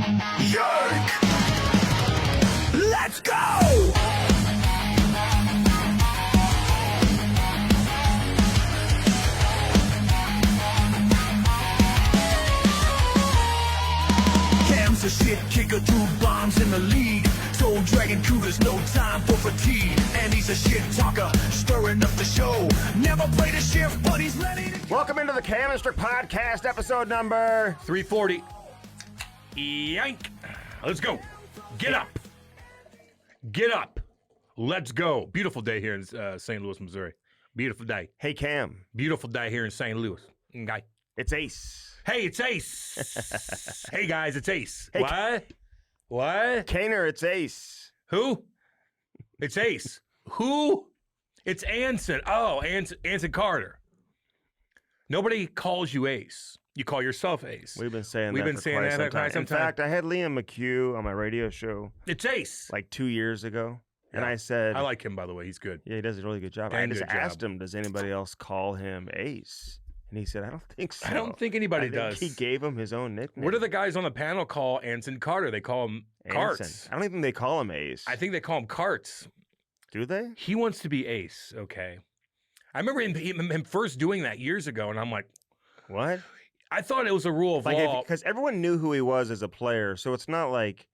Jerk! Let's go! Cam's a shit kicker, 2 bombs in the lead. Soul Dragon Cougar's no time for fatigue. And he's a shit talker, stirring up the show. Never played a shift, but he's ready to go. Welcome into the Cam and Strick Podcast, episode number 340. Yank. Let's go. Get up. Get up. Let's go. Beautiful day here in St. Louis, Missouri. Beautiful day. Hey Cam. Beautiful day here in St. Louis. Okay. It's Ace. Hey, it's Ace. Hey, guys, it's Ace. Hey, What? Kaner, it's Ace. Who? It's Ace. Who? It's Anson. Oh, Anson Carter. Nobody calls you Ace. You call yourself Ace. We've been saying We've that been for saying quite that some for quite time. some In time. fact, I had Liam McHugh on my radio show It's Ace. like 2 years ago, and Yeah. I said, I like him, by the way. He's good. yeah, he does a really good job. I Damn just good job. asked him, does anybody else call him Ace? And he said, I don't think so. I don't think anybody I think does. He gave him his own nickname. What do the guys on the panel call Anson Carter? They call him Carts. Anson. I don't even think they call him Ace. I think they call him Carts. Do they? He wants to be Ace. Okay. I remember him first doing that years ago, and I'm like, What? I thought it was a rule of Like, law. because everyone knew who he was as a player, so it's not like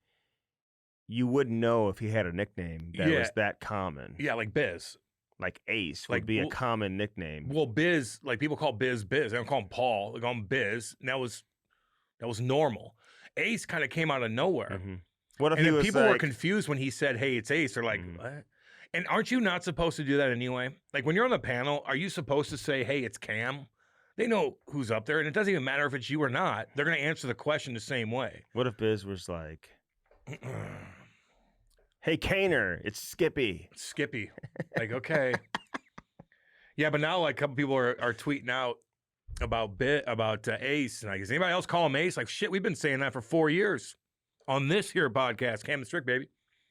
you wouldn't know if he had a nickname that Yeah. was that common. Yeah, like Biz. Like Ace Like, would be a well- common nickname. Well, Biz, like people call Biz. They don't call him Paul. They call him Biz. And that was normal. Ace kind of came out of nowhere. Mhm. What if And he then was people were like, confused when he said, hey, it's Ace. They're like, Mhm. what? And aren't you not supposed to do that anyway? Like when you're on the panel, are you supposed to say, hey, it's Cam? They know who's up there, and it doesn't even matter if it's you or not. They're going to answer the question the same way. what if Biz was like, hey, Kaner, it's Skippy. Skippy. Like, okay. Yeah, but now like a couple people are tweeting out about Ace. And like, does anybody else call him Ace? Like, shit, we've been saying that for 4 years on this here podcast. Cam and Strick, baby.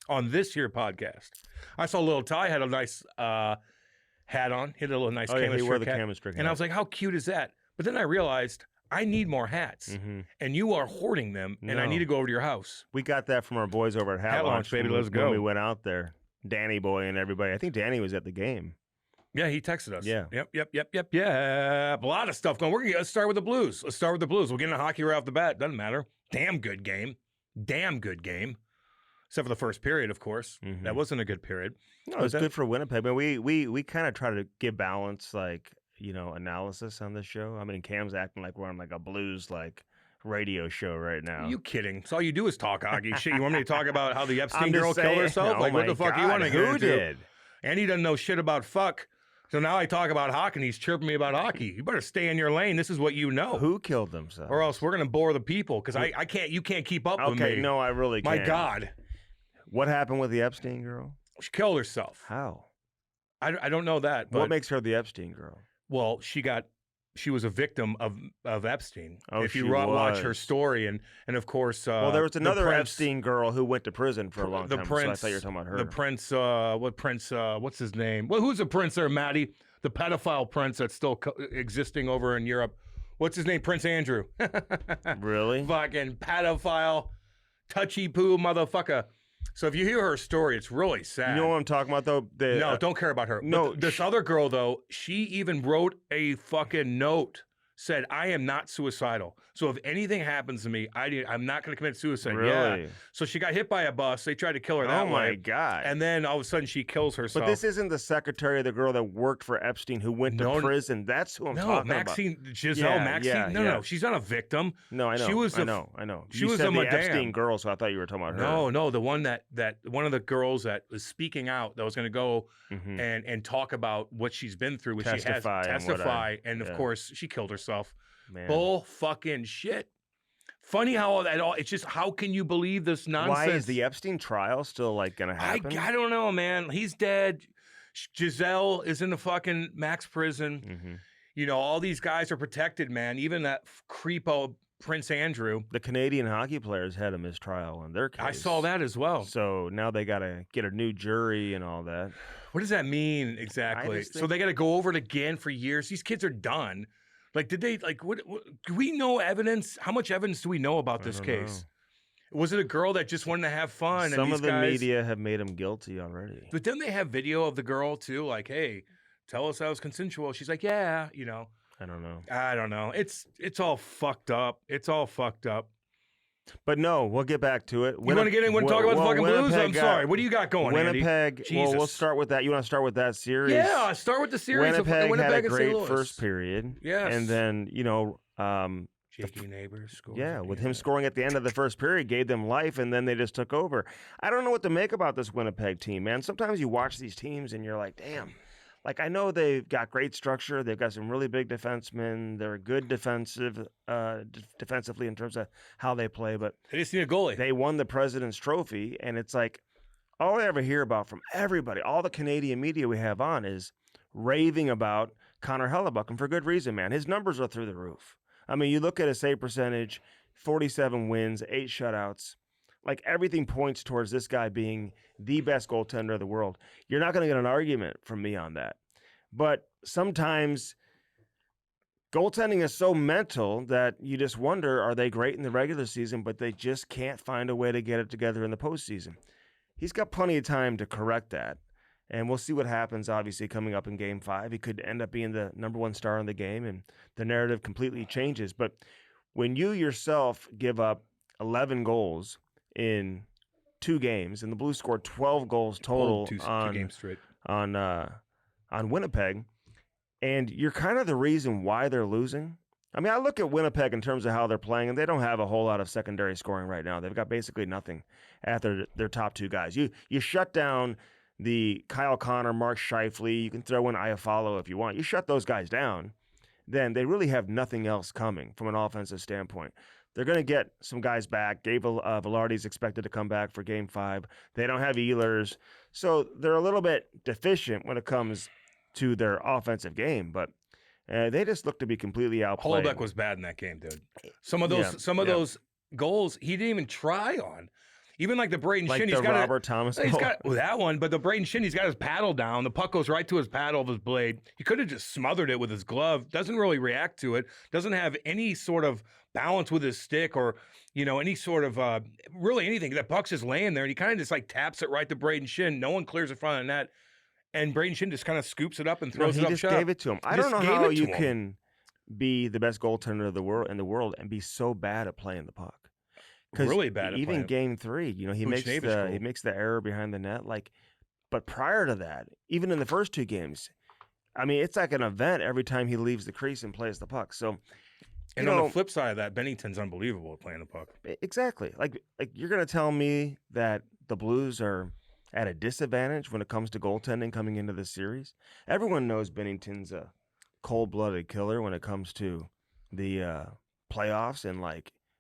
On this here podcast. I saw little Ty had a nice hat on. He had a little nice Oh, yeah, Cam and he wore Strick the hat. Cam and Strick And I hat. was like, how cute is that? But then I realized I need more hats. Mhm. And you are hoarding them. And I No. need to go over to your house. We got that from our boys over at Hat, Hat Launch, baby, when let's we- when go. we went out there. Danny boy and everybody. I think Danny was at the game. Yeah, he texted us. Yeah. Yep. A lot of stuff going. Let's start with the Blues. We'll get into hockey right off the bat. Doesn't matter. Damn good game. Except for the first period, of course. Mhm. That wasn't a good period. No, it was good for Winnipeg. But we kind of try to give balance, like, analysis on this show. I mean, Cam's acting like we're on like a Blues like radio show right now. You kidding? So all you do is talk hockey. Shit, you want me to talk about how the Epstein I'm just girl killed saying. herself? Oh Like, what my the fuck you God, want to get who into? did? And he doesn't know shit about fuck. So now I talk about hockey and he's chirping me about hockey. You better stay in your lane. This is what you know. Who killed themselves? Or else we're going to bore the people because I can't, you can't keep up with me. Okay, no, I really My can't. God. What happened with the Epstein girl? She killed herself. How? I don't know that. But, What makes her the Epstein girl? well, she was a victim of Epstein. Oh, if you she watch her was. story, and of course, Well, there was the another prince- Epstein girl who went to prison for a long the time. prince. So I thought you were talking about her. The prince. What prince? What's his name? Well, who's the prince there, Maddie? The pedophile prince that's still existing over in Europe. What's his name? Prince Andrew. Really? Fucking pedophile, touchy poo motherfucker. So if you hear her story, it's really sad. You know what I'm talking about, though? No, don't care about her. no, But this other girl, though, she even wrote a fucking note, said, I am not suicidal. So if anything happens to me, I'm not going to commit suicide. Really? Yeah. So she got hit by a bus. They tried to kill her that Oh, my way. God. And then all of a sudden she kills herself. But this isn't the secretary of the girl that worked for Epstein who went to No, prison. That's who I'm no, talking Maxine, Giselle Yeah, Maxine. yeah, no, yeah. no, she's not a victim. about. No, I know. She was I a- know. she You was said a the madame. Epstein girl, so I thought you were talking about her. No, the one that one of the girls that was speaking out that was going to go Mhm. and talk about what she's been through, which Testify she and has testify, and of yeah. course she killed herself. Man. Bull fucking shit. Funny how all that all. It's just how can you believe this nonsense? Why is the Epstein trial still like going to happen? I don't know, man. He's dead. Giselle is in the fucking max prison. Mhm. You know, all these guys are protected, man. Even that creepo Prince Andrew. The Canadian hockey players had a mistrial on their case. I saw that as well. So now they got to get a new jury and all that. What does that mean exactly? just So think- they got to go over it again for years. These kids are done. Like, did they like? What do we know evidence? How much evidence do we know about I this don't case? know. Was it a girl that just wanted to have fun? Some and of the media have made him guilty already. But didn't they have video of the girl too? Like, hey, tell us that was consensual. She's like, yeah, I don't know. I don't know. It's all fucked up. It's all fucked up. But no, we'll get back to it. You want to get in? Want to talk about the fucking Blues? I'm sorry. What do you got going, Winnipeg. Andy? Well, we'll start with that. You want to start with that series? Yeah, start with the series. Winnipeg had a great and St. Louis. first period. Yes. And then, Shaky neighbors scored. Yeah, with him scoring at the end of the first period, gave them life, and then they just took over. I don't know what to make about this Winnipeg team, man. Sometimes you watch these teams and you're like, damn. Like, I know they've got great structure. They've got some really big defensemen. They're good defensively in terms of how they play. But they just need a goalie. They won the President's Trophy, and it's like all I ever hear about from everybody, all the Canadian media we have on, is raving about Connor Hellebuck, and for good reason, man. His numbers are through the roof. I mean, you look at his save percentage, 47 wins, 8 shutouts. Like, everything points towards this guy being the best goaltender of the world. You're not going to get an argument from me on that. But sometimes goaltending is so mental that you just wonder, are they great in the regular season, but they just can't find a way to get it together in the postseason? He's got plenty of time to correct that. And we'll see what happens, obviously, coming up in Game 5. He could end up being the number one star in the game, and the narrative completely changes. But when you yourself give up 11 goals in 2 games, and the Blues scored 12 goals total two games straight on Winnipeg, and you're kind of the reason why they're losing. I mean, I look at Winnipeg in terms of how they're playing, and they don't have a whole lot of secondary scoring right now. They've got basically nothing at their top 2 guys. You shut down the Kyle Connor, Mark Scheifele. You can throw in Iafallo if you want. You shut those guys down, then they really have nothing else coming from an offensive standpoint. They're going to get some guys back. Gabe Velarde's expected to come back for Game 5. They don't have Ehlers. So they're a little bit deficient when it comes to their offensive game, but they just look to be completely outplayed. Holobeck was bad in that game, dude. Some of those goals he didn't even try on. Even like the Braden Shin, he's got Robert Thomas. He's got that one, but the Braden Shin, he's got his paddle down. The puck goes right to his paddle of his blade. He could have just smothered it with his glove. Doesn't really react to it. Doesn't have any sort of balance with his stick or any sort of really anything. That puck's just laying there, and he kind of just like taps it right to Braden Shin. No one clears in front of the net, and Braden Shin just kind of scoops it up and throws it up. He just gave it to him. I don't know how you can be the best goaltender of the world and be so bad at playing the puck. Really bad at even Game 3, he makes the error behind the net. But prior to that, even in the first 2 games, I mean, it's like an event every time he leaves the crease and plays the puck. So, and on the flip side of that, Bennington's unbelievable at playing the puck. Exactly. Like you're gonna tell me that the Blues are at a disadvantage when it comes to goaltending coming into this series? Everyone knows Bennington's a cold-blooded killer when it comes to the playoffs and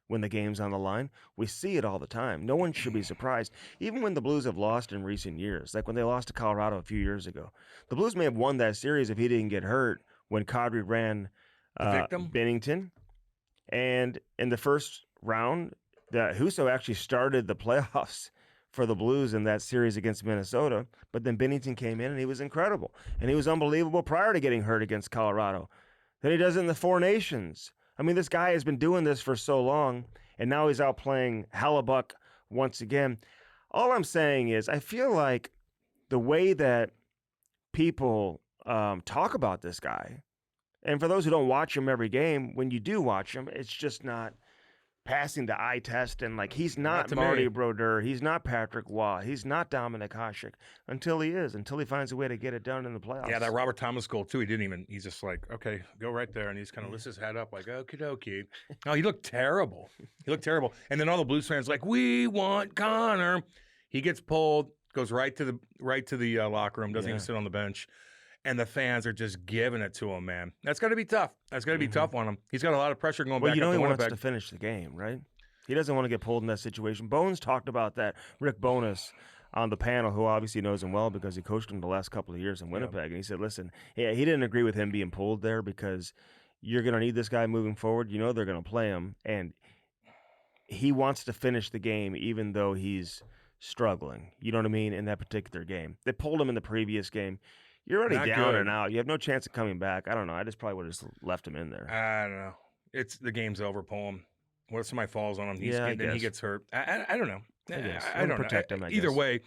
when the game's on the line. We see it all the time. No one should be surprised. Even when the Blues have lost in recent years, like when they lost to Colorado a few years ago, the Blues may have won that series if he didn't get hurt when Kadri ran Bennington. And in the first round, Husso actually started the playoffs for the Blues in that series against Minnesota, but then Bennington came in and he was incredible. And he was unbelievable prior to getting hurt against Colorado. Then he does it in the Four Nations. I mean, this guy has been doing this for so long, and now he's out playing Hellebuck once again. All I'm saying is I feel like the way that people talk about this guy, and for those who don't watch him every game, when you do watch him, it's just not passing the eye test. And he's not Marty Brodeur. He's not Patrick Waugh. He's not Dominic Hasek until he finds a way to get it done in the playoffs. Yeah, that Robert Thomas goal too. He's just like, okay, go right there. And he's kind of lifts his head up like, okie dokie. No, he looked terrible. And then all the Blues fans like, we want Connor. He gets pulled, goes right to the locker room, doesn't even sit on the bench. And the fans are just giving it to him, man. That's got to be tough. That's got to be tough on him. He's got a lot of pressure going back up to Winnipeg. He wants to finish the game, right? He doesn't want to get pulled in that situation. Bones talked about that. Rick Bowness on the panel, who obviously knows him well because he coached him the last couple of years in Winnipeg. Yeah. And he said, listen, he didn't agree with him being pulled there because you're going to need this guy moving forward. They're going to play him. And he wants to finish the game even though he's struggling. You know what I mean? In that particular game. They pulled him in the previous game. You're already Not down good. and out. You have no chance of coming back. I don't know. I just probably would have just left him in there. I don't know. The game's over, pull him. What if somebody falls on him? I Then he guess. gets hurt. I don't know. I guess. I Wanna don't protect know. him, I Either guess. way,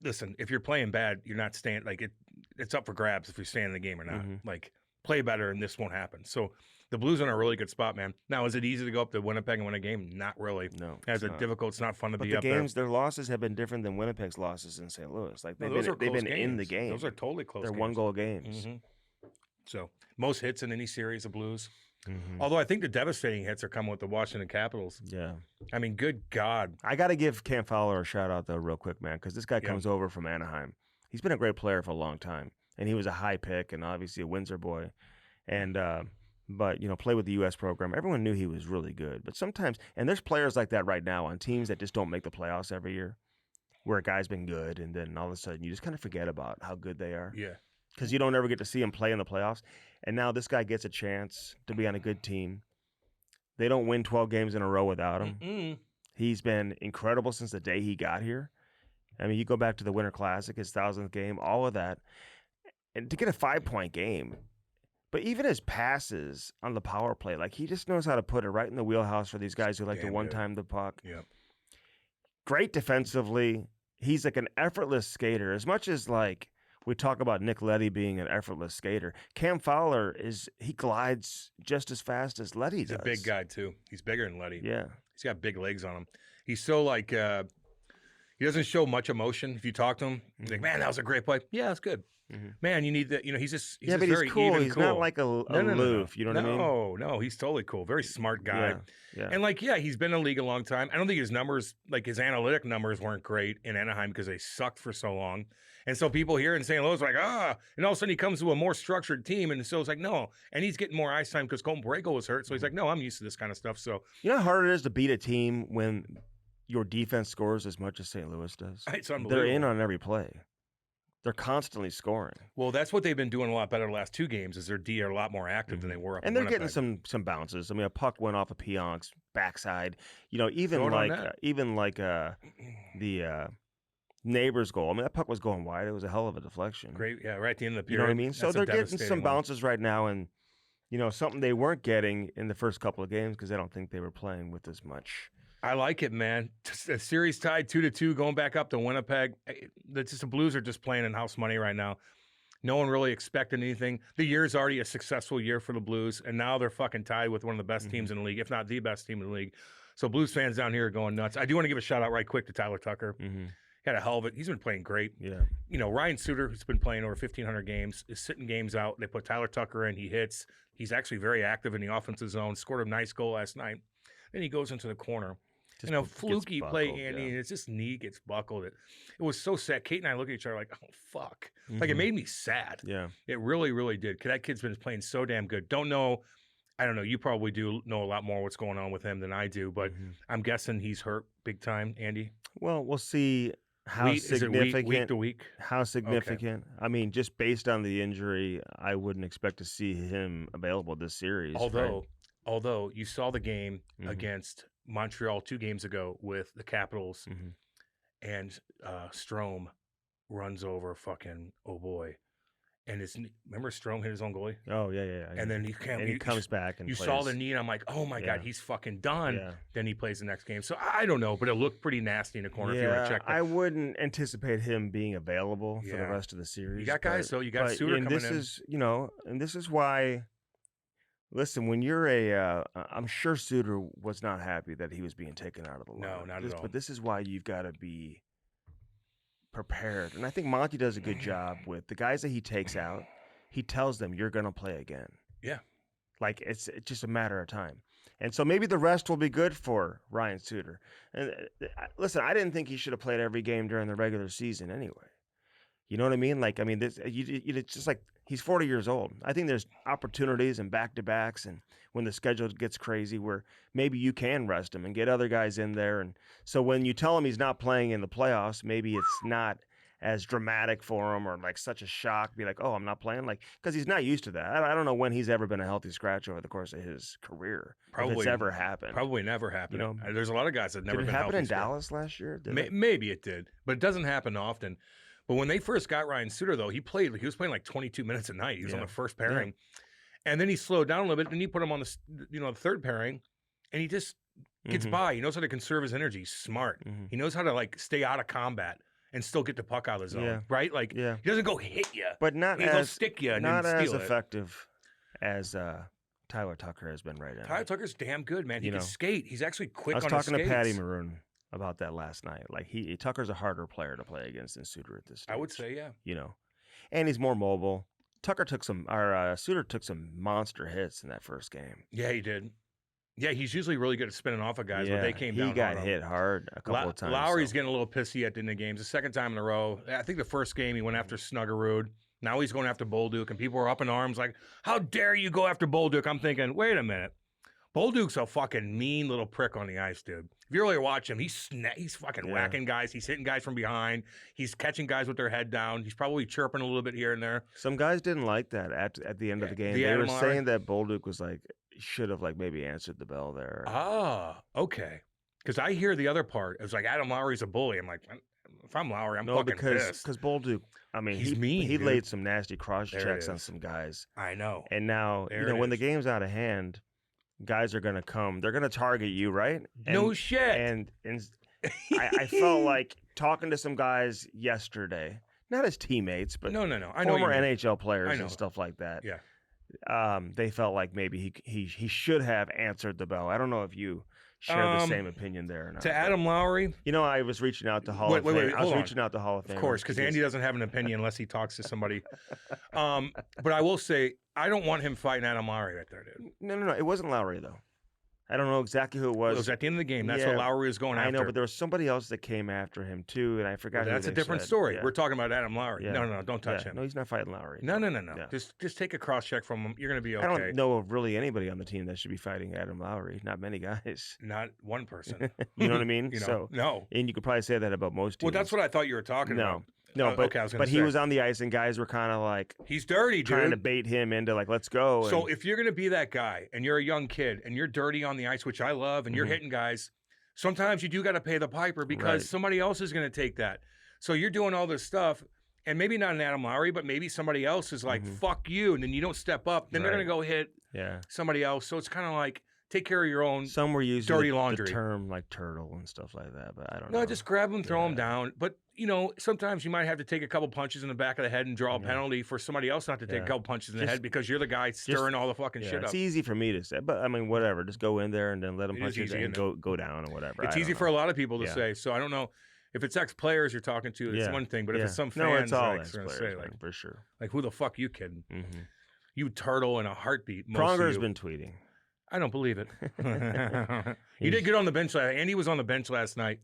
listen, if you're playing bad, you're not staying like it. It's up for grabs if you're staying in the game or not. Mhm. Like play better, and this won't happen. So the Blues are in a really good spot, man. Now, is it easy to go up to Winnipeg and win a game? Not really. No, As it's a not. difficult, it's not fun to But be the up games, their losses have been different than Winnipeg's losses in St. Louis. Like there. they've No, those been, are close been in the games. game. Those are totally close. They're games. 1-goal games. Mhm. So most hits in any series of Blues. Mhm. Although I think the devastating hits are coming with the Washington Capitals. Yeah. I mean, good God. I got to give Cam Fowler a shout out though, real quick, man, because this guy Yeah. comes over from Anaheim. He's been a great player for a long time, and he was a high pick and obviously a Windsor boy, and but play with the U.S. program. Everyone knew he was really good, but sometimes, and there's players like that right now on teams that just don't make the playoffs every year, where a guy's been good, and then all of a sudden you just kind of forget about how good they are Yeah. because you don't ever get to see him play in the playoffs. And now this guy gets a chance to be on a good team. They don't win 12 games in a row without him. Mm-mm. He's been incredible since the day he got here. I mean, you go back to the Winter Classic, his 1,000th game, all of that. And to get a 5-point game, but even his passes on the power play, like he just knows how to put it right in the wheelhouse for these guys who like to Damn good. one-time the puck. Yeah. Great defensively. He's like an effortless skater. As much as like we talk about Nick Leddy being an effortless skater, Cam Fowler he glides just as fast as Leddy does. He's a big guy, too. He's bigger than Letty. Yeah. He's got big legs on him. He's so like, he doesn't show much emotion. If you talk to him, he's like, man, that was a great play. Yeah, it's good. Mhm. Man, you need that. He's just Yeah, but very he's cool. even He's cool. not like aloof. You know what I mean? No, he's totally cool. Very smart guy. Yeah. And he's been in the league a long time. I don't think his numbers, like his analytic numbers, weren't great in Anaheim because they sucked for so long. And so people here in St. Louis are like, and all of a sudden he comes to a more structured team, and so it's like, no. And he's getting more ice time because Colton Borrego was hurt. So he's like, no, I'm used to this kind of stuff. So You know how hard it is to beat a team when your defense scores as much as St. Louis does? it's unbelievable. They're in on every play. They're constantly scoring. Well, that's what they've been doing a lot better the last 2 games. Is their D are a lot more active than they were up. And in they're getting Winnipeg. some bounces. I mean, a puck went off of Pionk's backside. Even Throw it on like net. the neighbor's goal. I mean, that puck was going wide. It was a hell of a deflection. Great, yeah, right at the end of the You period. know what I mean? So That's a they're getting devastating some one. bounces right now, and something they weren't getting in the first couple of games because I don't think they were playing with as much. I like it, man. A series tied 2-2, going back up to Winnipeg. The Blues are just playing in house money right now. No one really expected anything. The year's already a successful year for the Blues, and now they're fucking tied with one of the best teams in the league, if not the best team in the league. So Blues fans down here are going nuts. I do want to give a shout out right quick to Tyler Tucker. Mm-hmm. He had a hell of it. He's been playing great. Yeah. Ryan Suter, who's been playing over 1,500 games, is sitting games out. They put Tyler Tucker in. He hits. He's actually very active in the offensive zone. Scored a nice goal last night. Then he goes into the corner. Just a gets fluky buckled, play, Andy, yeah. and it's just knee gets buckled. It was so sad. Kate and I look at each other like, oh, fuck. Like, it made me sad. Yeah. It really, really did. That kid's been playing so damn good. Don't know. I don't know. You probably do know a lot more what's going on with him than I do, but I'm guessing he's hurt big time, Andy. Well, we'll see how Is it significant. week to week? How significant? I mean, just based on the injury, I wouldn't expect to see him available this series. Although you saw the game against Montreal 2 games ago with the Capitals, and Strome runs over fucking and remember Strome hit his own goalie? Oh yeah. And then he comes back and you plays. saw the knee, and I'm like, oh my god, he's fucking done. Yeah. Then he plays the next game. So I don't know, but it looked pretty nasty in the corner. If you want to check that. I wouldn't anticipate him being available for the rest of the series. You got guys, so you got Suter and coming this in. is and this is why. Listen, when you're I'm sure Suter was not happy that he was being taken out of the lineup. No, not at all. But this is why you've got to be prepared, and I think Monty does a good job with the guys that he takes out. He tells them you're going to play again. Yeah. Like it's just a matter of time. And so maybe the rest will be good for Ryan Suter. And listen, I didn't think he should have played every game during the regular season anyway. You know what I mean? Like, I mean, it's just like he's 40 years old. I think there's opportunities and back-to-backs and when the schedule gets crazy where maybe you can rest him and get other guys in there. And so when you tell him he's not playing in the playoffs, maybe it's not as dramatic for him or like such a shock. Be like, oh, I'm not playing, like because he's not used to that. I don't know when he's ever been a healthy scratch over the course of his career. If it's ever happened. Probably never happened. You know, there's a lot of guys that never did it been happen healthy in scratch. Dallas last year? Maybe it did, but it doesn't happen often. But when they first got Ryan Suter, though, he was playing like 22 minutes a night. He was on the first pairing, and then he slowed down a little bit. Then he put him on the third pairing, and he just gets by. He knows how to conserve his energy. He's smart. He knows how to like stay out of combat and still get the puck out of the zone, right? Like he doesn't go hit you, but he'll stick you and not then as steal effective as Tyler Tucker has been right now. Tyler Tucker's damn good, man. He can skate. He's actually quick on his skates. I was talking to Patty skates. Maroon about that last night. Like Tucker's a harder player to play against than Suter at this stage. I would say, yeah. You know, and he's more mobile. Tucker took Suter took some monster hits in that first game. Yeah, he did. Yeah, he's usually really good at spinning off of guys, but they came down. He got hit hard a couple of times. Lowry's getting a little pissy at the end of games. The second time in a row. I think the first game he went after Snuggerud. Now he's going after Bolduc, and people are up in arms like, how dare you go after Bolduc? I'm thinking, wait a minute. Bolduc's a fucking mean little prick on the ice, dude. If you really watch him, he's fucking whacking guys. He's hitting guys from behind. He's catching guys with their head down. He's probably chirping a little bit here and there. Some guys didn't like that at the end of the game. They were saying that Bolduc was like, should have like maybe answered the bell there. Ah, okay. Because I hear the other part. It was like Adam Lowry's a bully. I'm like, if I'm Lowry, I'm fucking pissed. Because Bolduc, I mean, he's mean. He laid some nasty cross checks on some guys. I know. And now, when the game's out of hand, guys are gonna come. They're gonna target you, right? No shit. And I felt like talking to some guys yesterday, not as teammates, but no. I know former NHL players and stuff like that. Yeah. They felt like maybe he should have answered the bell. I don't know if you share the same opinion there or not. To Adam Lowry, I was reaching out to Hall of Fame. I was reaching out to Hall of Fame. Of course, because Andy doesn't have an opinion unless he talks to somebody. But I will say, I don't want him fighting Adam Lowry right there, dude. No. It wasn't Lowry though. I don't know exactly who it was. It was at the end of the game. That's what Lowry was going after. I know, but there was somebody else that came after him too, and I forgot. That's a different story. We're talking about Adam Lowry. Yeah. No, don't touch him. No, he's not fighting Lowry. No. Just take a cross check from him. You're going to be okay. I don't know of really anybody on the team that should be fighting Adam Lowry. Not many guys. Not one person. You know what I mean? No. And you could probably say that about most teams. Well, that's what I thought you were talking about. No, but he was on the ice, and guys were kind of like, he's dirty, dude. Trying to bait him into like, let's go. So if you're going to be that guy, and you're a young kid, and you're dirty on the ice, which I love, and you're hitting guys, sometimes you do got to pay the piper because somebody else is going to take that. So you're doing all this stuff, and maybe not an Adam Lowry, but maybe somebody else is like, fuck you, and then you don't step up, then they're going to go hit somebody else. So it's kind of like, take care of your own Some were using dirty laundry. The term like turtle and stuff like that, but I don't know. No, just grab them, throw them down. But, sometimes you might have to take a couple punches in the back of the head and draw a penalty for somebody else not to take a couple punches in the head because you're the guy stirring all the fucking shit up. It's easy for me to say, but I mean, whatever. Just go in there and then let them punch you and go down or whatever. It's easy for a lot of people to say. So I don't know. If it's ex-players you're talking to, it's one thing. But if it's some fans, it's all like, ex-players, say, like, for sure. Like, who the fuck you kidding? You turtle in a heartbeat. Pronger's been tweeting. I don't believe it. He did good on the bench last night. Andy was on the bench last night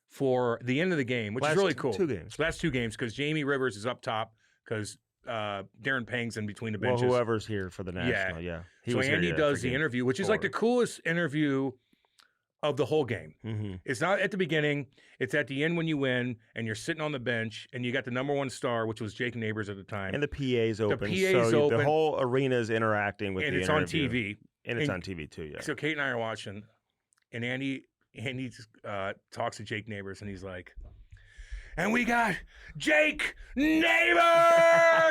for the end of the game, which is really cool. 2 games. Last 2 games because Jamie Rivers is up top because Darren Pang's in between the benches. Well, whoever's here for the national, So Andy does the interview, which is like the coolest interview of the whole game. It's not at the beginning. It's at the end when you win and you're sitting on the bench and you got the number 1 star, which was Jake Neighbors at the time. And the PA's open. The PA's open. The whole arena's interacting with the interview. And it's on TV. And it's on TV too, So Kate and I are watching, and Andy talks to Jake Neighbors, and he's like, and we got Jake Neighbors!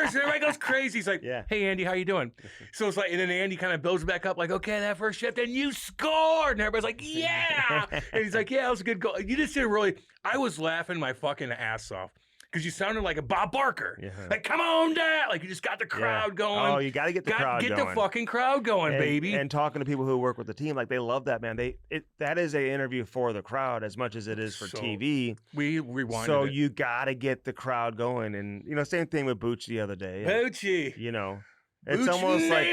And everybody goes crazy. He's like, hey, Andy, how you doing? So it's like, and then Andy kind of builds back up, like, okay, that first shift, and you scored! And everybody's like, yeah! And he's like, yeah, it was a good goal. You just didn't really, I was laughing my fucking ass off. Because you sounded like a Bob Barker. Like, come on, Dad. Like, you just got the crowd going. Oh, you got to get the crowd going. Get the fucking crowd going, baby. And talking to people who work with the team, like, they love that, man. That is an interview for the crowd as much as it is for TV. We rewinded So it. you got to get the crowd going. And, same thing with Bouch the other day. Bouchie. It's almost like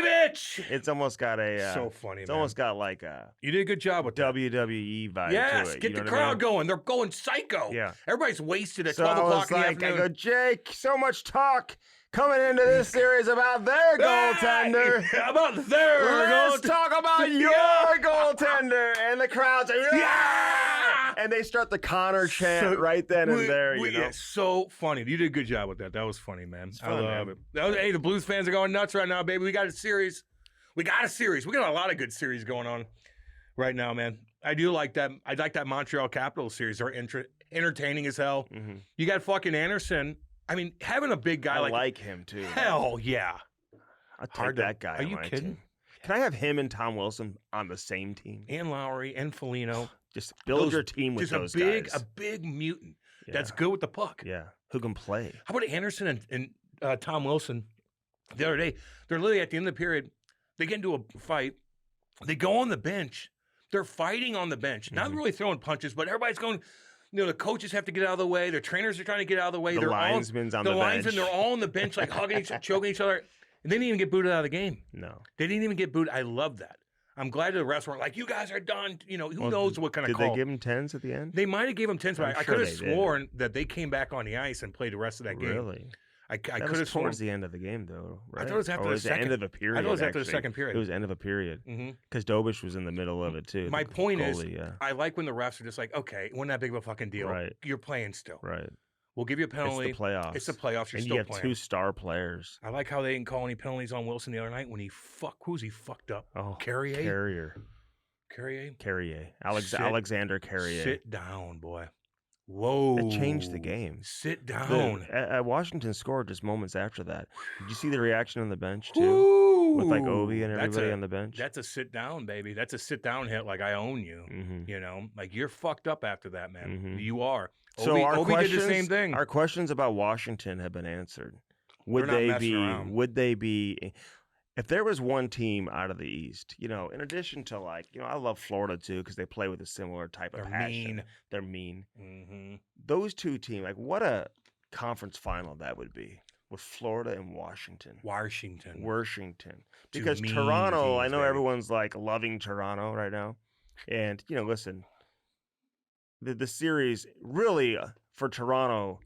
it's almost got a so funny. It's almost got like a you did a good job with WWE vibe. Yes, to it, get the crowd going. They're going psycho. Yeah, everybody's wasted at 12 o'clock in the afternoon. I go, Jake, so much talk coming into this series about their goaltender. About their Let's talk about your goaltender. And the crowd's like, and they start the Connor chant right then and there. It's so funny. You did a good job with that. That was funny, man. I love it. Hey, the Blues fans are going nuts right now, baby. We got a series. We got a lot of good series going on right now, man. I do like that. I like that Montreal Capitals series. They're entertaining as hell. You got fucking Anderson. I mean, having a big guy I like him too. Hell yeah. I'll take that guy. Are you kidding? Can I have him and Tom Wilson on the same team? And Lowry and Foligno. Just build your team with those guys. A big mutant Yeah. that's good with the puck. Yeah, who can play? How about Anderson and Tom Wilson? The other day, they're literally at the end of the period. They get into a fight. They go on the bench. They're fighting on the bench, not really throwing punches, but everybody's going. The coaches have to get out of the way. Their trainers are trying to get out of the way. The linesmen's on the bench. The linesmen, they're all on the bench, like hugging, choking each other. And they didn't even get booted out of the game. No, they didn't even get booted. I love that. I'm glad the refs weren't like, you guys are done. Who knows what kind of call. Did they give him 10s at the end? They might have gave him 10s, but I sure could have sworn that they came back on the ice and played the rest of that game. Really? I That could was have sworn. towards the end of the game, though, right? I thought it was after Or the was second. end of the period. I thought it was after the actually. second period. It was end of a period Mm-hmm. because Dobish was in the middle of it too. My the point is, goalie, yeah. I like when the refs are just like, okay, it wasn't that big of a fucking deal. Right. You're playing still. Right. We'll give you a penalty. It's the playoffs. It's the playoffs. You're and still you have playing. 2 star players. I like how they didn't call any penalties on Wilson the other night when who's he fucked up? Oh, Carrier. Alexander Carrier. Sit down, boy. Whoa. It changed the game. Sit down. Washington scored just moments after that. Did you see the reaction on the bench too? Woo! With like Ovi and everybody on the bench? That's a sit down, baby. That's a sit down hit like I own you. Mm-hmm. Like you're fucked up after that, man. Mm-hmm. You are. So Ovi did the same thing. Our questions about Washington have been answered. Would They're not they messing be? around. Would they be? If there was one team out of the East, in addition to I love Florida too because they play with a similar type of passion. They're mean. Mm-hmm. Those two teams, what a conference final that would be with Florida and Washington. Because mean Toronto, teams, I know baby. everyone's loving Toronto right now, and listen, the series really for Toronto,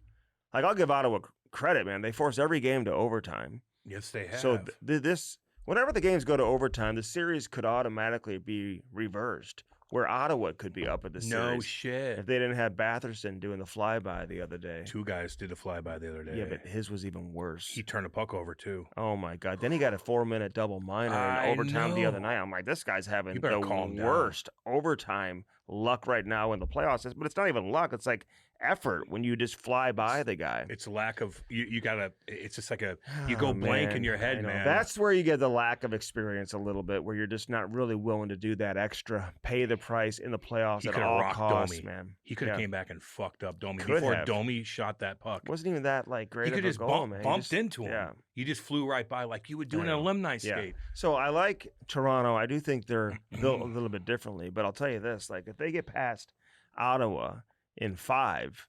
I'll give Ottawa credit, man. They forced every game to overtime. Yes, they have. So this, whenever the games go to overtime, the series could automatically be reversed, where Ottawa could be up at the series. No shit. If they didn't have Batherson doing the flyby the other day. 2 guys did a flyby the other day. Yeah, but his was even worse. He turned the puck over too. Oh my God! Then he got a 4-minute double minor in overtime the other night. I'm like, this guy's having You better the calm down. worst overtime luck right now in the playoffs. But it's not even luck. It's like effort when you just fly by the guy. It's lack of you gotta. It's just like you go blank in your head, man. That's where you get the lack of experience a little bit, where you're just not really willing to do that extra, pay the price in the playoffs He at coulda all rocked costs, Domi. man. He could have came back and fucked up Domi Could before have. Domi shot that puck. Wasn't even that great He of could a just goal, man. He bumped just- into him. Yeah. You just flew right by like you would do in an know. alumni Yeah. skate. So I like Toronto. I do think they're built a little bit differently, but I'll tell you this: if they get past Ottawa in 5,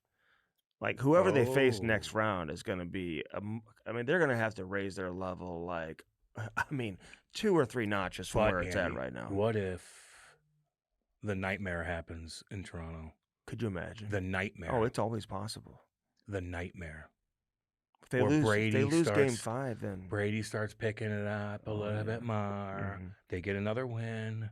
whoever they face next round is going to be. They're going to have to raise their level 2 or 3 notches from But, where it's Andy, at right now. What if the nightmare happens in Toronto? Could you imagine? The nightmare. Oh, it's always possible. the nightmare. If they Or lose, Brady if they lose game starts- 5, then Brady starts picking it up a little yeah. bit more. Mhm. They get another win.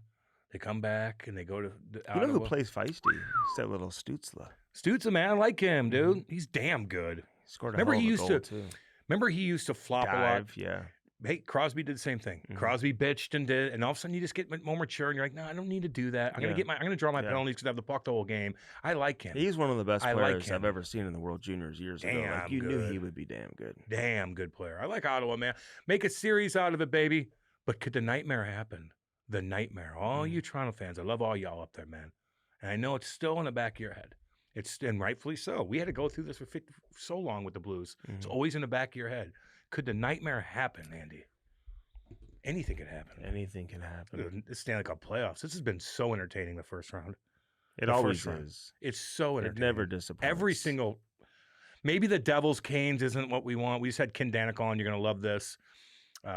They come back and they go to You know who plays feisty? It's that little Stutzla. Stutz, man, I like him, dude. He's damn good. He scored a Remember hell of he a used goal, to- too. Remember he used to flop a lot. Dive, yeah. Hey, Crosby did the same thing. Mhm. Crosby bitched and did, and all of a sudden you just get more mature, and you're like, no, I don't need to do that. I'm Yeah. gonna draw my Yeah. penalties because I have the puck the whole game. I like him. He's one of the best I like players I've him. ever seen in the World Juniors years ago. Damn You knew he good. would be damn good. Damn good player. I like Ottawa, man. Make a series out of it, baby. But could the nightmare happen? The nightmare. All you Toronto fans, I love all y'all up there, man. And I know it's still in the back of your head. And rightfully so. We had to go through this for so long with the Blues. It's always in the back of your head. Could the nightmare happen, Andy? Anything could happen. Anything can happen. The Stanley Cup playoffs. This has been so entertaining the first round. It the always first round. is. It's so It entertaining. never disappoints. Every single. Maybe the Devils Canes isn't what we want. We just had Ken Daneyko on. You're going to love this.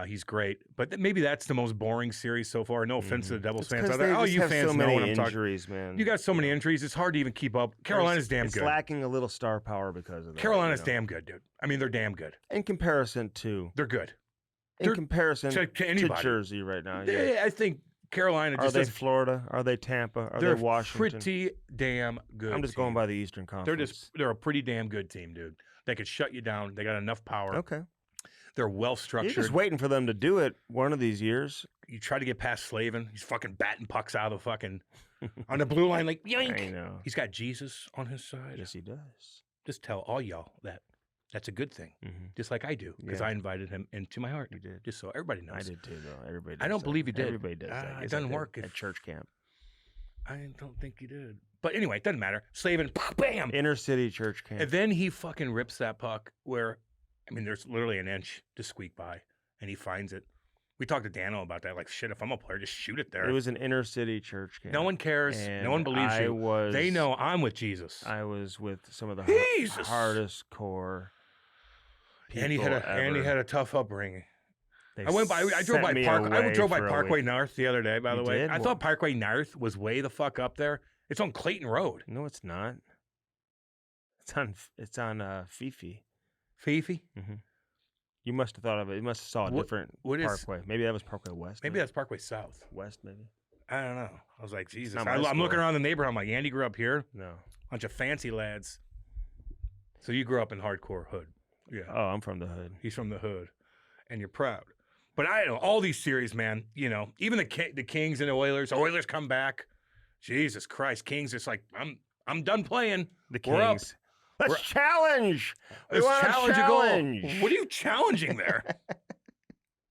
He's great. But maybe that's the most boring series so far. No offense to the Devils It's fans 'cause out there. they Oh, just you have fans so know many what I'm talking. injuries, man. You got so many injuries. It's hard to even keep up. Carolina's damn it's good. lacking a little star power because of that. Carolina's damn good, dude. I mean, they're damn good. In comparison to They're good. in comparison to anybody. Jersey right now. Yeah. I think Carolina Are just they does- Florida? Are they Tampa? Are they're they Washington? pretty damn good. I'm just team. going by the Eastern Conference. They're a pretty damn good team, dude. They could shut you down. They got enough power. Okay. They're well You're structured. just waiting for them to do it one of these years. You try to get past Slavin. He's fucking batting pucks out of the fucking on the blue line like yoink. I know. He's got Jesus on his side. Yes, he does. Just tell all y'all that. That's a good thing, Mm-hmm. just like I do, because Yeah. I invited him into my heart. You did. Just so everybody knows. I did too, though. Everybody. I Does don't that. believe you did. Everybody does that. It Yes, doesn't I did. work At church camp. I don't think you did. But anyway, it doesn't matter. Slavin, bam! Inner city church camp. And then he fucking rips that puck where, I mean, there's literally an inch to squeak by, and he finds it. We talked to Dano about that. Like, shit, if I'm a player, just shoot it there. It was an inner city church camp. No one cares. And No one believes I you. Was, They know I'm with Jesus. I was with some of the Jesus! hardest core people And he had ever. a tough upbringing. They I drove sent by me I away drove by for a Parkway week. North the other day. By the You way, did? I Well- thought Parkway North was way the fuck up there. It's on Clayton Road. No, it's not. It's on Fifi. Fifi. Mm-hmm. You must have thought of it. You must have saw a different what is- Parkway. Maybe that was Parkway West. Maybe that's Parkway South. West. Maybe I don't know. I was like, Jesus. not my I'm looking school. around the neighborhood. I'm like, Andy grew up here. no. Bunch of fancy lads. So you grew up in hardcore hood. Yeah. Oh, I'm from the hood. He's from the hood, and you're proud. But I know all these series, man. You know, even the Kings and the Oilers. Oilers come back. Jesus Christ, Kings just like I'm done playing. The We're up. Kings. Let's challenge. We Let's want challenge to a goal. challenge. What are you challenging there?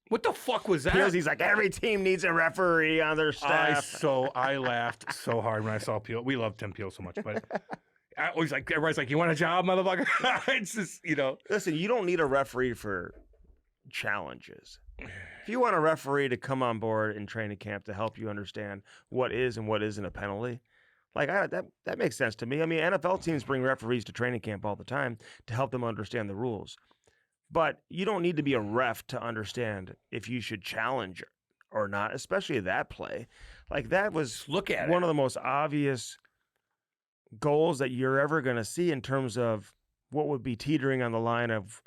What the fuck was that? He's like, every team needs a referee on their staff. I laughed so hard when I saw Peel. We love Tim Peel so much, but I always like everybody's like, "You want a job, motherfucker?" It's just Listen, you don't need a referee for challenges. If you want a referee to come on board in training camp to help you understand what is and what isn't a penalty, like that makes sense to me. I mean, NFL teams bring referees to training camp all the time to help them understand the rules. But you don't need to be a ref to understand if you should challenge or not, especially that play. Like that was look at one of the most obvious goals that you're ever going to see in terms of what would be teetering on the line of,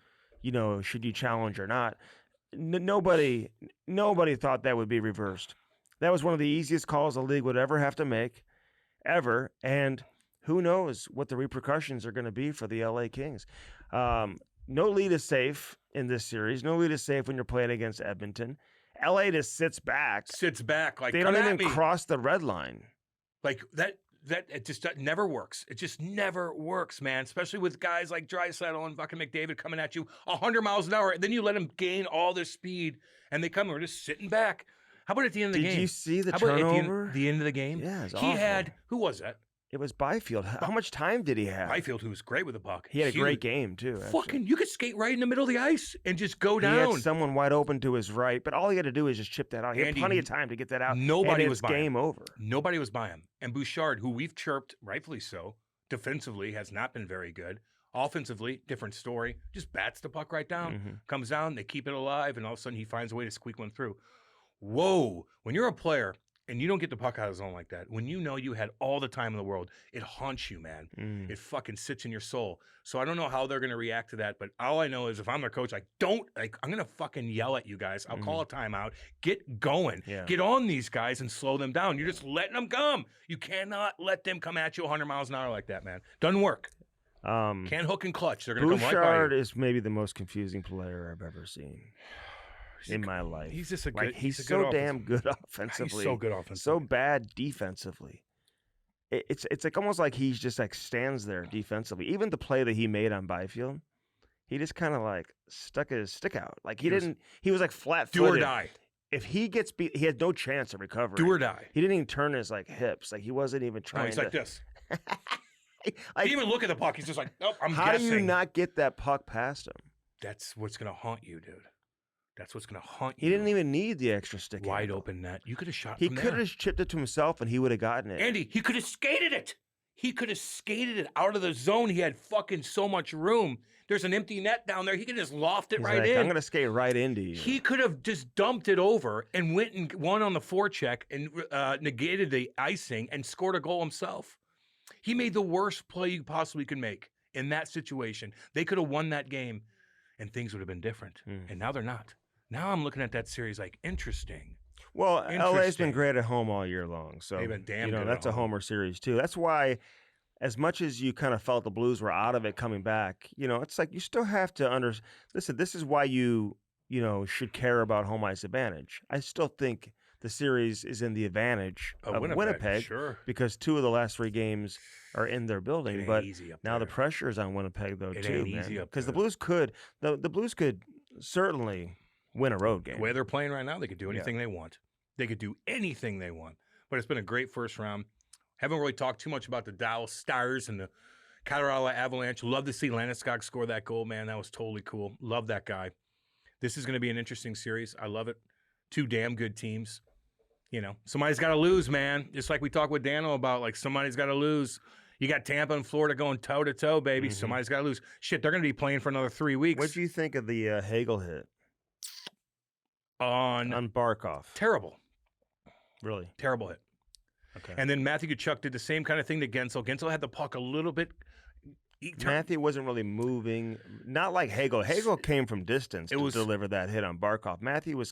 should you challenge or not. Nobody thought that would be reversed. That was one of the easiest calls the league would ever have to make, ever. And who knows what the repercussions are going to be for the LA Kings. No lead is safe in this series. No lead is safe when you're playing against Edmonton. LA just sits back. Like They don't even cross the red line. Like that it just never works. It just never works, man. Especially with guys like Draisaitl and fucking McDavid coming at you 100 miles an hour. And then you let them gain all their speed, and they come and we're just sitting back. How about at the end of the game? Did you see the How about turnover? at the end of the game? Yeah, it was he awful. had who was that? It was Byfield. How much time did he have? Byfield, who was great with the puck. He had a great game too. Actually. Fucking, you could skate right in the middle of the ice and just go He down. had someone wide open to his right, but all he had to do is just chip that out. He had Andy, plenty of time to get that out. nobody and was it's by game him. over. Nobody was by him. And Bouchard, who we've chirped, rightfully so, defensively has not been very good. Offensively, different story. Just bats the puck right down, Mm-hmm. comes down, they keep it alive, and all of a sudden he finds a way to squeak one through. Whoa. When you're a player and you don't get the puck out of the zone like that, when you know you had all the time in the world, it haunts you, man. It fucking sits in your soul. So I don't know how they're going to react to that, but all I know is if I'm their coach, I'm going to fucking yell at you guys. I'll call a timeout. Get going. Yeah. Get on these guys and slow them down. You're just letting them come. You cannot let them come at you 100 miles an hour like that, man. Doesn't work. Can't hook and clutch. They're going to come right by Bouchard you. is maybe the most confusing player I've ever seen in my life. He's just a good. He's a so good damn offensive- good offensively. He's so good offensively. So bad defensively. It's like almost like he's just like stands there defensively. Even the play that he made on Byfield, he just kind of like stuck his stick out. Like he was like flat Do footed. or die. If he gets beat, he had no chance of recovery. Do or die. He didn't even turn his like hips. Like he wasn't even No, trying. he's like this. Like, He didn't even look at the puck. He's just like, oh, I'm how guessing. do you not get that puck past him? That's what's going to haunt you, dude. That's what's going to haunt He you. didn't even need the extra stick. Wide handle. open net. You could have shot He from could there. have chipped it to himself and he would have gotten it. Andy, he could have skated it. He could have skated it out of the zone. He had fucking so much room. There's an empty net down there. He could just loft it He's right like, in. I'm gonna skate right into you. He could have just dumped it over and went and won on the forecheck and negated the icing and scored a goal himself. He made the worst play you possibly could make in that situation. They could have won that game and things would have been different. And now they're not. Now I'm looking at that series like, interesting. Well, LA's Interesting. been great at home all year long. So They've been damn good at that's a home. homer series too. That's why, as much as you kind of felt the Blues were out of it coming back, it's like you still have to listen. This is why you should care about home ice advantage. I still think the series is in the advantage of Winnipeg, sure. because 2 of the last 3 games are in their building. It ain't But easy up now the there. pressure is on Winnipeg though It too, ain't man. easy up Because the there. Blues could certainly win a road game. The way they're playing right now, they could do anything they want. They could do anything they want. But it's been a great first round. Haven't really talked too much about the Dallas Stars and the Colorado Avalanche. Love to see Landeskog score that goal, man. That was totally cool. Love that guy. This is going to be an interesting series. I love it. 2 damn good teams. You know, somebody's got to lose, man. Just like we talked with Dano about, like, somebody's got to lose. You got Tampa and Florida going toe-to-toe, baby. Mhm. Somebody's got to lose. Shit, they're going to be playing for another 3 weeks. What do you think of the Hagel hit on Barkov? terrible. Really? Terrible hit. Okay. And then Matthew Tkachuk did the same kind of thing to Gensel. Gensel had the puck a little bit. Matthew wasn't really moving, not like Hagel. Hagel came from distance to deliver that hit on Barkov. Matthew was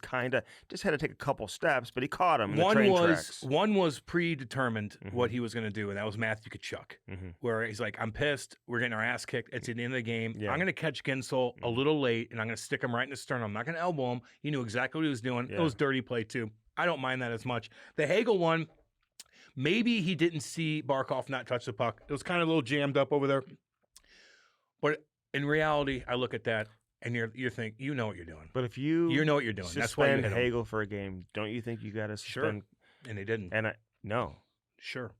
just had to take a couple steps, but he caught him in the train tracks. One was predetermined what he was going to do, and that was Matthew Tkachuk, where he's like, I'm pissed. We're getting our ass kicked. It's at the end of the game. Yeah. I'm going to catch Gensel a little late, and I'm going to stick him right in the sternum. I'm not going to elbow him. He knew exactly what he was doing. Yeah. It was dirty play, too. I don't mind that as much. The Hagel one, maybe he didn't see Barkov not touch the puck. It was kind of a little jammed up over there. But in reality, I look at that, and you think, you know what you're doing. But if you know what you're doing. That's why you suspend hit him. Hagel for a game, don't you think you got to suspend? Sure. And they didn't. And no. Sure.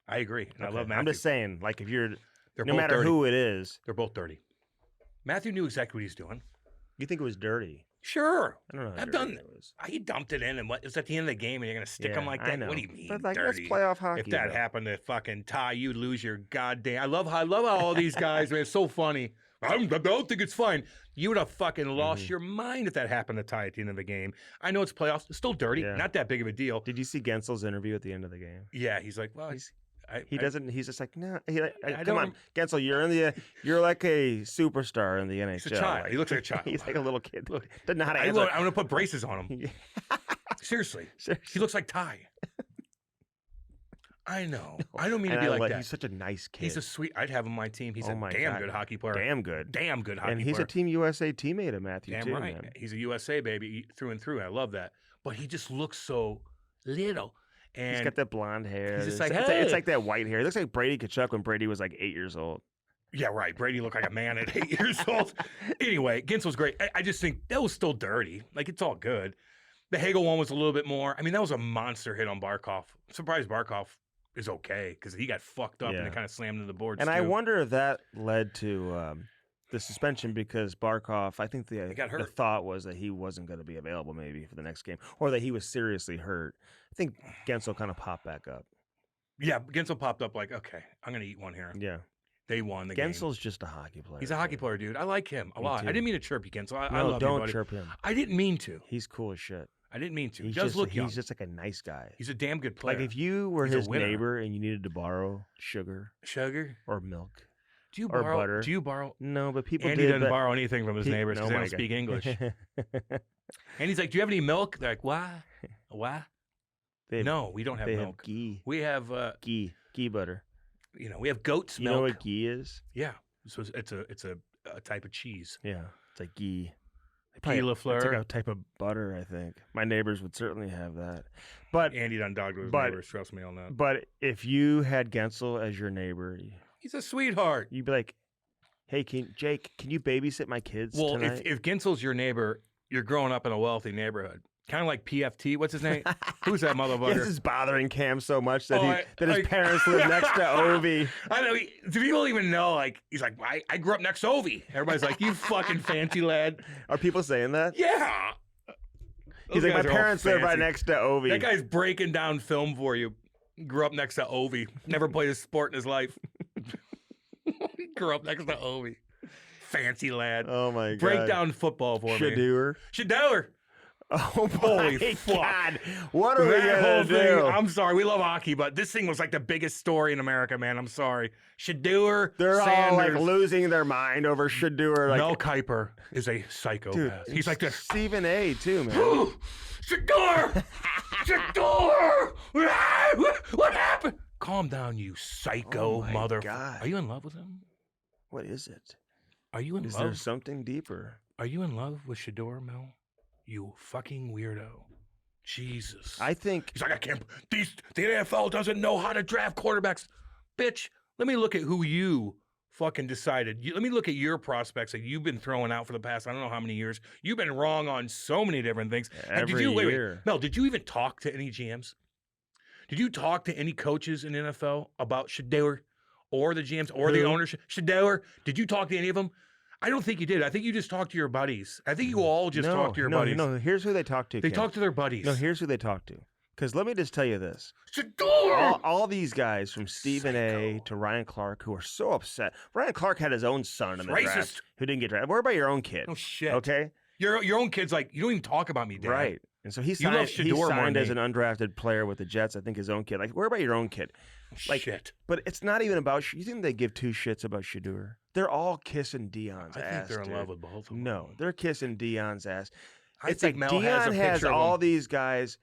I agree. And Okay. I love Matthew. I'm just saying, like, if you're, They're no both matter dirty. who it is, They're both dirty. Matthew knew exactly what he's doing. you think it was dirty. Sure. I don't know. How I've dirty done it was. He dumped it in, and it was at the end of the game, and you're going to stick him like I that? know. What do you mean, But, like, dirty? that's playoff hockey. If that though. happened to fucking Ty, you'd lose your goddamn. I love how all these guys, man. It's so funny. I don't think it's fine. You would have fucking lost your mind if that happened to Ty at the end of the game. I know it's playoffs. It's still dirty. Yeah. Not that big of a deal. Did you see Gensel's interview at the end of the game? Yeah, he's like, well, He doesn't. He's just like, no. Come don't- on, Gensel. You're like a superstar in the NHL. he's a child. Like, He looks like a child. he's like a little kid. Doesn't know how to I'm answer. going to put braces on him. Seriously. He looks like Ty. I know. I don't mean to be like that. He's such a nice kid. He's a sweet. I'd have him on my team. He's Oh a my damn God. good hockey player. damn good. Damn good hockey And player. he's a Team USA teammate of Matthew Damn too. right. Man. He's a USA baby through and through. I love that. But he just looks so little. And He's got that blonde hair. he's just It's like, it's "Hey." like that white hair. He looks like Brady Tkachuk when Brady was like 8 years old. yeah, right. Brady looked like a man at 8 years old. Anyway, Gensel's great. I just think that was still dirty. Like, it's all good. The Hagel one was a little bit more. I mean, that was a monster hit on Barkov. I'm surprised Barkov is okay because he got fucked up and Yeah. it kind of slammed into the boards. And too. I wonder if that led to the suspension because Barkov, I think the got hurt. thought was that he wasn't going to be available maybe for the next game or that he was seriously hurt. I think Gensel kind of popped back up. Yeah, Gensel popped up like, okay, I'm going to eat one here. Yeah. They won the game. Gensel's just a hockey player. He's a hockey player, dude. I like him a Me lot. too. I didn't mean to chirp you, Gensel. I No, love don't you, buddy. chirp him. I didn't mean to. He's cool as shit. I didn't mean to. He He's does just, look young. He's just like a nice guy. He's a damn good player. Like if you were He's a his winner. neighbor and you needed to borrow sugar Sugar? or milk. Do you Or borrow? butter. Do you borrow? No, but people Andy did. doesn't but borrow anything from his neighbors because they my don't God. speak English. And he's like, "Do you have any milk?" They're like, "Why? Why?" They have- No, we don't have they milk. have ghee. We have, Ghee butter. we have goat's You milk. know what ghee is? Yeah, so it's a type of cheese. Yeah, it's like ghee. Ghee It's like Lafleur. a type of butter, I think. My neighbors would certainly have that. But Andy done dogged with his but- neighbors. Trust me on that. but if you had Gensel as your neighbor, He's a sweetheart. you'd be like, "Hey, Jake, can you babysit my kids Well, tonight?" if Gensel's your neighbor, you're growing up in a wealthy neyborhood. Kind of like PFT. What's his name? Who's that motherfucker? This is bothering Cam so much that Oh, that his parents live next to Ovi. I know. Do people even know? Like, he's like, I grew up next to Ovi. Everybody's like, you fucking fancy lad. Are people saying that? Yeah. He's Those like, my guys are all parents live right fancy. next to Ovi. That guy's breaking down film for you. Grew up next to Ovi. Never played a sport in his life. He grew up next to Ovi. Fancy lad. Oh my god. Break down football for me. Shadur. Shadur. Oh Holy my fuck. god. What are we That gonna whole do? thing, I'm sorry, we love hockey, but this thing was like the biggest story in America, man. I'm sorry. Shadur They're all like Sanders. losing their mind over Shadur. Like, Mel Kiper is a psychopath. dude, He's like this. Stephen A. too, man. Shadur! Shadur! What happened? Calm down, you psycho Oh my motherfucker. God. Are you in love with him? What is it? Are you in Is there love? something deeper? Are you in love with Shadur, Mel? You fucking weirdo. Jesus. I think He's like, I can't. The NFL doesn't know how to draft quarterbacks. Bitch, let me look at who you fucking decided. Let me look at your prospects that you've been throwing out for the past, I don't know how many years. You've been wrong on so many different things. And every wait, year. Mel, did you even talk to any GMs? Did you talk to any coaches in the NFL about Shadur or the GMs or the ownership? Shadur, did you talk to any of them? I don't think you did. I think you just talked to your buddies. I think you all just talked to your buddies. No, here's who they talk to. They Ken. talk to their buddies. No, here's who they talk to. Because let me just tell you this. Shadur! All these guys from Stephen A. to Ryan Clark who are so upset. Ryan Clark had his own son in the draft who didn't get drafted. Worry about your own kid. Oh, shit. Okay? Your own kid's like, you don't even talk about me, Dad. Right. And so he You love signed, Shadur more than as me. an undrafted player with the Jets. I think his own kid. Like, worry about your own kid. Like, Shit. But it's not even about. You think they give two shits about Shadur? They're all kissing Dion's ass. I think they're in dude. love with both of them. No, they're kissing Dion's ass. I It's think like Mel has a Dion has picture of all him. these guys.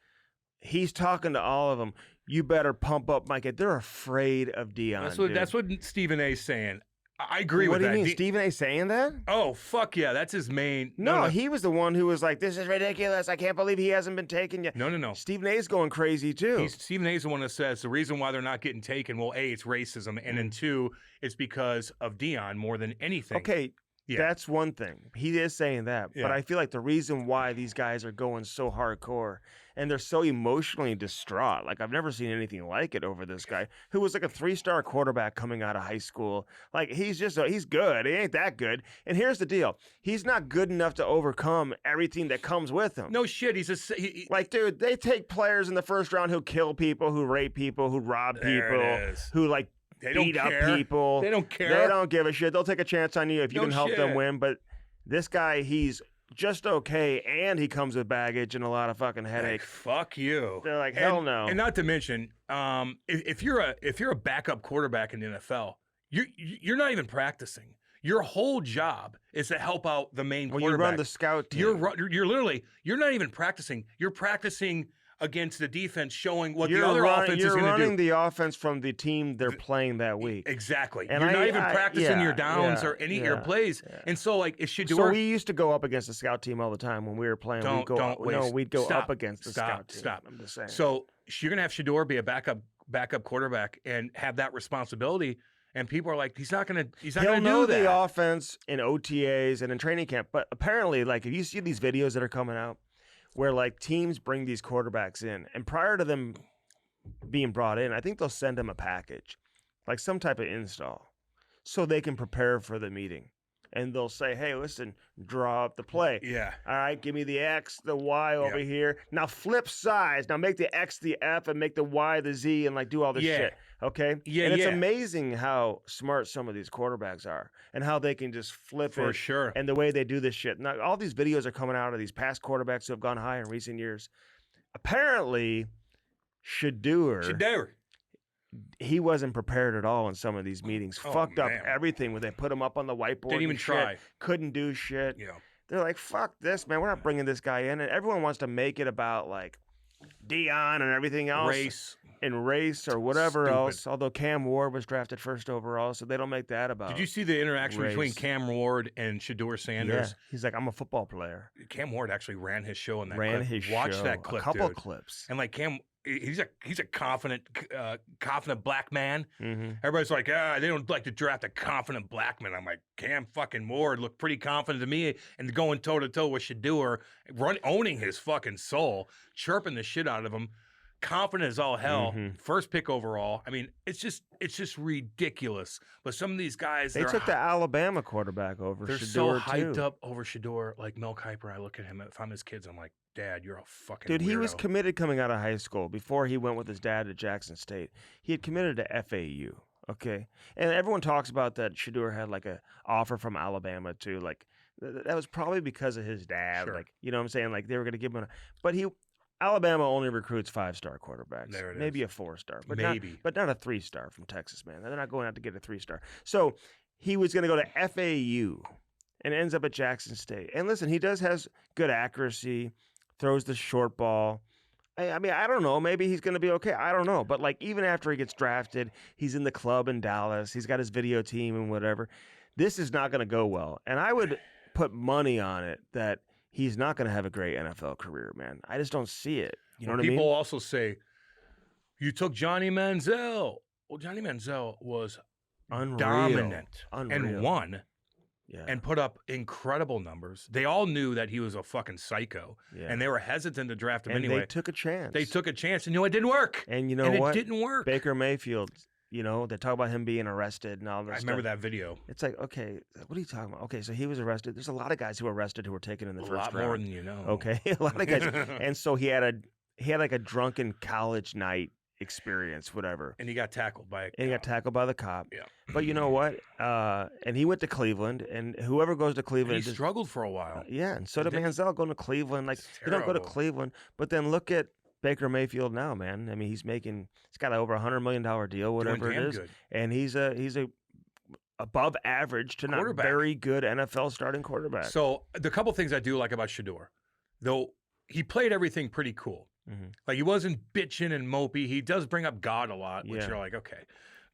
He's talking to all of them. You better pump up my kid. They're afraid of Dion. That's what Stephen A's saying. I agree What with do that. you mean, Stephen A. saying that? Oh, fuck yeah. That's his main. No, he was the one who was like, "This is ridiculous. I can't believe he hasn't been taken yet." No. Stephen A's going crazy too. Stephen A's the one that says the reason why they're not getting taken, well, A, it's racism, and then two, it's because of Dion more than anything. Okay, Yeah. that's one thing. He is saying that. Yeah. But I feel like the reason why these guys are going so hardcore and they're so emotionally distraught, like I've never seen anything like it over this guy who was like a 3-star quarterback coming out of high school. Like he's good. He ain't that good. And here's the deal. He's not good enough to overcome everything that comes with him. No shit. Like, dude, they take players in the first round who kill people, who rape people, who rob There people, it is. who like They don't beat up care. people. They don't care. They don't give a shit. They'll take a chance on you if you No can help them shit. win. But this guy, he's just okay, and he comes with baggage and a lot of fucking Like, headache. fuck you. They're like, hell no. And not to mention, if you're a backup quarterback in the NFL, you're not even practicing. Your whole job is to help out the main When quarterback. you run the scout team, You're not even practicing. You're practicing against the defense, showing what you're the other offense is you're going to running do. the offense from the team they're playing that week. Exactly. And You're not even I- practicing yeah, your downs yeah, or any of yeah, your plays. yeah. And so, like, it should do. So we used to go up against the scout team all the time when we were playing. Don't waste. We'd go Stop. up against the scout team. Stop. I'm just saying. So you're gonna have Shadur be a backup quarterback and have that responsibility. And people are like, he's not gonna He'll know do that. the offense in OTAs and in training camp. But apparently, like, if you see these videos that are coming out where, like, teams bring these quarterbacks in, and prior to them being brought in, I think they'll send them a package, like some type of install, so they can prepare for the meeting. And they'll say, hey, listen, draw up the play. Yeah. All right, give me the X, the Y over here. Now flip sides. Now make the X the F and make the Y the Z and, like, do all this shit. Okay? Yeah, And it's yeah. amazing how smart some of these quarterbacks are and how they can just flip For it. sure. And the way they do this shit. Now, all these videos are coming out of these past quarterbacks who have gone high in recent years. Apparently, Shadur, he wasn't prepared at all in some of these meetings. Oh, Fucked up man. everything when they put him up on the whiteboard. Didn't even and shit. try. Couldn't do shit. Yeah. They're like, fuck this, man. We're not bringing this guy in. And everyone wants to make it about, like, Dion and everything else. Race or whatever Stupid. else. Although Cam Ward was drafted first overall, so they don't make that about. Did you see the interaction between race. Cam Ward and Shadur Yeah. Sanders? He's like, I'm a football player. Cam Ward actually ran his show in that Ran clip. his Watch show. that clip, A couple dude. clips. And like Cam, he's a confident black man. Mm-hmm. Everybody's like, they don't like to draft a confident black man. I'm like, Cam fucking Ward looked pretty confident to me, and going toe to toe with Shadur, owning his fucking soul, chirping the shit out of him, confident as all hell. Mhm. First pick overall. I mean, it's just ridiculous. But some of these guys, They took the Alabama quarterback over they're Shadur so hyped too. up over Shadur. Like Mel Kiper, I look at him. If I'm his kids, I'm like, Dad, you're a fucking Dude, he was weirdo." committed coming out of high school before he went with his dad to Jackson State. He had committed to FAU, okay? And everyone talks about that Shadur had, like, a offer from Alabama too. Like, that was probably because of his dad. Sure. Like, you know what I'm saying? Like, they were going to give him but Alabama only recruits 5-star quarterbacks. There it Maybe is. a 4-star. But Maybe. not a 3-star from Texas, man. They're not going out to get a 3-star. So he was going to go to FAU and ends up at Jackson State. And listen, he has good accuracy, throws the short ball. I mean, I don't know. Maybe he's going to be okay. I don't know. But, like, even after he gets drafted, he's in the club in Dallas. He's got his video team and whatever. This is not going to go well. And I would put money on it that he's not going to have a great NFL career, man. I just don't see it. You know what I mean? People also say, you took Johnny Manziel. Well, Johnny Manziel was Unreal. dominant and Unreal. won Yeah. and put up incredible numbers. They all knew that he was a fucking psycho, Yeah. and they were hesitant to draft him And anyway. they took a chance. They took a chance, and it didn't work. And you know and what? it didn't work. Baker Mayfield, they talk about him being arrested and all this I stuff. remember that video. It's like, okay, what are you talking about? Okay, so he was arrested. There's a lot of guys who were arrested who were taken in the A first lot round. more than you know. Okay, a lot of guys. And so he had like a drunken college night experience, whatever. And he got tackled by a And he got cop. tackled by the cop. Yeah. But you know what? And he went to Cleveland, and whoever goes to And Cleveland, he just- struggled for a while. yeah, and so did Didn't- Manziel going to Cleveland. Like, It's you don't go to terrible. Cleveland, but then look at Baker Mayfield now, man. I mean, he's got over $100 million deal, Doing whatever it damn is, good. and he's a above average to not Quarterback. very good NFL starting quarterback. So the couple things I do like about Shadur, though he played everything pretty cool. Mhm. Like he wasn't bitching and mopey. He does bring up God a lot, which Yeah. you're like, okay,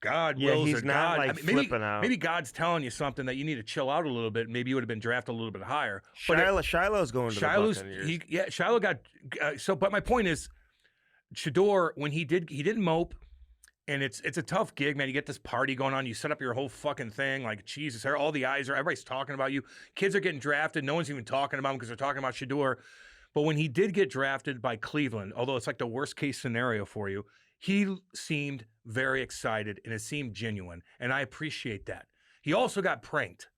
God Yeah, wills he's or not, God. like, maybe, flipping out. maybe God's telling you something that you need to chill out a little bit. Maybe you would have been drafted a little bit higher. But Shiloh's going to the Buccaneers. Shiloh got but my point is, Shadur, when he didn't mope. And it's a tough gig, man. You get this party going on. You set up your whole fucking thing. Like, Jesus, all the eyes everybody's talking about you. Kids are getting drafted. No one's even talking about him because they're talking about Shadur. But when he did get drafted by Cleveland, although it's like the worst case scenario for you, he seemed very excited and it seemed genuine. And I appreciate that. He also got pranked.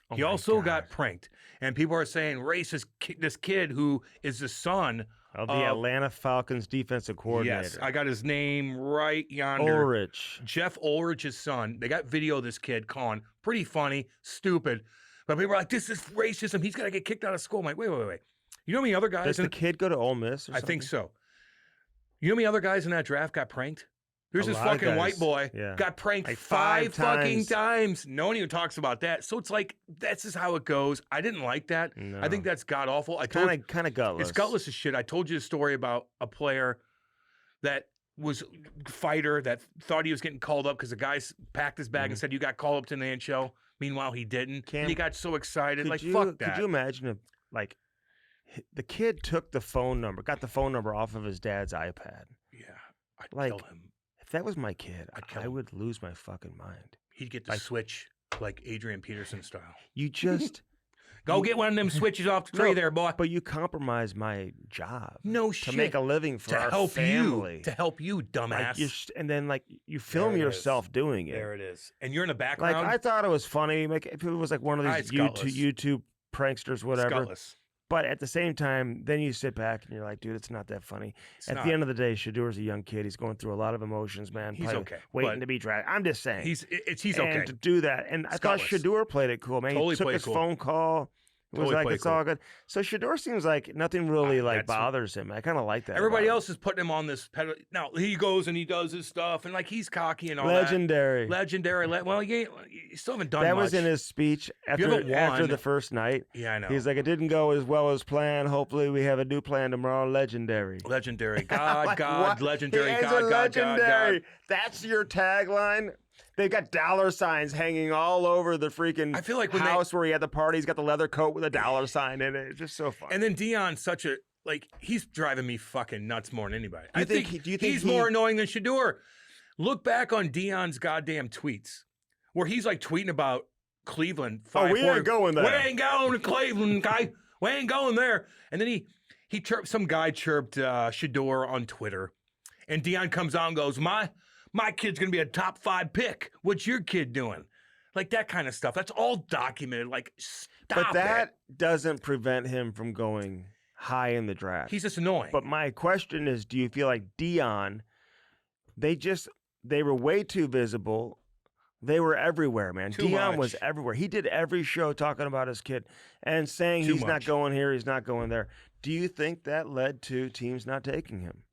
Oh He my also God. got pranked. And people are saying, racist, this kid who is the son Of the Atlanta Falcons defensive coordinator. Yes, I got his name right yonder. Ulrich. Jeff Ulrich's son. They got video of this kid calling. Pretty funny, stupid. But people are like, this is racism. He's got to get kicked out of school. I'm like, wait. You know how many other guys? Does the kid go to Ole Miss or I something? think so. You know how many other guys in that draft got pranked? There's A this lot of fucking white guys, boy yeah. got pranked Like five five fucking times. times. No one even talks about that. So it's like, that's just how it goes. I didn't like that. I think that's god awful. Kind of gutless. It's gutless as shit. I told you a story about a player that was a fighter that thought he was getting called up because the guy packed his bag and said, you got called up to the NHL. Meanwhile, he didn't. Cam, And he got so excited. Like, you, fuck that. Could you imagine if, like, the kid took the phone number, got the phone number off of his dad's iPad? Yeah. I'd Like, kill him. If that was my kid, I'd kill I him. would lose my fucking mind. He'd get the like- switch like Adrian Peterson style. You just Go get one of them switches off the tree No, there, boy. but you compromise my job No to shit. make a living for to our help family. you. To help you, Like, dumbass. and then like you film it is. yourself doing it. There it is. And you're in the Like background. I thought it was funny. Like if it was like one of Ah, these it's gutless. YouTube pranksters, whatever. Gutless. But at the same time, then you sit back and you're like, dude, it's not that funny. It's At not. the end of the day, Shadur's a young kid. He's going through a lot of emotions, man. He's Probably okay, waiting but to be drafted. I'm just saying. He's and okay. to do that, and I thought gutless. Shadur played it cool, man. Totally He took played his cool. phone call. It was Totally like played it's all cool. good. So Shadur seems like nothing really like that's- bothers him. I kind of like that. Everybody about else is putting him on this pedal. Now he goes and he does his stuff, and like he's cocky and all him. Legendary. that. Legendary. Well, you still haven't done That much. was in his speech haven't after won- the first night. Yeah, I know. He's like, it didn't go as well as planned. Hopefully, we have a new plan tomorrow. Legendary. Legendary. God, Like, God, what? legendary. He is God, a God, God, legendary. God. That's your tagline. They've got dollar signs hanging all over the freaking I feel like when house where he had the party. He's got the leather coat with a dollar sign in it. It's just so fun. And then Dion's such a he's driving me fucking nuts more than anybody. Do you think he's more annoying than Shadur. Look back on Dion's goddamn tweets where he's like tweeting about Cleveland. we ain't going there. We ain't going to Cleveland, guy. We ain't going there. And then he chirped, some guy chirped Shadur on Twitter, and Dion comes out and goes, my kid's gonna be a top 5 pick. What's your kid doing? Like that kind of stuff. That's all documented. Like stop But that it. doesn't prevent him from going high in the draft. He's just annoying. But my question is, do you feel like Dion, they were way too visible. They were everywhere, man. Too Dion was much. everywhere. He did every show talking about his kid and saying Too he's not much. going here, he's not going there. Do you think that led to teams not taking him?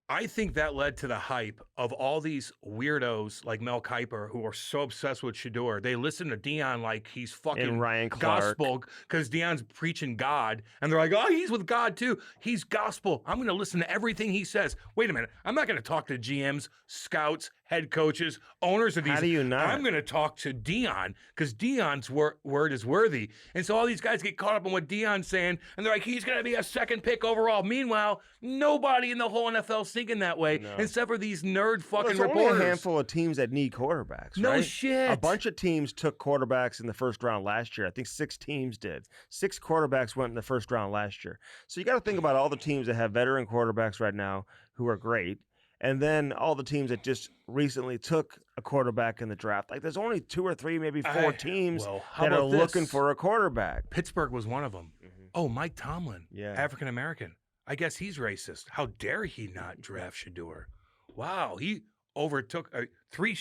I think that led to the hype of all these weirdos like Mel Kiper who are so obsessed with Shadur. They listen to Dion like he's fucking And Ryan Clark. gospel because Dion's preaching God. And they're like, oh, he's with God too. He's gospel. I'm going to listen to everything he says. Wait a minute. I'm not going to talk to GMs, scouts, head coaches, owners of these. How do you not? I'm going to talk to Dion because Dion's word is worthy. And so all these guys get caught up in what Dion's saying, and they're like, he's going to be a second pick overall. Meanwhile, nobody in the whole NFL is thinking that way, except for these nerd fucking there's reporters. only a handful of teams that need quarterbacks. No right? shit. A bunch of teams took quarterbacks in the first round last year. I think 6 teams did. 6 quarterbacks went in the first round last year. So you got to think about all the teams that have veteran quarterbacks right now who are great, and then all the teams that just recently took a quarterback in the draft. Like there's only 2 or 3, maybe 4 teams that are looking for a quarterback. Pittsburgh was one of them. Mm-hmm. Oh, Mike Tomlin, Yeah. African American. I guess he's racist. How dare he not draft Shadur? Wow, he overtook 3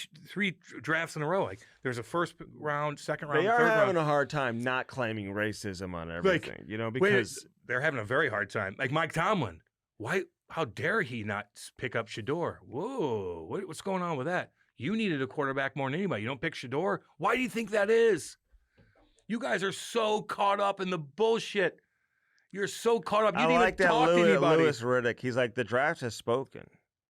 drafts in a row. Like there's a first round, second round, They are third having round. a hard time not claiming racism on everything, because they're having a very hard time. Like Mike Tomlin, why? How dare he not pick up Shadur? Whoa, what's going on with that? You needed a quarterback more than anybody. You don't pick Shadur. Why do you think that is? You guys are so caught up in the bullshit. You're so caught up. You didn't even talk to anybody. Lewis Riddick. He's like, the draft has spoken.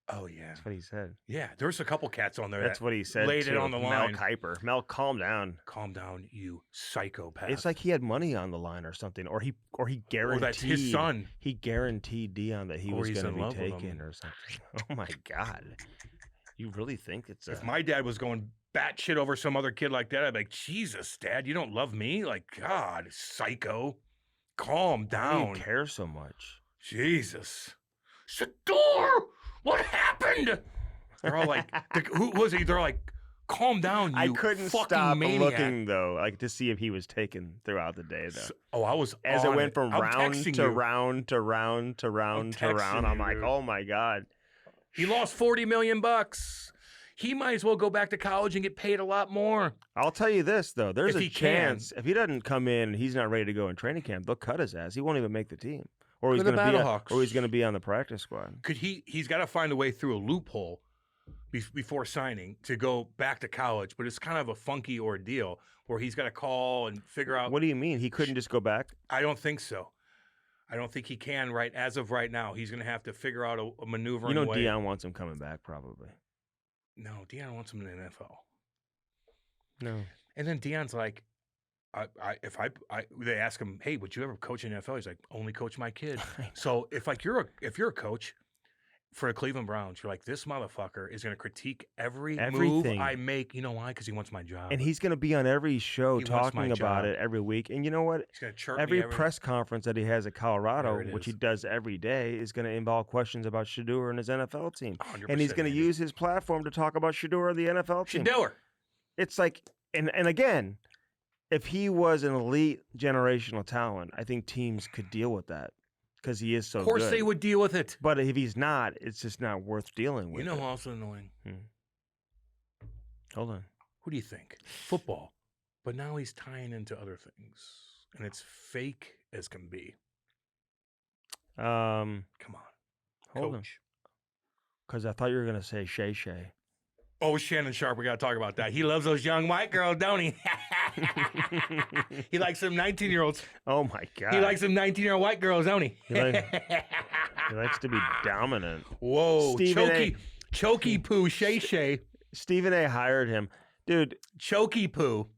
Oh yeah, That's what he said. yeah. There's a couple cats on there. That's what he said. Laid it too. on the Mel line. Kiper. Mel, calm down. Calm down, you psychopath. It's like he had money on the line or something, or he guaranteed. that's his son. He guaranteed Dion that he Or was he's going to in be love with taken him. or something. Oh my God, you really think it's If my dad was going batshit over some other kid like that, I'd be like, Jesus, Dad, you don't love me? Like, God, psycho. Calm Why do down. you care so much? Jesus. Shadur, what happened? They're all like, who was he? They're like, calm down, you I couldn't fucking stop maniac. looking though, like to see if he was taken throughout the day though. I was As it on went from I'm round texting to you. round to round to round to round, texting I'm you, like, dude. oh my God. He lost $40 million. He might as well go back to college and get paid a lot more. I'll tell you this though, there's If a he can. chance if he doesn't come in and he's not ready to go in training camp, they'll cut his ass. He won't even make the team, or he's Go to going the to be, Battlehawks. or he's going to be on the practice squad. Could he's got to find a way through a loophole before signing to go back to college, but it's kind of a funky ordeal where he's got to call and figure out. What do you mean? He couldn't just go back? I don't think so. I don't think he can as of right now. He's going to have to figure out a maneuvering way. Dion wants him coming back probably. No, Dion wants him in the NFL. No. And then Dion's like, they ask him, hey, would you ever coach in the NFL? He's like, only coach my kid. So if you're a coach for the Cleveland Browns, you're like, this motherfucker is going to critique every move Everything. I make. You know why? Because he wants my job. And he's going to be on every show He wants my talking about job. it every week. And you know what? He's going to chirp me Every press conference that he has at Colorado, There it which he is. does every day, is going to involve questions about Shadur and his NFL team. 100%, And he's going to Andy. use his platform to talk about Shadur and the NFL team. Shadur. It's like, and again, if he was an elite generational talent, I think teams could deal with that because he is so good. Of course they would deal with it. But if he's not, it's just not worth dealing with. You know it. who else is annoying? Hold on. Who do you think? Football. But now he's tying into other things. And it's fake as can be. Come Come on. Hold on. Coach. Because I thought you were going to say Shay Shay. Oh, Shannon Sharp, we got to talk about that. He loves those young white girls, don't he? He likes them 19-year-olds. Oh, my God. He likes them 19-year-old white girls, don't he? He likes to be dominant. Whoa, Stephen A. Chokey poo, Shay Shay. Stephen A. hired him. Dude, Chokey poo.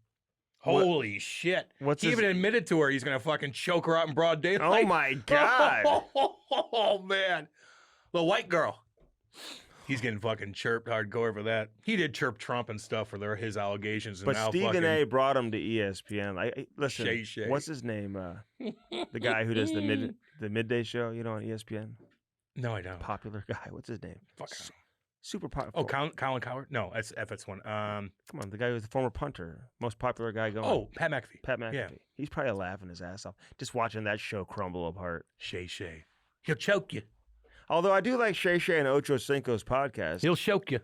Holy shit. what's he his- even admitted to her he's going to fucking choke her out in broad daylight. oh, my God. Oh, man. The white girl. He's getting fucking chirped hardcore for that. He did chirp Trump and stuff for his allegations. And But now Stephen fucking, A. brought him to ESPN. Listen, Shay Shay. what's his name? The guy who does the midday show, on ESPN? No, I don't. Popular guy. What's his name? Fuck. Super popular. Oh, Colin Coward? No, that's one. Come on, the guy who's the former punter, most popular guy going. Oh, Pat McAfee. Pat McAfee. Yeah. He's probably laughing his ass off just watching that show crumble apart. Shay Shay. He'll choke you. Although I do like Shay Shay and Ocho Cinco's podcast. He'll choke you.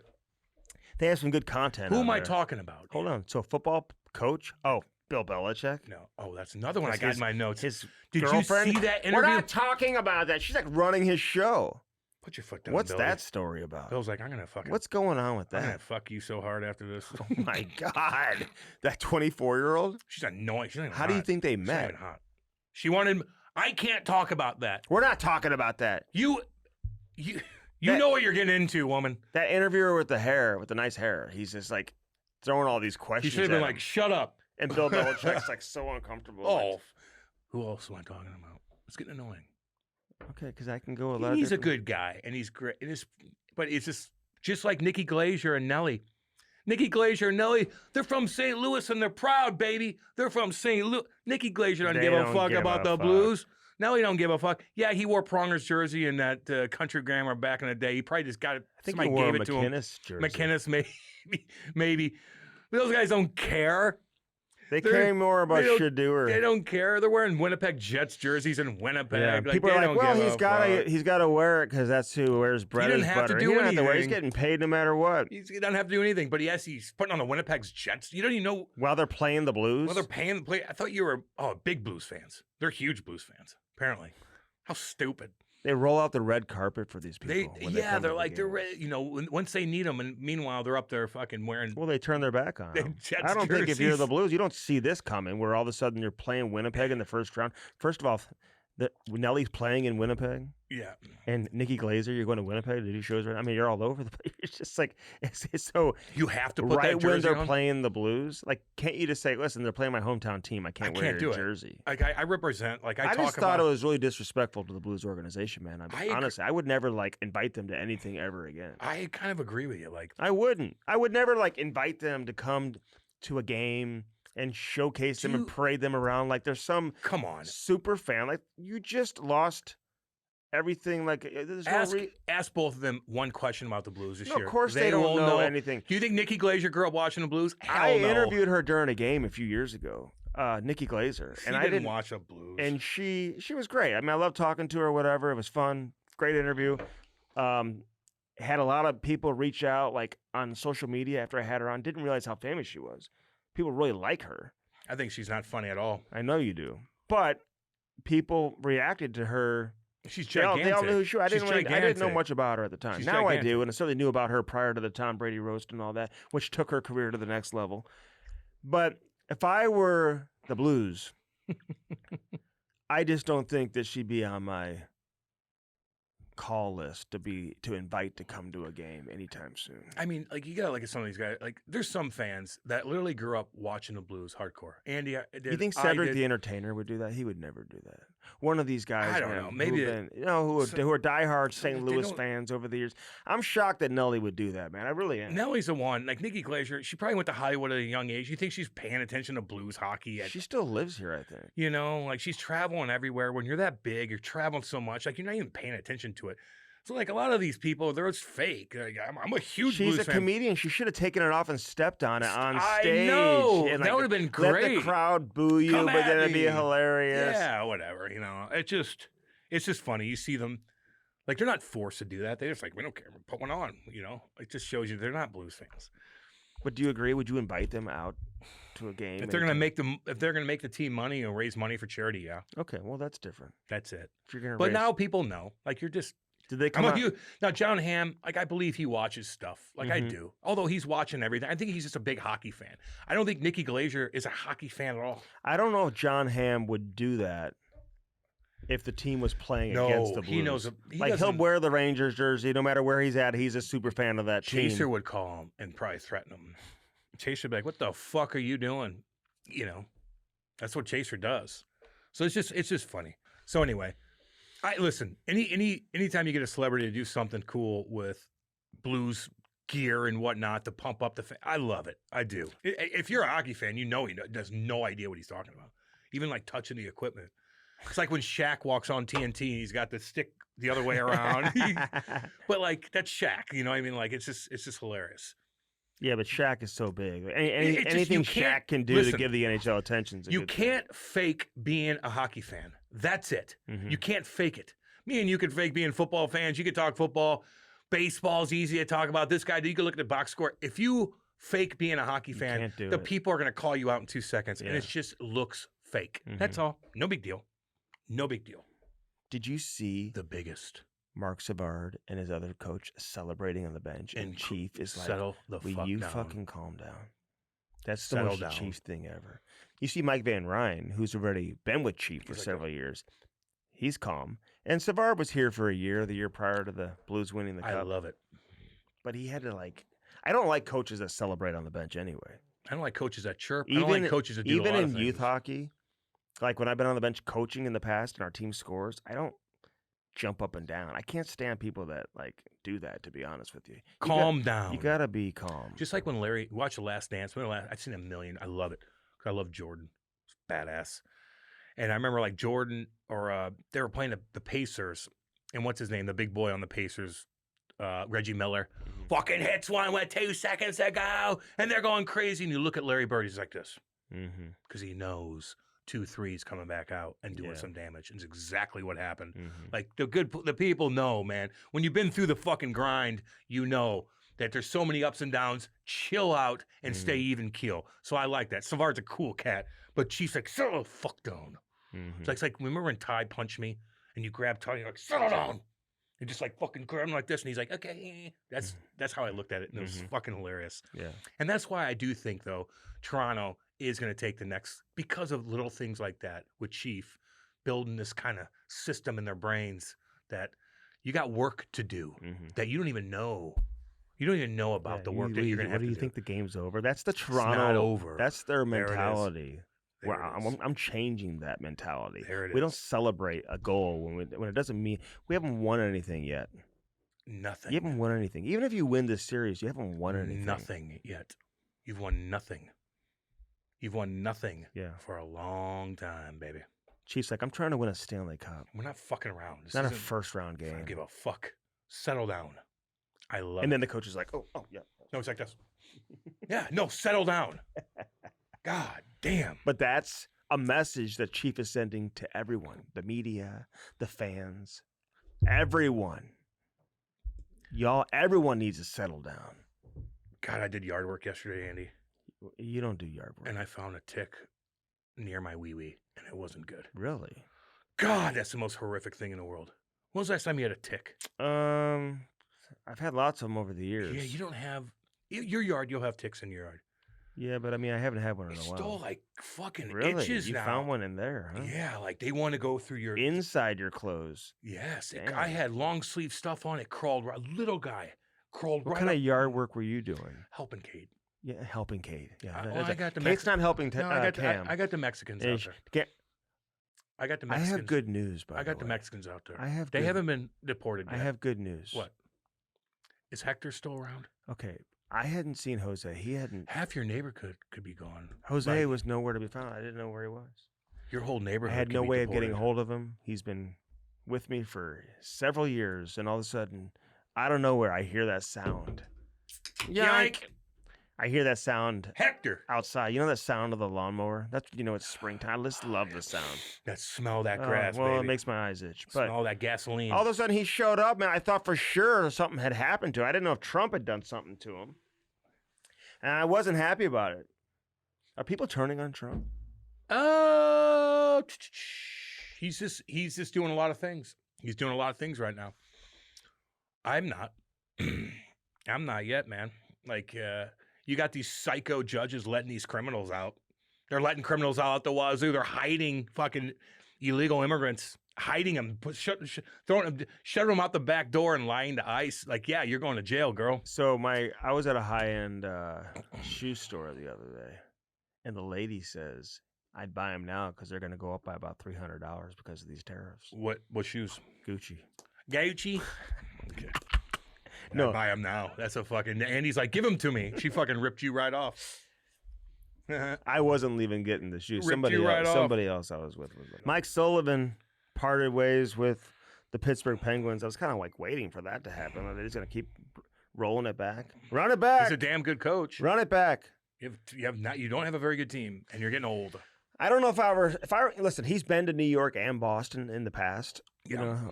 They have some good content. Who on am I there. talking about? Hold on. So football coach? Oh, Bill Belichick. No. Oh, that's another one I That's got in my notes. His Did girlfriend? you see that We're interview? not talking about that. She's like running his show. Put your foot down, What's Billy. that story about? Bill's like, I'm going to fucking... What's going on with I'm going that? to fuck you so hard after this. Oh my God. That 24-year-old? She's annoying. She's not even How do you hot. think they She's not met? even hot. She wanted... I can't talk about that. We're not talking about that. You You know what you're getting into, woman. That interviewer with the nice hair, he's just like throwing all these You questions. should have been at like, him. "Shut up." And Bill Belichick's like so uncomfortable. Oh, who else am I talking about? It's getting annoying. Okay, because I can go a lot. He's a good guy, and he's great. But it's just like Nikki Glazer and Nelly. Nikki Glazer and Nelly, they're from St. Louis, and they're proud, baby. They're from St. Louis. Nikki Glazer doesn't give a fuck about the Blues. Nelly don't give a fuck. Yeah, he wore Pronger's jersey in that Country Grammar back in the day. He probably just got it. I think somebody he wore gave a it to him. jersey. McKinnis, maybe. But those guys don't care. They care more about Shadur. They don't care. They're wearing Winnipeg Jets jerseys in Winnipeg. Yeah, Like, people are like, well, he's got to wear it because that's who wears bread He and doesn't have butter. to do He doesn't have to wear. He's anything. getting paid no matter what. He doesn't have to do anything, but yes, he's putting on the Winnipeg's Jets. You don't even know. While they're playing the Blues? Well, they're paying the play. I thought you were big Blues fans. They're huge Blues fans, apparently. How stupid. They roll out the red carpet for these people. They're like, they're ready, once they need them, and meanwhile, they're up there fucking wearing. Well, they turn their back on them. Jets I don't think if you're jerseys. the Blues, you don't see this coming where all of a sudden you're playing Winnipeg in the first round. First of all, Nelly's playing in Winnipeg. Yeah. And Nikki Glazer, you're going to Winnipeg to do shows. I mean, you're all over the place. It's just like, it's so. You have to put right that jersey when they're on? playing the Blues. Like, can't you just say, listen, they're playing my hometown team. I can't wear your jersey. Like, I represent, like, I just thought it was really disrespectful to the Blues organization, man. Honestly, I would never, like, invite them to anything ever again. I kind of agree with you. Like, I wouldn't. I would never, like, invite them to come to a game and showcase them and parade them around like there's some come on super fan. Like, you just lost everything. Like, ask both of them one question about the Blues this year. year. Of course they don't know anything. Do you think Nikki Glazer grew up watching the Blues? Hell I no. interviewed her during a game a few years ago, Nikki Glazer. And I didn't watch the Blues. And she was great. I mean, I loved talking to her, whatever. It was fun. Great interview. Had a lot of people reach out, like, on social media after I had her on. Didn't realize how famous she was. People really like her. I think she's not funny at all. I know you do. But people reacted to her. She's gigantic. They all knew who she was. I didn't know much about her at the time. She's now gigantic. I do, and I certainly knew about her prior to the Tom Brady roast and all that, which took her career to the next level. But if I were the Blues, I just don't think that she'd be on my call list to invite to come to a game anytime soon. I mean, like, you gotta look at some of these guys. Like, there's some fans that literally grew up watching the Blues hardcore. Andy, you think Cedric the Entertainer would do that? He would never do that. One of these guys, I don't know. Maybe who are diehard St. Louis fans over the years. I'm shocked that Nelly would do that, man. I really am. Nelly's the one. Like, Nikki Glazer, she probably went to Hollywood at a young age. You think she's paying attention to Blues hockey? She still lives here, I think. Like, she's traveling everywhere. When you're that big, you're traveling so much. Like, you're not even paying attention to it. So, like, a lot of these people, they're just fake. Like, I'm a huge Blues fan. She's a comedian. She should have taken it off and stepped on it on stage. I know. And, that would have been great. Let the crowd boo you, but then it'd be hilarious. Yeah, whatever. It's just funny. You see them, like, they're not forced to do that. They're just like, we don't care. Put one on. It just shows you they're not Blues fans. But do you agree? Would you invite them out to a game? If they're gonna make the team money and raise money for charity, yeah. Okay, well, that's different. That's it. If you're gonna but now people know. Like, you're just. Did they come out? Now, John Hamm, like, I believe he watches stuff. Like, I do. Although he's watching everything. I think he's just a big hockey fan. I don't think Nikki Glazer is a hockey fan at all. I don't know if John Hamm would do that if the team was playing against the Blues. He knows. He'll wear the Rangers jersey no matter where he's at. He's a super fan of that team. Chaser would call him and probably threaten him. Chaser would be like, "What the fuck are you doing?" That's what Chaser does. So it's just funny. So anyway. Listen. Anytime you get a celebrity to do something cool with Blues gear and whatnot to pump up the fan, I love it. I do. If you're a hockey fan, he has no idea what he's talking about. Even like touching the equipment. It's like when Shaq walks on TNT and he's got the stick the other way around. But like, that's Shaq. You know what I mean? Like, it's just hilarious. Yeah, but Shaq is so big. Anything Shaq can do to give the NHL attention. You can't fake being a hockey fan. That's it. You can't fake it. Me and you could fake being football fans. You could talk football. Baseball's easy to talk about. This guy, you could look at the box score. If you fake being a hockey fan, the people are going to call you out in 2 seconds. And it just looks fake. That's all. No big deal. No big deal. Did you see the biggest? Mark Savard and his other coach celebrating on the bench, and Chief is like, "Will you fucking calm down?" That's the most Chief thing ever. You see Mike Van Ryn, who's already been with Chief for several years. He's calm. And Savard was here for a year, the year prior to the Blues winning the I cup. love it. But he had to I don't like coaches that celebrate on the bench anyway. I don't like coaches that chirp. I don't like coaches that do a lot of Even things. in youth hockey, like when I've been on the bench coaching in the past and our team scores, I don't jump up and down. I can't stand people that do that, to be honest with you. Calm down. You got to be calm. Just like when Larry, watch The Last Dance. I've seen a million. I love it. 'Cause I love Jordan. It's badass. And I remember Jordan they were playing the Pacers. And what's his name? The big boy on the Pacers, Reggie Miller. Mm-hmm. Fucking hits one with 2 seconds to go. And they're going crazy. And you look at Larry Bird, he's like this. Because he knows 2 threes coming back out and doing some damage. And it's exactly what happened. The people know, man. When you've been through the fucking grind, you know that there's so many ups and downs. Chill out and stay even keel. So I like that. Savard's a cool cat, but Chief's like, settle the fuck down. It's like remember when Ty punched me and you grab Ty and you're like, settle down. And just fucking grab him like this, and he's like, okay. That's how I looked at it, and it was fucking hilarious. Yeah. And that's why I do think, though, Toronto is going to take the next, because of little things like that with Chief building this kind of system in their brains that you got work to do that you don't even know. You don't even know about the work that you're going to have to do. What do you think the game's over? That's the Toronto. It's not over. That's their There it is. mentality. There Wow, it is. I'm changing that mentality. There it We don't is. celebrate a goal when it doesn't mean we haven't won anything yet. Nothing. You haven't won anything. Even if you win this series, you haven't won anything. Nothing yet. You've won nothing. You've won nothing for a long time, baby. Chief's like, I'm trying to win a Stanley Cup. We're not fucking around. It's not a first-round I game. don't give a fuck. Settle down. I love it. And then the coach is like, oh, yeah. No, it's like this. Yeah, no, settle down. God damn. But that's a message that Chief is sending to everyone, the media, the fans, everyone. Everyone needs to settle down. God, I did yard work yesterday, Andy, You don't do yard work. and I found a tick near my wee-wee, and it wasn't good. Really? God, that's the most horrific thing in the world. When was the last time you had a tick? I've had lots of them over the years. Yeah, you don't have... Your yard, you'll have ticks in your yard. Yeah, but I mean, I haven't had one in It's a while. still fucking Really? itches You now. found one in there, huh? Yeah, they want to go through your... Inside your clothes. Yes, Damn. I had long sleeve stuff on. It crawled right... Little guy crawled What right kind up. of yard work were you doing? Helping Kate. Yeah, helping Kate. Yeah, Well, I got the Kate's not helping No, I got Cam. I got the Mexicans Yeah, out there. I got the I Mexicans. have good news, by I got the way. Mexicans out there. I have. They good- haven't been deported I yet. have good news. What? Is Hector still around? Okay, I hadn't seen Jose. He hadn't. Half your neighborhood could be gone. Jose Right. was nowhere to be found. I didn't know where he was. Your whole I neighborhood. had could no be way of getting a deported. hold of him. He's been with me for several years, and all of a sudden, I don't know where I hear that sound. Yike! I hear that sound Hector. outside. You know that sound of the lawnmower? That's it's springtime. I just love the sound. That smell that Oh, grass, well, baby. it makes my eyes itch. But Smell that gasoline. all of a sudden, he showed up, man. I thought for sure something had happened to him. I didn't know if Trump had done something to him, and I wasn't happy about it. Are people turning on Trump? Oh, he's just doing a lot of things. He's doing a lot of things right now. I'm not. I'm not yet, man. You got these psycho judges letting these criminals out. They're letting criminals out the wazoo. They're hiding fucking illegal immigrants, hiding them, shutting them out the back door and lying to ICE. Yeah, you're going to jail, girl. So I was at a high-end shoe store the other day, and the lady says, I'd buy them now because they're going to go up by about $300 because of these tariffs. What shoes? Gucci. Gucci? Okay. No. I buy them now. That's a fucking... Andy's like, give them to me. She fucking ripped you right off. I wasn't leaving getting the shoes. Ripped you right off. Somebody else I was with. Mike Sullivan parted ways with the Pittsburgh Penguins. I was kind of waiting for that to happen. Are they just going to keep rolling it back? Run it back. He's a damn good coach. Run it back. You don't have a very good team, and you're getting old. I don't know if I listen, he's been to New York and Boston in the past,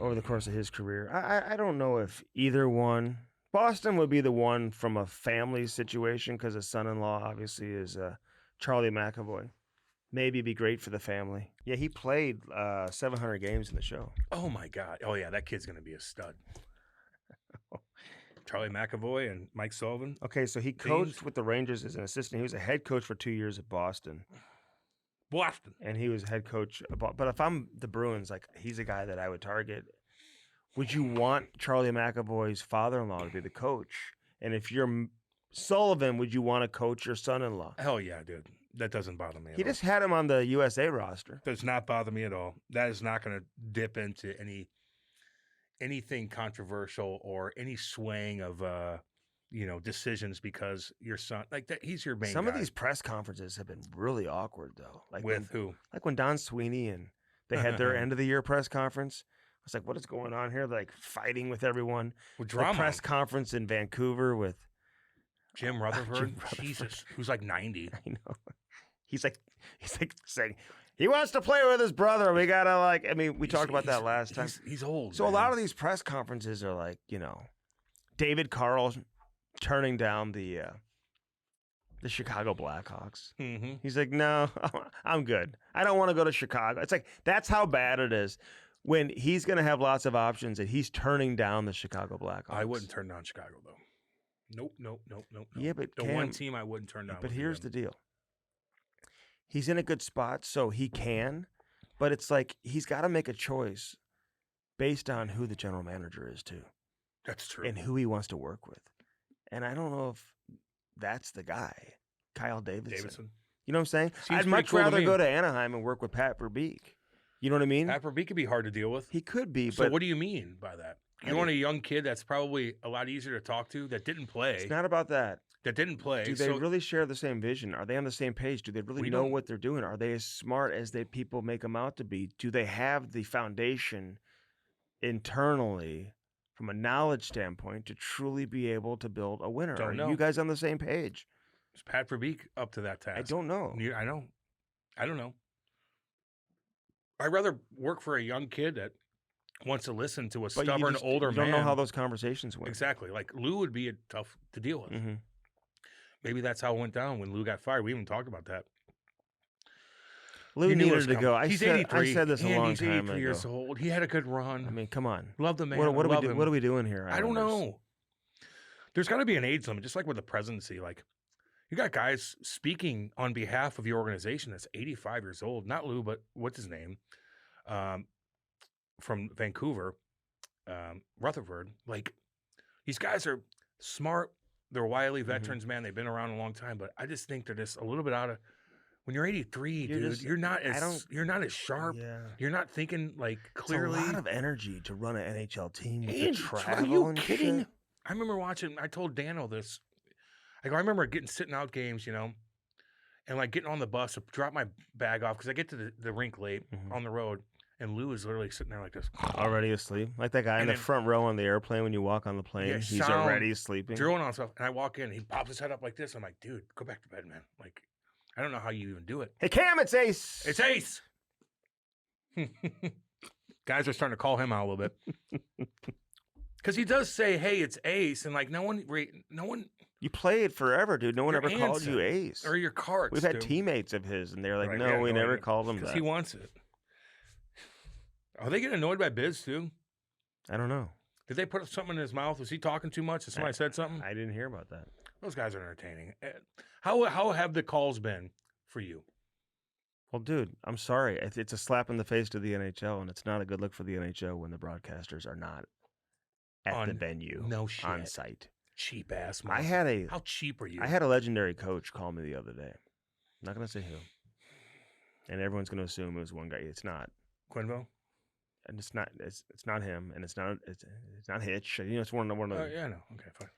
over the course of his career. I don't know if either one. Boston would be the one from a family situation because his son-in-law obviously is Charlie McAvoy. Maybe be great for the family. Yeah, he played 700 games in the show. Oh, my God. Oh, yeah, that kid's going to be a stud. Charlie McAvoy and Mike Sullivan. Okay, so he coached with the Rangers as an assistant. He was a head coach for 2 years at Boston. Boston. and he was head coach. But if I'm the Bruins, like he's a guy that I would target. Would you want Charlie McAvoy's father-in-law to be the coach? And if you're Sullivan, would you want to coach your son-in-law? Hell yeah, dude. That doesn't bother me at He all. just had him on the USA roster. Does not bother me at all. That is not going to dip into anything controversial or any swaying of decisions because your son, like that, he's your main Some guy. of these press conferences have been really awkward, though. Like With who? Like when Don Sweeney and they had their end of the year press conference. I was like, what is going on here? They're like fighting with everyone. With The drama. press conference in Vancouver with Jim Rutherford. Rutherford. Jesus, who's like 90. I know. He's like saying he wants to play with his brother. We gotta we talked about that last time. He's old. So man. a lot of these press conferences are like, David Carl turning down the Chicago Blackhawks. Mm-hmm. He's like, no, I'm good. I don't want to go to Chicago. It's like, that's how bad it is when he's going to have lots of options and he's turning down the Chicago Blackhawks. I wouldn't turn down Chicago, though. Nope. Yeah, but the one team I wouldn't turn down. But here's the deal. He's in a good spot, so he can, but it's like he's got to make a choice based on who the general manager is, too. That's true. And who he wants to work with. And I don't know if that's the guy, Kyle Davidson. You know what I'm saying? Seems I'd much pretty cool to rather me. go to Anaheim and work with Pat Verbeek. You know what I mean? Pat Verbeek could be hard to deal with. He could be, So but what do you mean by that? You want a young kid that's probably a lot easier to talk to that didn't play. it's not about that. That didn't play. Do they really share the same vision? Are they on the same page? Do they really We know don't- what they're doing? Are they as smart as people make them out to be? Do they have the foundation internally from a knowledge standpoint to truly be able to build a winner? Don't Are know. you guys on the same page? Is Pat Verbeek up to that task? I don't know. I know. I don't know. I'd rather work for a young kid that wants to listen to a But stubborn older you don't man. know how those conversations went. Exactly. Like Lou would be tough to deal with. Mm-hmm. Maybe that's how it went down when Lou got fired. We even talked about that. Lou You knew it was needed to go. coming. He's I 83. said this a and long he's time 83 ago. years old. He had a good run. I mean, come on. Love the man. What are Love we him. what are we doing here? I don't Islanders? know. There's got to be an age limit, just like with the presidency. Like, you got guys speaking on behalf of your organization that's 85 years old. Not Lou, but what's his name? From Vancouver, Rutherford. Like, these guys are smart. They're wily veterans, man. They've been around a long time, but I just think they're just a little bit out of. When you're 83, dude, you're not as sharp. Yeah. You're not thinking like It's clearly. a lot of energy to run an NHL team with the And travel are you and kidding? shit. I remember watching. I told Daniel this. I remember sitting out games, and like getting on the bus to drop my bag off because I get to the rink late on the road, and Lou is literally sitting there like this, Already asleep. Like that guy in And the then- front row on the airplane when you walk on the plane. Yeah, He's sound, already sleeping. drilling on stuff. And I walk in, and he pops his head up like this. I'm like, dude, go back to bed, man. Like, I don't know how you even do it. Hey, Cam, it's Ace. It's Ace. Guys are starting to call him out a little bit because he does say, "Hey, it's Ace," and like no one. You played forever, dude. No one Your ever called answer. you Ace. Or your cards. We've had dude. teammates of his, and they're like, Right, no, yeah, we never idea. called him Because that. he wants it. Are they getting annoyed by Biz too? I don't know. Did they put something in his mouth? Was he talking too much? Did somebody said something? I didn't hear about that. Those guys are entertaining. How have the calls been for you? Well, dude, I'm sorry. It's a slap in the face to the NHL, and it's not a good look for the NHL when the broadcasters are not at the venue. No shit. On site. Cheap ass. How cheap are you? I had a legendary coach call me the other day. I'm not gonna say who, and everyone's gonna assume it was one guy. It's not. Quinville? And it's not. It's not him, and it's not Hitch. It's one of Oh the. yeah, no. Okay, fine.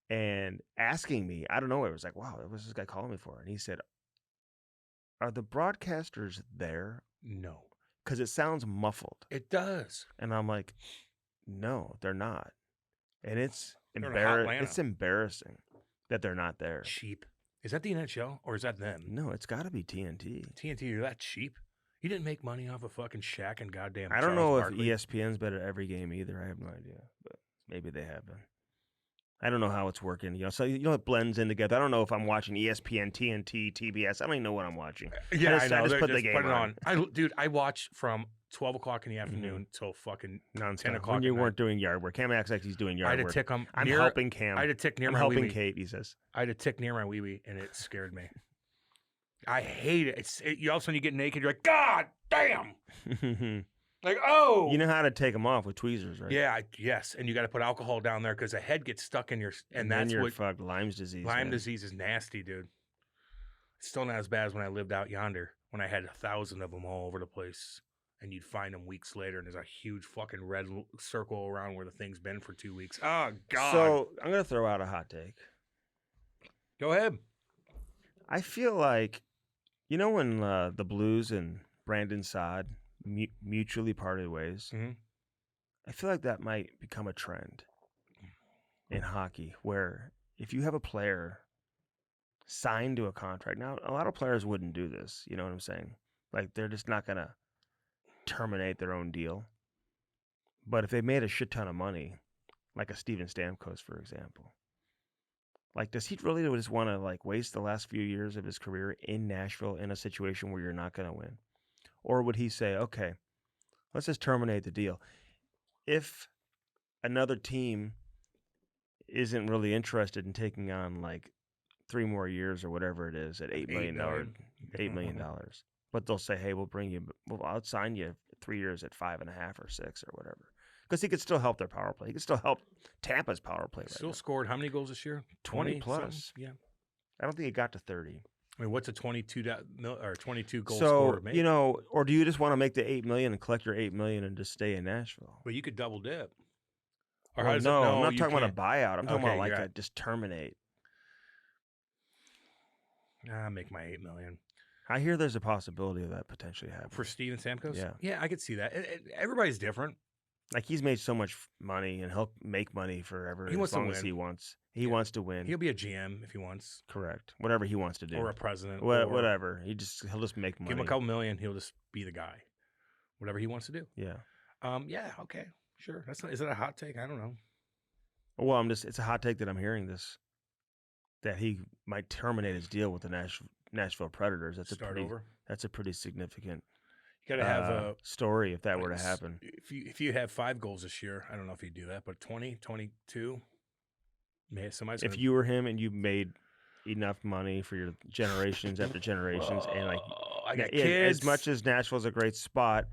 And asking me, I don't know. It was like, wow, what was this guy calling me for? And he said, "Are the broadcasters there? No. Because it sounds muffled." It does. And I'm like, no, they're not. And it's They're in hot embarrassing. Atlanta. It's embarrassing that they're not there. Cheap. Is that the NHL or is that them? No, it's got to be TNT. TNT, you're that cheap? You didn't make money off of fucking Shaq and goddamn I don't Charles know Barkley? if ESPN's been at every game either. I have no idea, but maybe they have been. I don't know how it's working. So it blends in together. I don't know if I'm watching ESPN, TNT, TBS. I don't even know what I'm watching. Yeah, I just They're put the game put it on. Dude, I watch from 12 o'clock in the afternoon till fucking Nonstop. 10 o'clock When you at night. weren't doing yard work. Cam acts like he's doing I yard had to work. tick him. I'm near, helping Cam. I had to tick near I'm my helping wee-wee. Kate, he says. I had to tick near my wee-wee, and it scared me. I hate it. You all of a sudden you get naked. You're like, God damn. You Like, oh. know how to take them off with tweezers, right? Yeah, yes. And you got to put alcohol down there because the head gets stuck in your, and then that's you're what fucked. Lyme's disease. Lyme man. disease is nasty, dude. It's still not as bad as when I lived out yonder, when I had 1,000 of them all over the place. And you'd find them weeks later, and there's a huge fucking red circle around where the thing's been for 2 weeks. Oh, God. So I'm going to throw out a hot take. Go ahead. I feel like, you know, when the Blues and Brandon Saad mutually parted ways, Mhm. I feel like that might become a trend in hockey, where if you have a player signed to a contract, now a lot of players wouldn't do this, you know what I'm saying? Like, they're just not going to terminate their own deal. But if they made a shit ton of money, like a Steven Stamkos, for example, like, does he really just want to, like, waste the last few years of his career in Nashville in a situation where you're not going to win? Or would he say, okay, let's just terminate the deal? If another team isn't really interested in taking on, like, 3 more years or whatever it is at $8 million, $8 million, but they'll say, hey, I'll sign you 3 years at 5.5 or 6 or whatever. Because he could still help their power play. He could still help Tampa's power play. Still scored how many goals this year? 20 plus. Something? Yeah. I don't think he got to 30. I mean, what's a 22 goal So, scorer make? you know, or do you just want to make the $8 million and collect your $8 million and just stay in Nashville? But you could double dip. Or Well, how does no, it, I'm not you talking about a can't. buyout. I'm talking Okay, about like you're a right. just terminate. Make my $8 million. I hear there's a possibility of that potentially happening. For Steven Stamkos? Yeah. Yeah, I could see that. Everybody's different. Like, he's made so much money and he'll make money forever He wants as to long as win. he wants. He Yeah. wants to win. He'll be a GM if he wants. Correct. Whatever he wants to do. Or a president. Whatever. He'll just make money. Give him a couple million, he'll just be the guy. Whatever he wants to do. Yeah. Yeah, okay. Sure. Is that a hot take? I don't know. Well, it's a hot take that I'm hearing this, that he might terminate his deal with the Nashville Predators. That's a pretty significant You got to have a story if that were to happen. If you have 5 goals this year, I don't know if you do that, but 20, 22, If you were him and you made enough money for your generations after generations, and like, I got kids. as much as Nashville's a great spot,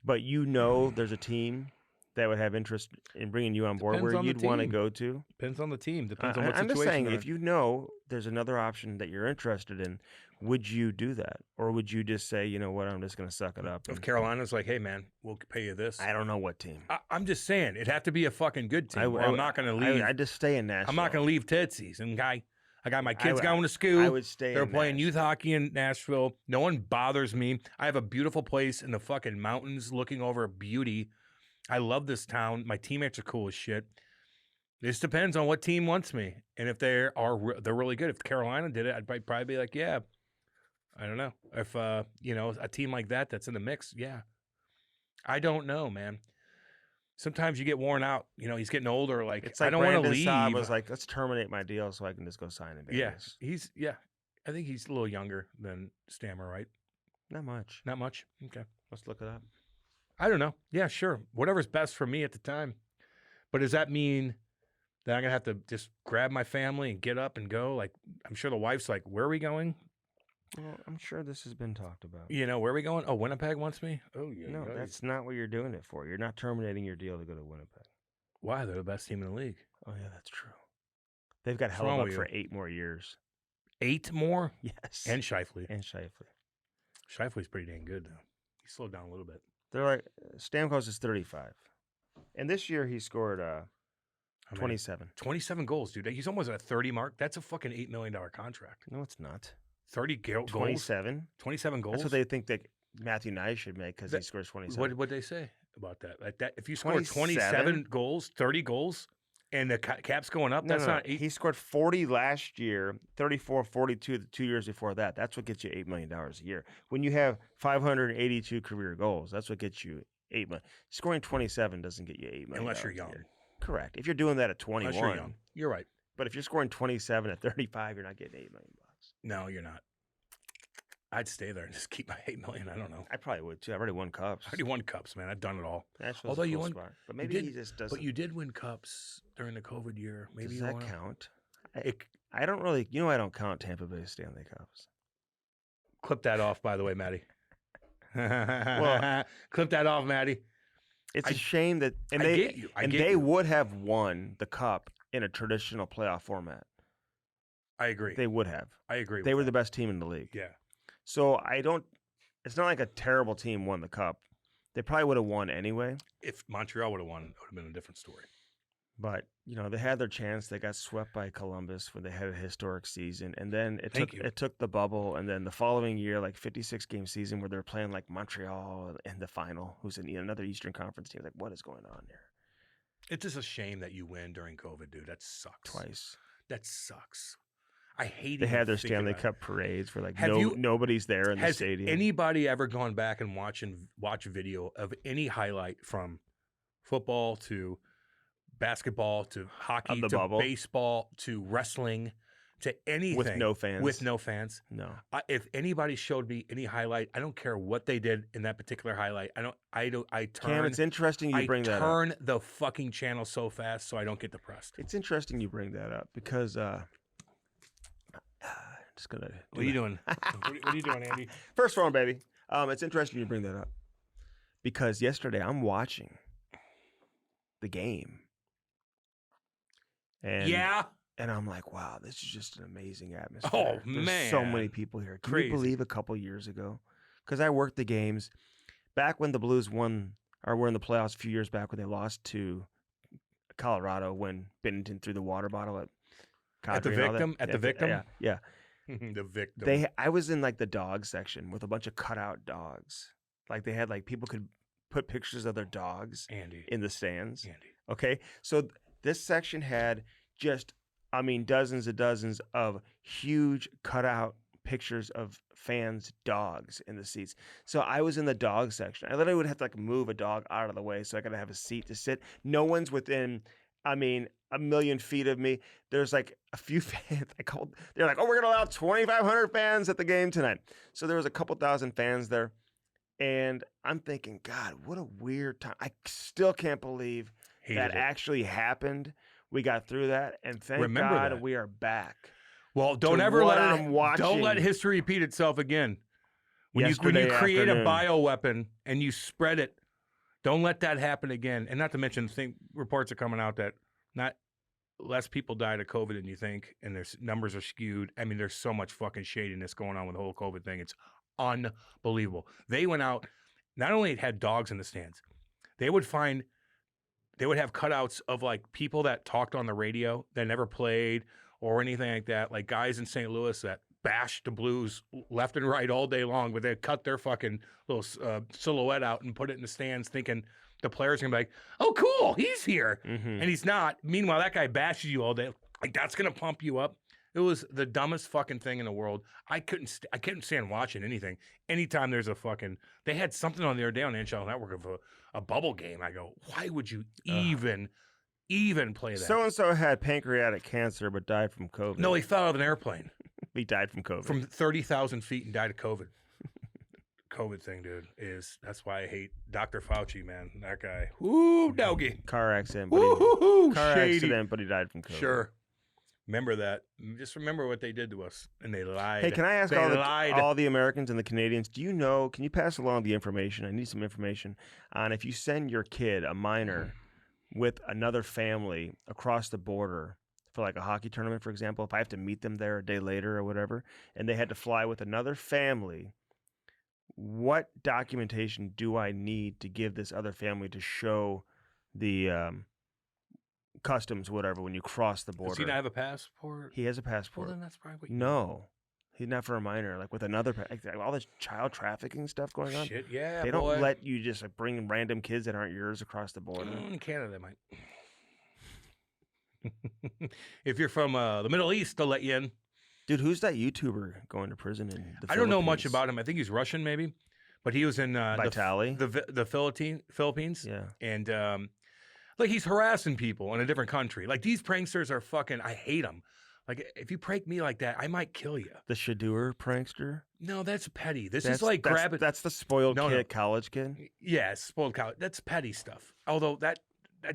but you know there's a team that would have interest in bringing you on board Depends where on the you'd want to team. go to. Depends on the team. Depends on what I'm situation. just saying, they're if in. you know there's another option that you're interested in, would you do that? Or would you just say, you know what, I'm just going to suck it up? If Carolina's like, hey, man, we'll pay you this. I don't know what team. I'm just saying, it'd have to be a fucking good team. I'm not going to leave. I just stay in Nashville. I'm not going to leave Tootsie's. And I got my kids would- going to school. I would stay They're in playing Nashville. youth hockey in Nashville. No one bothers me. I have a beautiful place in the fucking mountains looking over beauty. I love this town. My teammates are cool as shit. This depends on what team wants me. And if they're really good. If Carolina did it, I'd probably be like, yeah. I don't know. If, a team like that's in the mix, yeah. I don't know, man. Sometimes you get worn out. You know, he's getting older. Like, It's like I don't want to Brandon leave. Saad was like, let's terminate my deal so I can just go sign in Vegas. I think he's a little younger than Stammer, right? Not much. Not much? Okay. Let's look it up. I don't know. Yeah, sure. Whatever's best for me at the time. But does that mean that I'm going to have to just grab my family and get up and go? Like, I'm sure the wife's like, where are we going? Well, I'm sure this has been talked about. You know, where are we going? Oh, Winnipeg wants me? Oh, yeah. No, yeah. that's not what you're doing it for. You're not terminating your deal to go to Winnipeg. Why? They're the best team in the league. Oh, yeah, that's true. They've got What's wrong held up with for you? 8 more years. 8 more? Yes. And Scheifele. And Scheifele. Scheifele's pretty dang good, though. He slowed down a little bit. They're like, Stamkos is 35. And this year he scored 27. 27 goals, dude. He's almost at a 30 mark. That's a fucking $8 million contract. No, it's not. 30 goals? 27. 27 goals? That's what they think that Matthew Nye should make because he scores 27. What did they say about that? Like that, if you score 27? 27 goals, 30 goals, and the cap's going up, that's not 8. He scored 40 last year, 34, 42 the 2 years before that. That's what gets you $8 million a year. When you have 582 career goals, that's what gets you $8 million. Scoring 27 doesn't get you $8 million. Unless you're a young. year. Correct. If you're doing that at 21, Unless you're young. You're right. But if you're scoring 27 at 35, you're not getting $8 million. No, you're not. I'd stay there and just keep my $8 million. I don't know. I probably would too. I've already won cups. I already won cups, man. I've done it all. Nashville's Although a you cool won- spot. But maybe did- he just doesn't. But you did win cups during the COVID year. Maybe Does you that wanna- count? It, I don't really. I don't count Tampa Bay Stanley Cups. Clip that off, by the way, Maddie. Well, clip that off, Maddie. It's a shame that they would have won the cup in a traditional playoff format. I agree. They would have. I agree. They were the best team in the league. Yeah. So it's not like a terrible team won the cup. They probably would have won anyway. If Montreal would have won, it would have been a different story. But, they had their chance. They got swept by Columbus when they had a historic season. And then it took the bubble. And then the following year, like 56-game season where they were playing like Montreal in the final, who's in another Eastern Conference team. Like, what is going on here? It's just a shame that you win during COVID, dude. That sucks. Twice. That sucks. I hate it. They had their Stanley Cup parades where like nobody's there in the stadium. Has anybody ever gone back and watch video of any highlight from football to basketball to hockey to bubble? Baseball to wrestling to anything with no fans? With no fans. No. If anybody showed me any highlight, I don't care what they did in that particular highlight. I turn. Cam, it's interesting you bring that up. I turn the fucking channel so fast so I don't get depressed. It's interesting you bring that up because just gonna. What are you doing? What are you doing, Andy? First round, baby. It's interesting you bring that up because yesterday I'm watching the game, and I'm like, wow, this is just an amazing atmosphere. Oh There's man, so many people here. Can Crazy. you believe a couple years ago? Because I worked the games back when the Blues won or were in the playoffs a few years back when they lost to Colorado when Binnington threw the water bottle at the victim. At the victim. Yeah. The victim. I was in like the dog section with a bunch of cutout dogs. Like they had like people could put pictures of their dogs in the stands. Okay. So this section had dozens and dozens of huge cutout pictures of fans' dogs in the seats. So I was in the dog section. I literally would have to like move a dog out of the way so I could have a seat to sit. No one's within a million feet of me. There's like a few fans. They're like, oh, we're going to allow 2,500 fans at the game tonight. So there was a couple thousand fans there. And I'm thinking, God, what a weird time. I still can't believe that actually happened. We got through that. And thank God we are back. Well, don't let history repeat itself again. When you create a bioweapon and you spread it, don't let that happen again. And not to mention, reports are coming out that not less people died of COVID than you think, and their numbers are skewed. I mean, there's so much fucking shadiness going on with the whole COVID thing. It's unbelievable. They went out, not only had dogs in the stands, they would have cutouts of like people that talked on the radio that never played or anything like that, like guys in St. Louis that bashed the Blues left and right all day long, but they cut their fucking little silhouette out and put it in the stands thinking the players are going to be like, oh, cool, he's here. Mm-hmm. And he's not. Meanwhile, that guy bashes you all day. Like, that's going to pump you up. It was the dumbest fucking thing in the world. I couldn't stand watching anything. Anytime there's they had something on the other day on the NHL Network of a bubble game. I go, why would you even play that? So-and-so had pancreatic cancer but died from COVID. No, he fell out of an airplane. He died from COVID. From 30,000 feet and died of COVID. COVID thing, dude, that's why I hate Dr. Fauci, man. That guy. Woo, doggy. Car accident. Accident, but he died from COVID. Sure. Remember that. Just remember what they did to us. And they lied. Hey, can I ask all the Americans and the Canadians, can you pass along the information? I need some information on if you send your kid, a minor, with another family across the border for like a hockey tournament, for example, if I have to meet them there a day later or whatever, and they had to fly with another family, what documentation do I need to give this other family to show the customs, whatever, when you cross the border? Does he not have a passport? He has a passport. Well, then that's probably what you No. He's not for a minor. Like with another, all this child trafficking stuff going on. Shit, yeah, They don't let you just like bring random kids that aren't yours across the border. In Canada, they might. If you're from the Middle East, they'll let you in. Dude, who's that YouTuber going to prison in the Philippines? I don't know much about him. I think he's Russian, maybe. But he was in the Philippines. Yeah. And like he's harassing people in a different country. Like these pranksters are fucking, I hate them. Like if you prank me like that, I might kill you. The Shadur prankster? No, that's petty. That's grabbing. That's the spoiled college kid? Yeah, spoiled college. That's petty stuff. Although that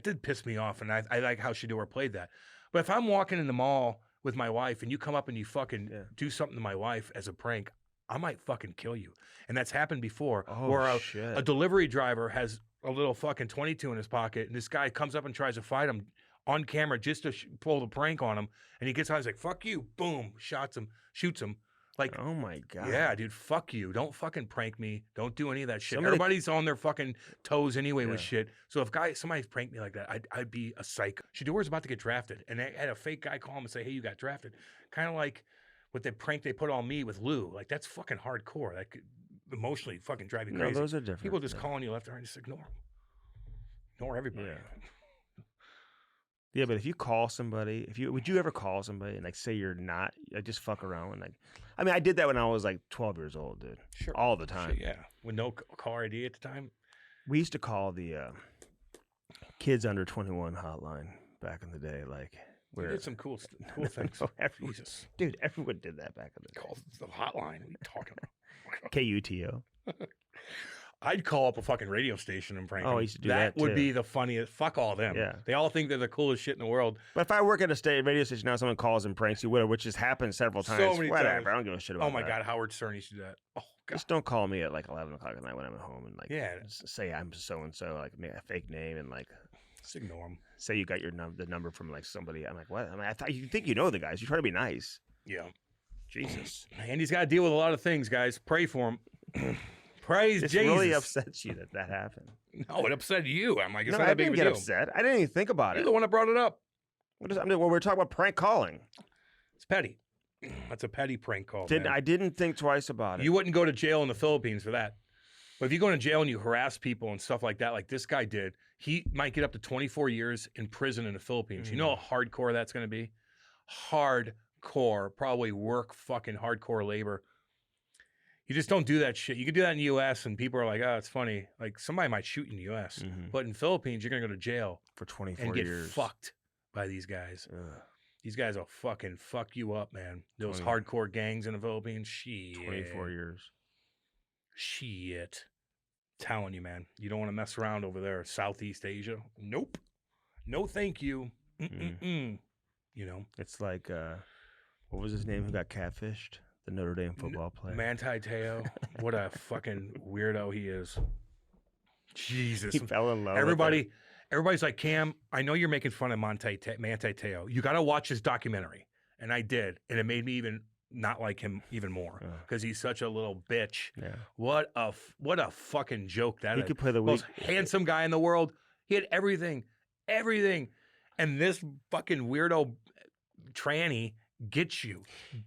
did piss me off, and I like how Shadur played that. But if I'm walking in the mall with my wife and you come up and you fucking do something to my wife as a prank, I might fucking kill you. And that's happened before, Oh, where shit. a delivery driver has a little fucking 22 in his pocket, and this guy comes up and tries to fight him on camera just to pull the prank on him, and he gets out, he's like, fuck you, boom, shoots him. Like, Oh my god. yeah, dude, fuck you. Don't fucking prank me. Don't do any of that shit. Somebody- Everybody's on their fucking toes anyway with Yeah. shit. So if somebody pranked me like that, I'd be a psycho. Shadur's about to get drafted, and they had a fake guy call him and say, hey, you got drafted. Kind of like with the prank they put on me with Lou. Like, that's fucking hardcore. That could emotionally fucking drive you No, crazy. those are different. People just yeah. calling you left and right, just ignore them. Ignore everybody. Yeah. Yeah, but if you call somebody, would you ever call somebody and like say you're not, just fuck around and like, I mean, I did that when I was like 12 years old, dude. Sure. All the time. Shit, yeah. With no car ID at the time. We used to call the kids under 21 hotline back in the day, like We where did some cool things. everyone, Jesus. dude, everyone did that back in the day. Call the hotline. What are you talking about? KUTO. I'd call up a fucking radio station and prank Oh, I them. used to do that, would too. be the funniest. Fuck all them. Yeah. They all think they're the coolest shit in the world. But if I work at a state radio station now, someone calls and pranks you, which has happened several So times. many Whatever, times. I don't give a shit about Oh my that. God, Howard Stern used to do that. Oh God. Just don't call me at like 11 o'clock at night when I'm at home and like Yeah. say I'm so and so, like make a fake name and like Just ignore them. say you got the number from like somebody. I'm like, what? I mean, I thought you think you know the guys. You try to be nice. Yeah. Jesus, Andy's got to deal with a lot of things, guys. Pray for him. Praise this Jesus. really upsets you that happened. No, it upset you. I'm like, it's No, not I that big didn't of a get deal. upset. I didn't even think about You're it. the one that brought it up. Well, we're talking about prank calling. It's petty. That's a petty prank call. I man. didn't think twice about it. You wouldn't go to jail in the Philippines for that. But if you go to jail and you harass people and stuff like that, like this guy did, he might get up to 24 years in prison in the Philippines. You know how hardcore that's going to be? Hardcore, probably work fucking hardcore labor. You just don't do that shit. You can do that in the U.S. and people are like, oh, it's funny. Like somebody might shoot you in the U.S. Mhm. But in Philippines, you're going to go to jail for 24 and get years. fucked by these guys. Ugh. These guys will fucking fuck you up, man. Those 20. hardcore gangs in the Philippines, shit. 24 years. Shit. Telling you, man. You don't want to mess around over there. Southeast Asia. Nope. No, thank you. Mm-mm-mm. You know, It's like, what was his name who got catfished? The Notre Dame football player. Manti Te'o. What a fucking weirdo he is. Jesus. He fell in love with Everybody's like, Cam, I know you're making fun of Manti Te'o. You got to watch his documentary. And I did. And it made me even not like him even more because he's such a little bitch. Yeah. What a fucking joke that He is. could play the Most week. handsome guy in the world. He had everything. And this fucking weirdo tranny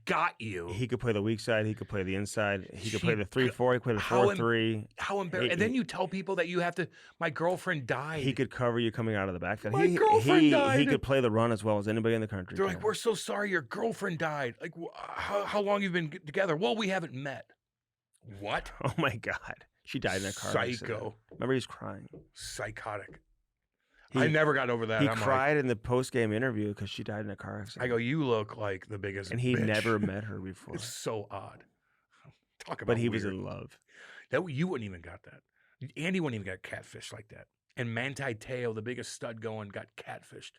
got you. He could play the weak side. He could play the inside. He could She- play the 3-4. He could play the How 4-3. How embarrassing. And then you tell people that you have to, my girlfriend died. He could cover you coming out of the backfield. My girlfriend He died. could play the run as well as anybody in the country. They're like, can. we're so sorry your girlfriend died. Like, how long you been together? Well, we haven't met. What? Oh my God. She died in a car accident. Psycho. Remember, he's crying. Psychotic. He- I never got over that. He I'm like, cried in the post-game interview because she died in a car accident. I go, you look like the biggest and he bitch. never met her before. It's so odd. Talk about But he was weird. in love. That you wouldn't even got that. Andy wouldn't even got catfished like that. And Manti Te'o, the biggest stud going, got catfished.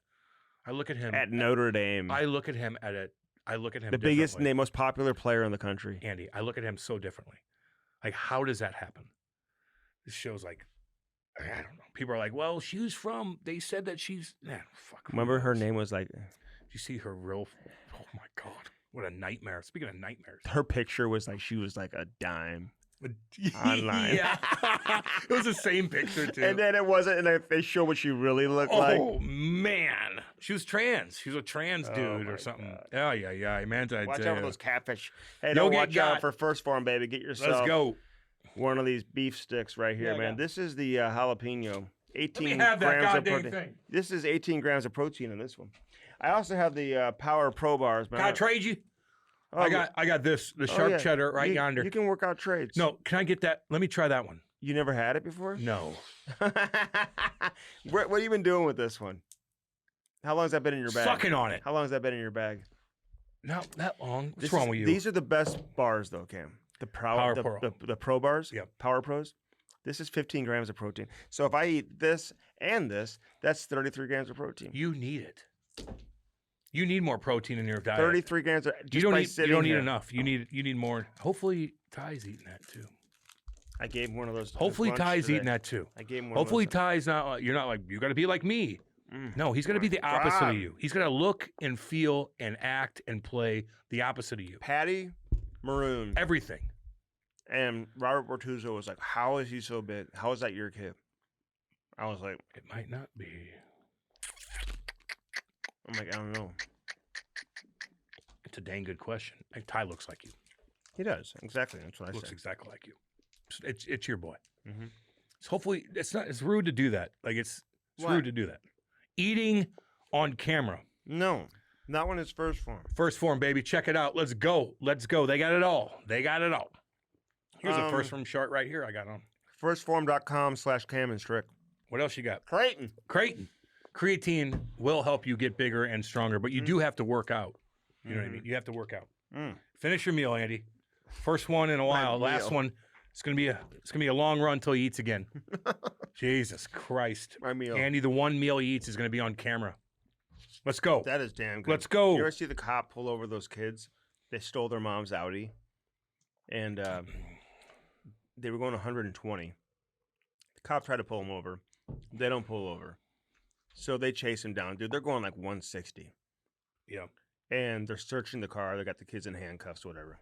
I look at him At Notre Dame. I look at him at it. I look at him the biggest, differently. most popular player in the country. Andy, I look at him so differently. Like, how does that happen? This show's like, I don't know. People are like, well, they said that she's, fuck. who Remember her knows? name was like, Did you see her real, oh my God. What a nightmare. Speaking of nightmares. her picture was like, she was like a dime. Online. Yeah. It was the same picture, too. And then it wasn't, and they show what she really looked like. Oh, man. She was trans. She was a trans Oh, dude my or something. God. Yeah. Manti Watch Te'o. out for those catfish. Hey, You'll don't get watch out got. for First Form, baby. Get yourself Let's go. one of these beef sticks right here, Yeah, man. yeah. This is the jalapeno. 18 have that grams of goddamn protein. thing. This is 18 grams of protein in this one. I also have the Power Pro bars, man. Can I trade you? Oh, I got this, the sharp yeah. cheddar right You- yonder. You can work out trades. No, can I get that? Let me try that one. You never had it before? No. What have you been doing with this one? How long has that been in your bag? Sucking on it. How long has that been in your bag? Not that long. What's This wrong is- with you? These are the best bars, though, Cam. The Power the, Pro. the Pro bars. Yep. Power Pros. This is 15 grams of protein. So if I eat this and this, that's 33 grams of protein. You need it. You need more protein in your diet. 33 grams. You don't need enough. You need more. Hopefully, Ty's eating that too. I gave him one of those. Hopefully, Ty's eating that too. I gave him one. Hopefully, of those. Ty's not. You're not like you got to be like me. No, he's going to be the opposite of you. He's going to look and feel and act and play the opposite of you. Patty, maroon, Everything. and Robert Bortuzzo was like, "How is he so big? How is that your kid?" I was like, It might not be. "I'm like, I don't know." It's a dang good question. Like, Ty looks like you. He does exactly. That's what I Looks said. exactly like you. It's your boy. Mhm. So hopefully, it's rude to do that. Like it's Why? rude to do that. Eating on camera. No, not when it's first form. First form, baby. Check it out. Let's go. Let's go. They got it all. They got it all. Here's a first form chart right here I got on. Firstform.com/Cam and Strick. What else you got? Creighton. Creatine will help you get bigger and stronger, but you do have to work out. You know what I mean? You have to work out. Finish your meal, Andy. First one in a while. Last one. It's gonna be a long run until he eats again. Jesus Christ. My meal. Andy, the one meal he eats is gonna be on camera. Let's go. That is damn good. Let's go. You ever see the cop pull over those kids? They stole their mom's Audi, and they were going 120. The cop tried to pull them over. They don't pull over, so they chase him down. Dude, they're going like 160. Yeah. And they're searching the car. They got the kids in handcuffs, whatever.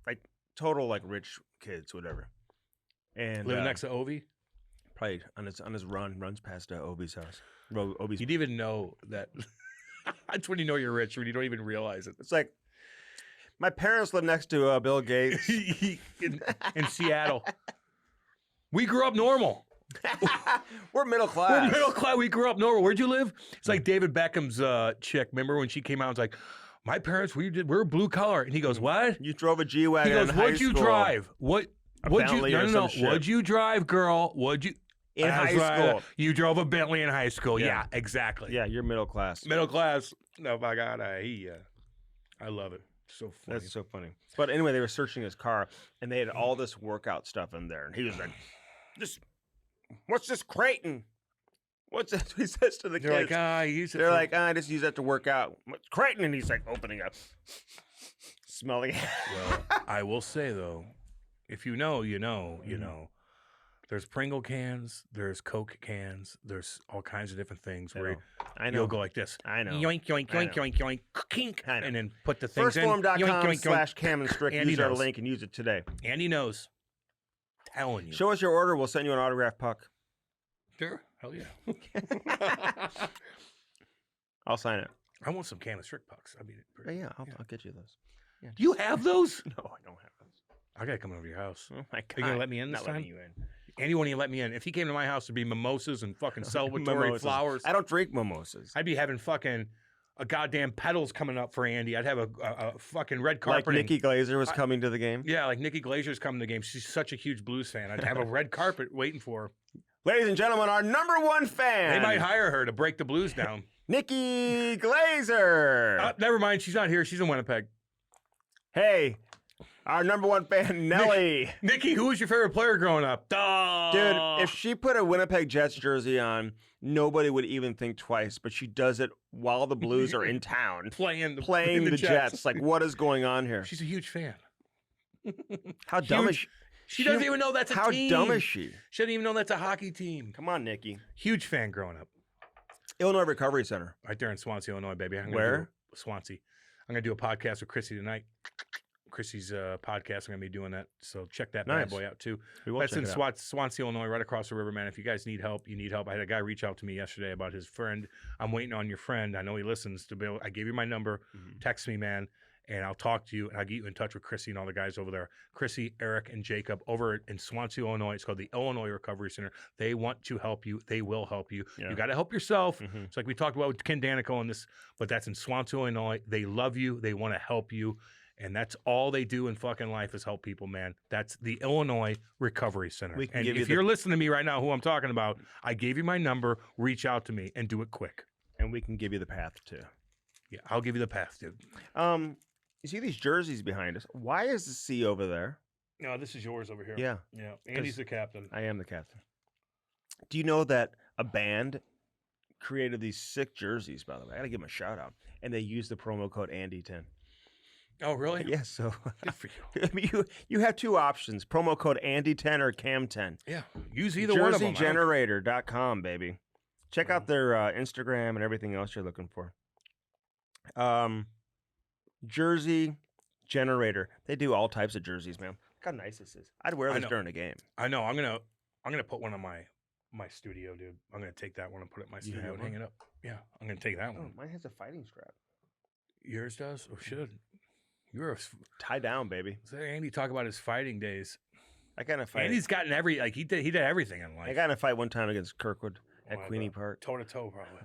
Like total like rich kids, whatever. And Living next to Ovi? probably on his runs past Obi's house. Obi's. You'd even know that. That's when you know you're rich, when you don't even realize it. It's like my parents live next to Bill Gates. in Seattle. We grew up normal. We're middle class. We're middle class. We grew up normal. Where'd you live? It's like David Beckham's chick. Remember when she came out and was like, my parents, we're blue collar. And he goes, what? You drove a G-Wagon He goes, in high what'd you school. drive? What'd you, Bentley or some shit. What'd you drive, girl? What'd you? In That's high right. school. You drove a Bentley in high school. Yeah. Yeah, exactly. Yeah, you're middle class. Middle class. No, my God, I love it. So funny. That's so funny. But anyway, they were searching his car, and they had all this workout stuff in there. And he was like, what's this Creighton? What's this? He says to the They're kids. like, I use it. They're for-" like, I just use that to work out. What's Creighton? And he's like opening up, smelling it. Well, I will say though, if you know, you know, you know. There's Pringle cans, there's Coke cans, there's all kinds of different things where I know. you'll go like this. I know. Yoink, yoink, I yoink, know. yoink, yoink, kink, I know. and then put the things in. Yoink, yoink, yoink. Firstform.com/Cam and Strick. Andy Use our knows. link and use it today. Andy knows. Telling you. Show us your order. We'll send you an autographed puck. Sure. Hell yeah. I'll sign it. I want some can of Strick pucks. I mean, Yeah, I'll get you those. Yeah. Do you have those? No, I don't have those. I gotta come over to your house. Oh my God. Are you gonna let me in this Not time? letting you in. Andy won't even let me in. If he came to my house, it'd be mimosas and fucking celebratory Mimosas. flowers. I don't drink mimosas. I'd be having fucking a goddamn pedals coming up for Andy. I'd have a fucking red Like carpet. Nikki Glazer was coming to the game. Yeah, like Nikki Glazer's coming to the game. She's such a huge Blues fan. I'd have a red carpet waiting for her. Ladies and gentlemen, our number one fan. They might hire her to break the Blues down. Nikki Glazer. Never mind. She's not here. She's in Winnipeg. Hey, our number one fan, Nelly. Nikki, who was your favorite player growing up? Dude, if she put a Winnipeg Jets jersey on, nobody would even think twice. But she does it while the Blues are in town playing the Jets. Like, what is going on here? She's a huge fan. How dumb is she? She doesn't even know that's a How team. dumb is she? She doesn't even know that's a hockey team. Come on, Nikki. Huge fan growing up. Illinois Recovery Center. Right there in Swansea, Illinois, baby. Where? Swansea. I'm going to do a podcast with Chrissy tonight. Chrissy's podcast. I'm going to be doing that. So check that bad Nice. boy out too. We will That's check in it out. Swansea, Illinois, right across the river, man. If you guys need help, you need help. I had a guy reach out to me yesterday about his friend. I'm waiting on your friend. I know he listens to Bill. I gave you my number. Text me, man, and I'll talk to you, and I'll get you in touch with Chrissy and all the guys over there. Chrissy, Eric, and Jacob over in Swansea, Illinois. It's called the Illinois Recovery Center. They want to help you. They will help you. Yeah. You got to help yourself. It's like we talked about with Ken Daneyko on this, but that's in Swansea, Illinois. They love you. They want to help you. And that's all they do in fucking life is help people, man. That's the Illinois Recovery Center. We can And give you if the- you're listening to me right now, who I'm talking about, I gave you my number. Reach out to me and do it quick. And we can give you the path too. Yeah, I'll give you the path, dude. You see these jerseys behind us? Why is the C over there? No, this is yours over here. Yeah, Yeah. Andy's the captain. I am the captain. Do you know that a band created these sick jerseys, by the way. I got to give them a shout out. And they use the promo code Andy10. Oh, really? Yeah, so Good for you. I mean, you have two options, promo code Andy10 or Cam10. Yeah. Use either one of them. JerseyGenerator.com, baby. Check out their Instagram and everything else you're looking for. Jersey Generator. They do all types of jerseys, man. Look how nice this is. I'd wear this during a game. I know. I'm gonna put one on my studio, dude. I'm gonna take that one and put it in my studio and hang it up. Yeah, I'm gonna take that Oh, one. mine has a fighting strap. Yours does? Oh, should. You're a Tie down, baby. so Andy talk about his fighting days. I got in a fight. Andy's gotten he did everything in life. I got in a fight one time against Kirkwood at Oh, Queenie Park. toe to toe, probably.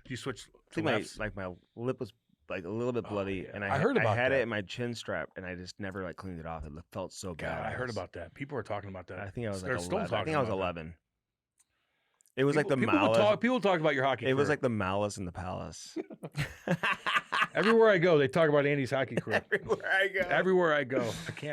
You switched. I think my lip was like a little bit bloody, yeah. and I heard about I had that. it in my chin strap, and I just never like cleaned it off. It felt so bad. God, I heard about that. People were talking about that. I think I was They're like still 11. I talking think I was about that. 11. It was like the malice. People talk about your hockey. It was career. like the malice in the palace. Everywhere I go, they talk about Andy's hockey career. Everywhere I go. Everywhere I go,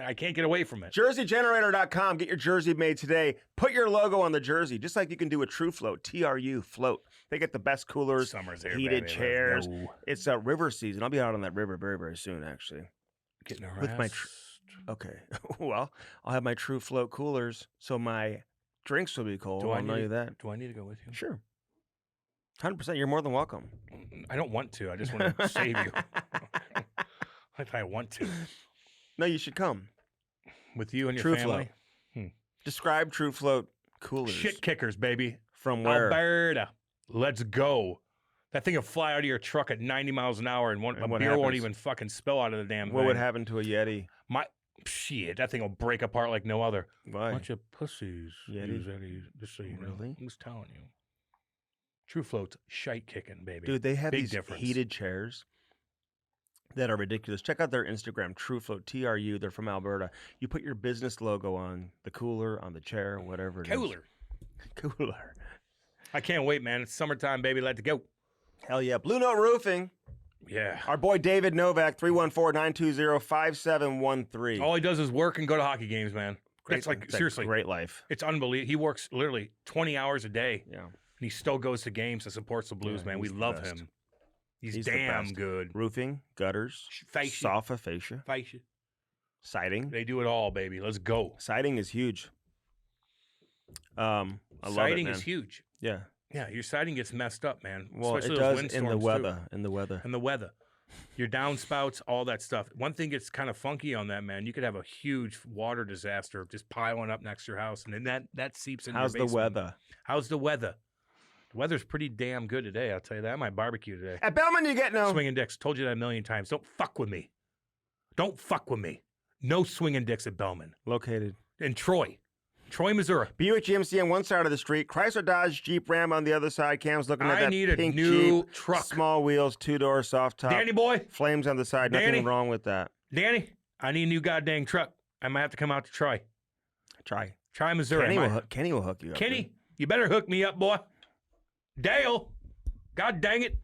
I can't get away from it. JerseyGenerator.com. Get your jersey made today. Put your logo on the jersey, just like you can do a True Float, TRU Float. They get the best coolers, Summer's here, heated baby. Let's chairs. go. It's river season. I'll be out on that river very, very soon, actually. Getting With my harassed. Okay. Well, I'll have my True Float coolers, so my drinks will be cold. Do I I'll know need you that. Do I need to go with you? Sure. 100%. You're more than welcome. I don't want to. I just want to save you. Like I want to. No, you should come. With you and your True family. Describe True Float coolers. Shit kickers, baby. From where? Alberta. Let's go. That thing will fly out of your truck at 90 miles an hour, and And a what beer won't happens? even fucking spill out of the damn What thing. would happen to a Yeti? Shit, that thing will break apart like no other. Why? Bunch of pussies. Yeti? Use Eddie, just so you know. Really? I'm just telling you. True Float's shite kicking, baby. Dude, they have Big these difference. heated chairs that are ridiculous. Check out their Instagram, True Float, TRU. They're from Alberta. You put your business logo on the cooler, on the chair, whatever it is. Cooler. Cooler. I can't wait, man. It's summertime, baby. Let's go. Hell yeah. Blue Note Roofing. Yeah. Our boy David Novak, 314-920-5713. All he does is work and go to hockey games, man. That's like, It's a seriously, great life. it's unbelievable. He works literally 20 hours a day, Yeah. and he still goes to games and supports the Blues, Yeah, man. We he's the love best. him. He's He's the damn best. good. Roofing, gutters, Fascia. sofa, fascia, Fascia. siding. They do it all, baby. Let's go. Siding is huge. I love it, Siding man. is huge. Yeah. Yeah, your siding gets messed up, man. Well, Especially it those does in the windstorms, too. weather. In the weather. And the weather. Your downspouts, all that stuff. One thing gets kind of funky on that, man. You could have a huge water disaster just piling up next to your house, and then that seeps into How's your the basement. weather? How's the weather? The weather's pretty damn good today. I'll tell you that. I might barbecue today. At Bellman, you get no. Swinging dicks. Told you that a million times. Don't fuck with me. Don't fuck with me. No swinging dicks at Bellman. Located. In Troy, Missouri. Buick GMC on one side of the street, Chrysler Dodge Jeep Ram on the other side. Cam's looking at I that need a pink new Jeep, truck. small wheels, 2-door, soft top, Danny boy, flames on the side. Danny. Nothing wrong with that. Danny, I need a new goddamn truck. I might have to come out to Troy. Try. Missouri. Kenny will hook you up. Kenny, you better hook me up, boy. Dale, God dang it.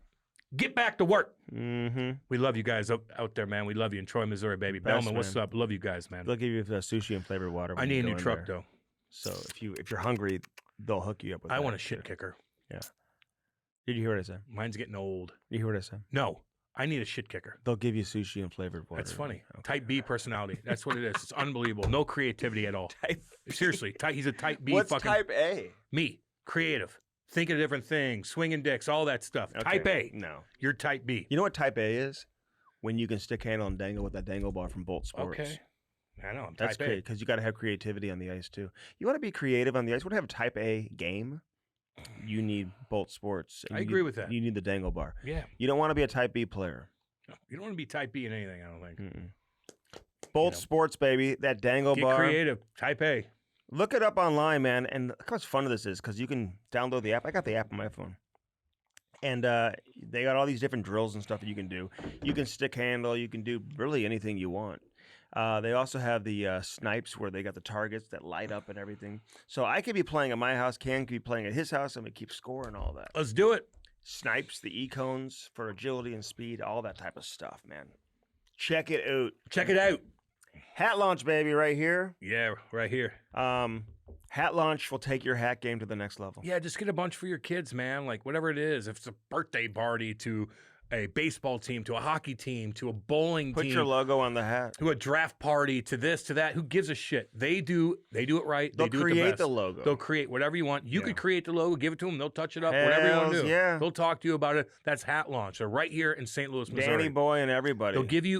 Get back to work. Mm-hmm. We love you guys out there, man. We love you in Troy, Missouri, baby. Best, Bellman, what's man. up? Love you guys, man. They'll give you the sushi and flavored water. I when need you a go new in truck, there. though. So if you're hungry, they'll hook you up with I that want a too. shit kicker. Did you hear what I said? Mine's getting old. You hear what I said? No, I need a shit kicker. They'll give you sushi and flavored water. That's funny. Okay. Type B personality. That's what it is. It's unbelievable. No creativity at all. Type. Seriously, he's a type B What's fucking type A? me. Creative. Thinking of different things. Swinging dicks. All that stuff. Okay. Type A. No. You're type B. You know what type A is? When you can stick handle and dangle with that dangle bar from Bolt Sports. Okay. I know. I'm That's type great A. because you got to have creativity on the ice too. You want to be creative on the ice. You want to have a type A game. You need Bolt Sports. and I you agree need- with that. You need the dangle bar. Yeah. You don't want to be a type B player. You don't want to be type B in anything, I don't think. Bolt know. Sports, baby. That dangle Get bar. creative. Type A. Look it up online, man. And look how much fun this is because you can download the app. I got the app on my phone. And they got all these different drills and stuff that you can do. You can stick handle. You can do really anything you want. They also have the snipes where they got the targets that light up and everything. So I could be playing at my house. Ken could be playing at his house. I'm going to keep scoring all that. Let's do it. Snipes, the E-cones for agility and speed, all that type of stuff, man. Check it out. Check it out. Hat launch, baby, right here. Yeah, right here. Hat launch will take your hat game to the next level. Yeah, just get a bunch for your kids, man. Like whatever it is. If it's a birthday party to a baseball team, to a hockey team, to a bowling Put team, your logo on the hat. to a draft party, to this, to that. Who gives a shit? They do it right. They'll They do create it the best. the logo. They'll create whatever you want. You Yeah. could create the logo, give it to them. They'll touch it up, whatever you want to Hells do. yeah. They'll talk to you about it. That's Hat Launch. They're right here in St. Louis, Missouri. Danny Boy and everybody.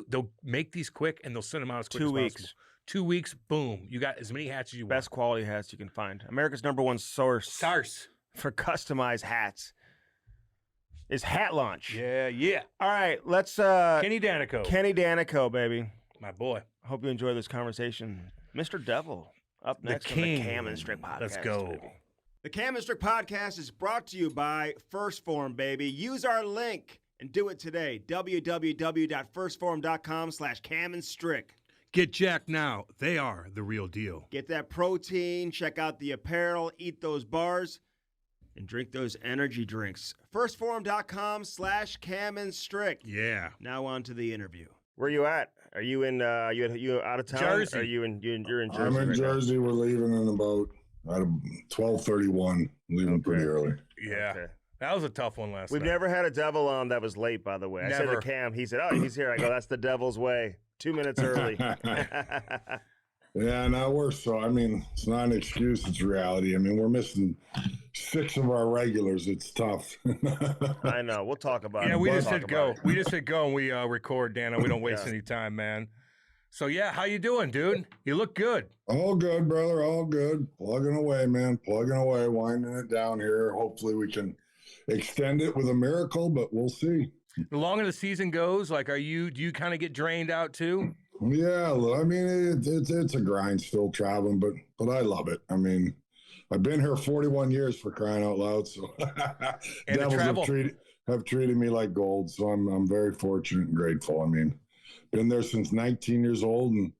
They'll make these quick and they'll send them out as quick 2 as weeks. possible. 2 weeks, boom. You got as many hats as you Best quality hats you can find. America's #1 source want. Stars. for customized hats is Hat Launch. Yeah. All right, let's Kenny Daneyko. Kenny Daneyko, baby. My boy. Hope you enjoy this conversation. Mr. Devil, up The next on king. the Cam and Strick podcast. Let's go. Baby. The Cam and Strick podcast is brought to you by First Form, baby. Use our link and do it today. www.firstform.com/Cam and Strick. Get jacked now. They are the real deal. Get that protein, check out the apparel, eat those bars, and drink those energy drinks. Firstform.com/Cam and Strick. Yeah. Now on to the interview. Where are you at? Are you in? You out of town? Jersey. Are you in? You're in Jersey. I'm in right now? Jersey. We're leaving in about 12:31. Leaving pretty early. Yeah. Okay. That was a tough one last We've night. never had a devil on that was late, by the way. I said Never. to Cam, he said, "Oh, he's here." I go, "That's the devil's way." 2 minutes early. Yeah, now we're so. I mean, it's not an excuse. It's reality. I mean, we're missing 6 of our regulars. It's tough. I know. We'll talk about it. Yeah, we We'll just talk hit about go. it. We just hit go and we record, Dana. We don't waste Yeah. any time, man. So yeah, how you doing, dude? You look good. All good, brother. All good. Plugging away, man. Plugging away. Winding it down here. Hopefully, we can extend it with a miracle, but we'll see. The longer the season goes, like, do you kind of get drained out too? Yeah, I mean, it's a grind still traveling, but I love it. I mean, I've been here 41 years for crying out loud, so And the Devils travel. have treated me like gold, so I'm very fortunate and grateful. I mean, been there since 19 years old and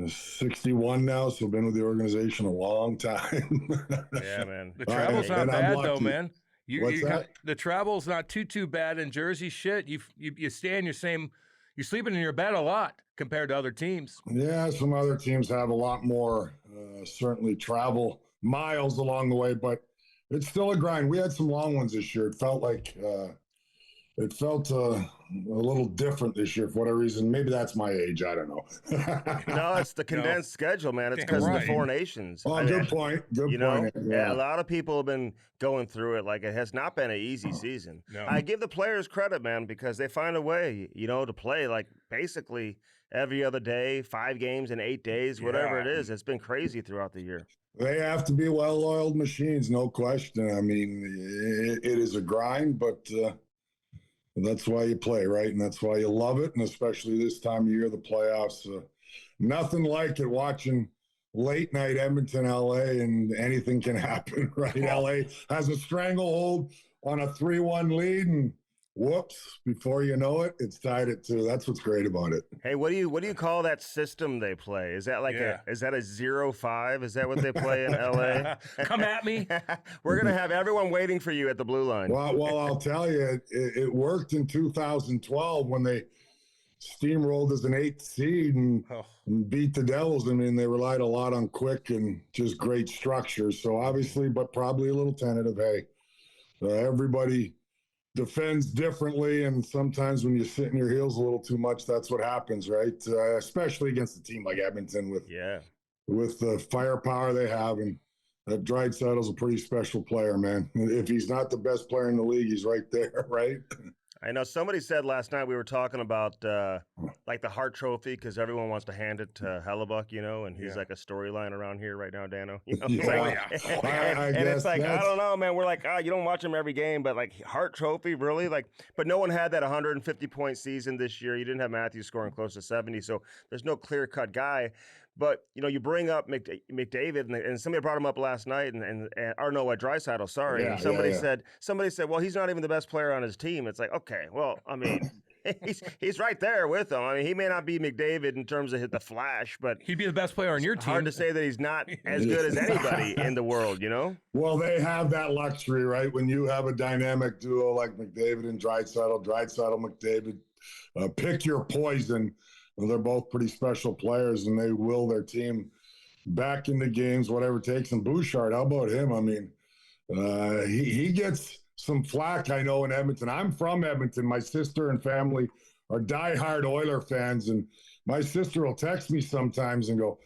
61 now, so been with the organization a long time. Yeah, man. The All right, travel's not and I'm bad though, lucky. man. What's that? The travel's not too bad in Jersey. Shit, you stay in your same. You're sleeping in your bed a lot compared to other teams. Yeah, some other teams have a lot more, certainly travel miles along the way, but it's still a grind. We had some long ones this year. It felt like a little different this year for whatever reason. Maybe that's my age. I don't know. No, it's the condensed schedule, man. It's Damn because of right. the four nations. Oh, I mean, good point. Good You know, point. yeah, a lot of people have been going through it. Like, it has not been an easy season. No. I give the players credit, man, because they find a way, to play like basically every other day, 5 games in 8 days, whatever it Yeah. is. It's been crazy throughout the year. They have to be well-oiled machines, no question. I mean, it is a grind, but that's why you play, right? And that's why you love it, and especially this time of year, the playoffs. Nothing like it watching late night Edmonton, LA, and anything can happen, right? LA has a stranglehold on a 3-1 lead, and whoops, before you know it, it's tied at 2. That's what's great about it. Hey, what do you call that system they play? Is that like Yeah. is that a 0-5? Is that what they play in LA? Come at me. We're gonna have everyone waiting for you at the blue line. Well, I'll tell you, it worked in 2012 when they steamrolled as an 8th seed and Oh, beat the Devils. I mean, they relied a lot on quick and just great structure. So obviously, but probably a little tentative. Hey, everybody defends differently, and sometimes when you sit in your heels a little too much, that's what happens, right? Especially against a team like Edmonton with the firepower they have, and that Dreisaitl's a pretty special player, man. If he's not the best player in the league, he's right there, right? I know somebody said last night we were talking about like the Hart Trophy because everyone wants to hand it to Hellebuck, and he's Yeah. like a storyline around here right now, Dano. Yeah. It's like, I and guess it's like I that's- don't know, man. We're like, you don't watch him every game, but like Hart Trophy, really? Like, but no one had that 150-point season this year. You didn't have Matthews scoring close to 70, so there's no clear-cut guy. But you bring up McDavid, and somebody brought him up last night, Draisaitl. Sorry, Yeah, and somebody yeah. said, well, he's not even the best player on his team. It's like, okay, well, I mean, he's right there with him. I mean, he may not be McDavid in terms of hit the flash, but he'd be the best player on your team. hard to say that he's not as good as anybody in the world. Well, they have that luxury, right? When you have a dynamic duo like McDavid and Draisaitl, McDavid, pick your poison. Well, they're both pretty special players, and they will their team back into games, whatever it takes. And Bouchard, how about him? I mean, he gets some flack, I know, in Edmonton. I'm from Edmonton. My sister and family are diehard Oiler fans, and my sister will text me sometimes and go,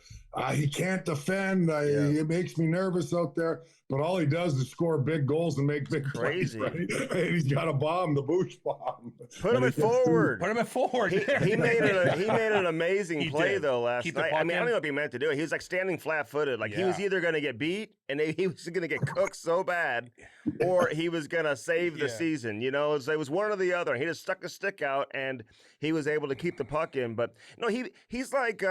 he can't defend. It makes me nervous out there. But all he does is score big goals and make big plays. Right? And he's got a bomb, the Bouch bomb. Put him at forward. Put him at forward. He made an amazing play though last night. I mean, I don't know if he meant to do it. He was like standing flat-footed. Like he was either going to get beat and he was going to get cooked so bad, or he was going to save the season. You know, it was one or the other. He just stuck a stick out and he was able to keep the puck in. But no, he's like.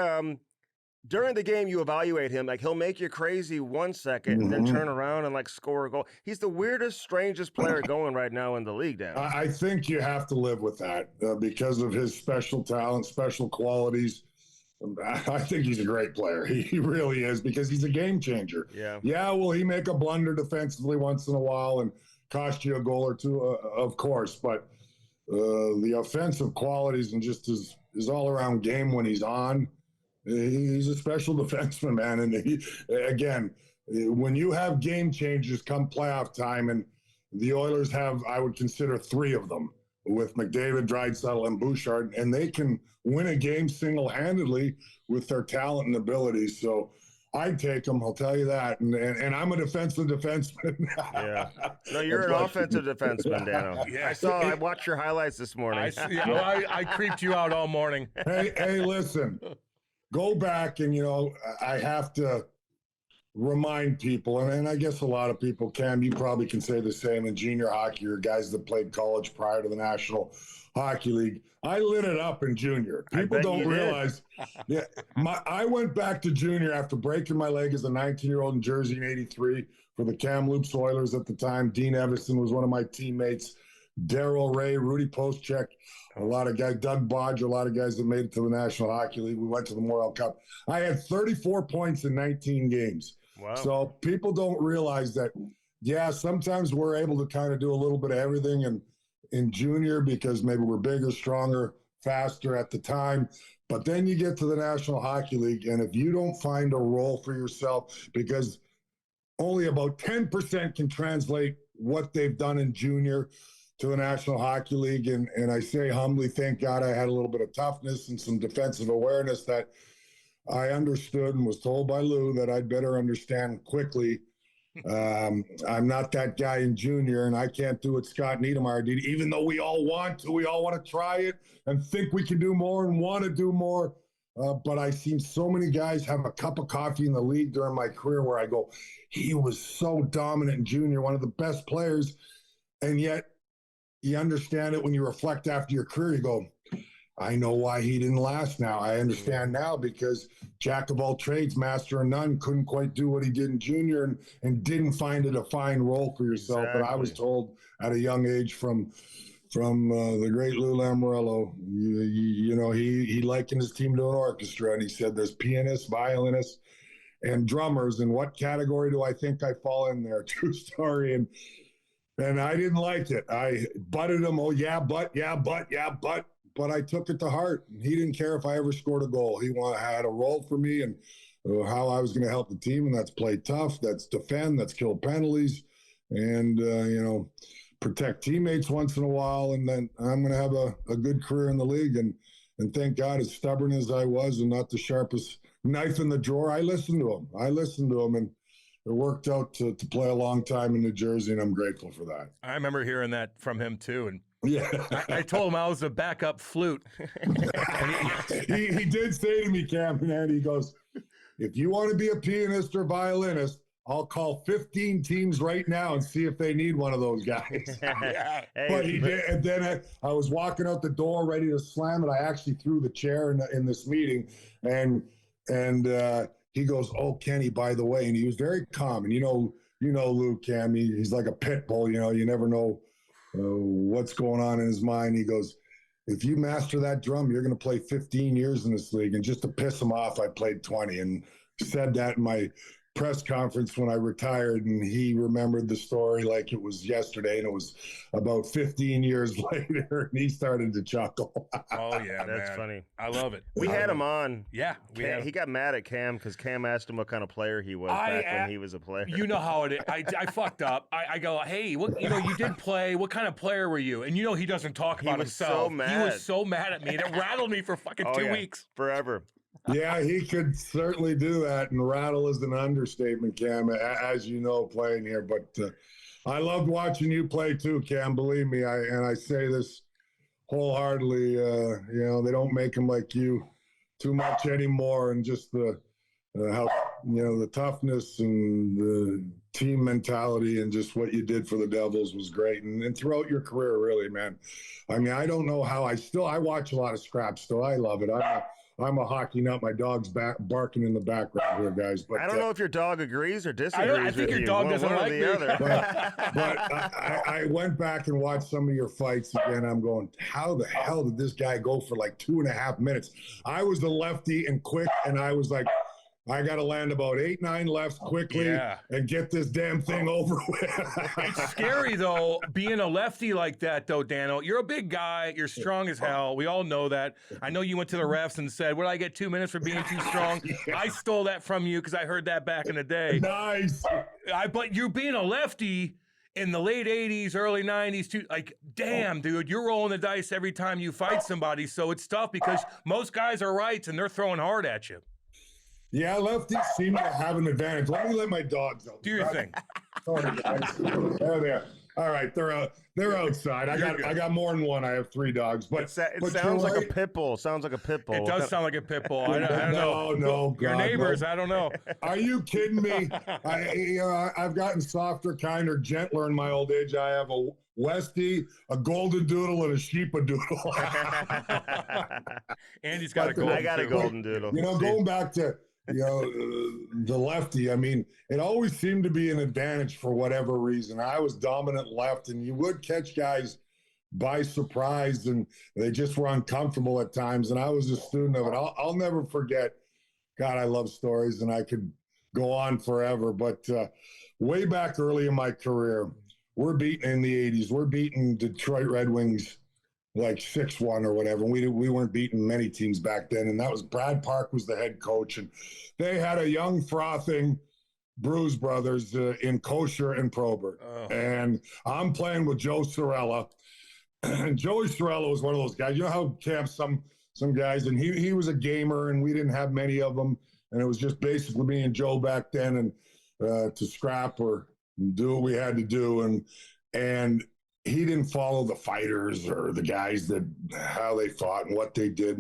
During the game, you evaluate him. Like, he'll make you crazy 1 second and then turn around and, like, score a goal. He's the weirdest, strangest player going right now in the league, Dan. I think you have to live with that because of his special talent, special qualities. I think he's a great player. He really is, because he's a game changer. Yeah, will he make a blunder defensively once in a while and cost you a goal or two? Of course. But the offensive qualities and just his all-around game when he's on, he's a special defenseman, man. And when you have game changers come playoff time, and the Oilers have, I would consider 3 of them with McDavid, Draisaitl, and Bouchard, and they can win a game single-handedly with their talent and abilities. So I'd take them, I'll tell you that. And I'm a defensive defenseman. No, you're an offensive defenseman, Dano. I watched your highlights this morning. I creeped you out all morning. Hey, listen. Go back and, I have to remind people, and I guess a lot of people can, you probably can say the same in junior hockey or guys that played college prior to the National Hockey League. I lit it up in junior. People don't realize. I went back to junior after breaking my leg as a 19-year-old in Jersey in '83 for the Kamloops Oilers at the time. Dean Evison was one of my teammates. Darryl Ray, Rudy Postcheck, a lot of guys, Doug Bodge, a lot of guys that made it to the National Hockey League. We went to the Memorial Cup. I had 34 points in 19 games. Wow. So people don't realize that, sometimes we're able to kind of do a little bit of everything in junior because maybe we're bigger, stronger, faster at the time. But then you get to the National Hockey League, and if you don't find a role for yourself, because only about 10% can translate what they've done in junior to the National Hockey League. And I say humbly, thank God I had a little bit of toughness and some defensive awareness that I understood and was told by Lou that I'd better understand quickly. I'm not that guy in junior, and I can't do what Scott Niedermayer did, even though we all want to. We all want to try it and think we can do more and want to do more. But I've seen so many guys have a cup of coffee in the league during my career where I go, he was so dominant in junior, one of the best players, and yet you understand it when you reflect after your career. You go, I know why he didn't last now. I understand now, because jack of all trades, master of none, couldn't quite do what he did in junior and didn't find a defined role for yourself. Exactly. But I was told at a young age from the great Lou Lamoriello, he likened his team to an orchestra, and he said there's pianists, violinists, and drummers. And what category do I think I fall in there? True story. And I didn't like it. I butted him. Oh, but I took it to heart. He didn't care if I ever scored a goal. He had a role for me and how I was going to help the team, and that's play tough, that's defend, that's kill penalties, and, protect teammates once in a while, and then I'm going to have a good career in the league. And thank God, as stubborn as I was and not the sharpest knife in the drawer, I listened to him, and it worked out to play a long time in New Jersey, and I'm grateful for that. I remember hearing that from him too, and I I told him I was a backup flute. he did say to me, Cam, and he goes, if you want to be a pianist or violinist, I'll call 15 teams right now and see if they need one of those guys. But he did, and then I was walking out the door ready to slam it. I actually threw the chair in this meeting, and he goes, "Oh, Kenny, by the way," and he was very calm. And you know, Lou, Cam, he's like a pit bull. You never know what's going on in his mind. He goes, "If you master that drum, you're going to play 15 years in this league." And just to piss him off, I played 20, and said that in my press conference when I retired, and he remembered the story like it was yesterday, and it was about 15 years later, and he started to chuckle. Oh yeah, That's man. funny. I love it. We had him on. Yeah, He got mad at Cam because Cam asked him what kind of player he was back when he was a player. You know how it is. I fucked up. I go, hey, you did play. What kind of player were you? And he doesn't talk about himself. So mad. He was so mad at me. And it rattled me for fucking 2 weeks. Forever. Yeah, he could certainly do that, and rattle is an understatement, Cam, as you know, playing here. But I loved watching you play too, Cam. Believe me, I say this wholeheartedly. They don't make them like you too much anymore, and just the how the toughness and the team mentality and just what you did for the Devils was great, and throughout your career, really, man. I mean, I don't know how I watch a lot of scraps still. I love it. I'm a hockey nut. My dog's barking in the background here, guys. But I don't know if your dog agrees or disagrees. I think your dog doesn't like me. But I went back and watched some of your fights again. I'm going, how the hell did this guy go for like 2.5 minutes? I was the lefty and quick, and I was like, I got to land about 8-9 lefts quickly and get this damn thing over with. It's scary, though, being a lefty like that, though, Dano. You're a big guy. You're strong as hell. We all know that. I know you went to the refs and said, "What, I get 2 minutes for being too strong?" I stole that from you because I heard that back in the day. Nice. But you being a lefty in the late 80s, early 90s, too, like, damn, dude, you're rolling the dice every time you fight somebody. So it's tough because most guys are rights and they're throwing hard at you. Yeah, lefties seem to have an advantage. Let me let my dogs out. Do your thing. Sorry, guys. There they are. All right, they're outside. I got more than one. I have 3 dogs, but it sounds like a pit bull. Sounds like a pit bull. It does sound like a pit bull. I don't know. No, your God, neighbors. no. I don't know. Are you kidding me? I've gotten softer, kinder, gentler in my old age. I have a Westie, a golden doodle, and a sheepadoodle. Andy's got a golden. I got a golden doodle. Going back to the lefty, I mean, it always seemed to be an advantage for whatever reason. I was dominant left, and you would catch guys by surprise, and they just were uncomfortable at times. And I was a student of it. I'll never forget. God, I love stories, and I could go on forever. But way back early in my career, we're beating in the 80s. We're beating Detroit Red Wings like 6-1 or whatever. We weren't beating many teams back then. And that was Brad Park was the head coach. And they had a young frothing Bruise Brothers in Kosher and Probert. Oh. And I'm playing with Joe Sorella. And Joey Sorella was one of those guys. You know how Cam, some guys, and he was a gamer, and we didn't have many of them. And it was just basically me and Joe back then, and to scrap or do what we had to do. And he didn't follow the fighters or the guys that how they fought and what they did.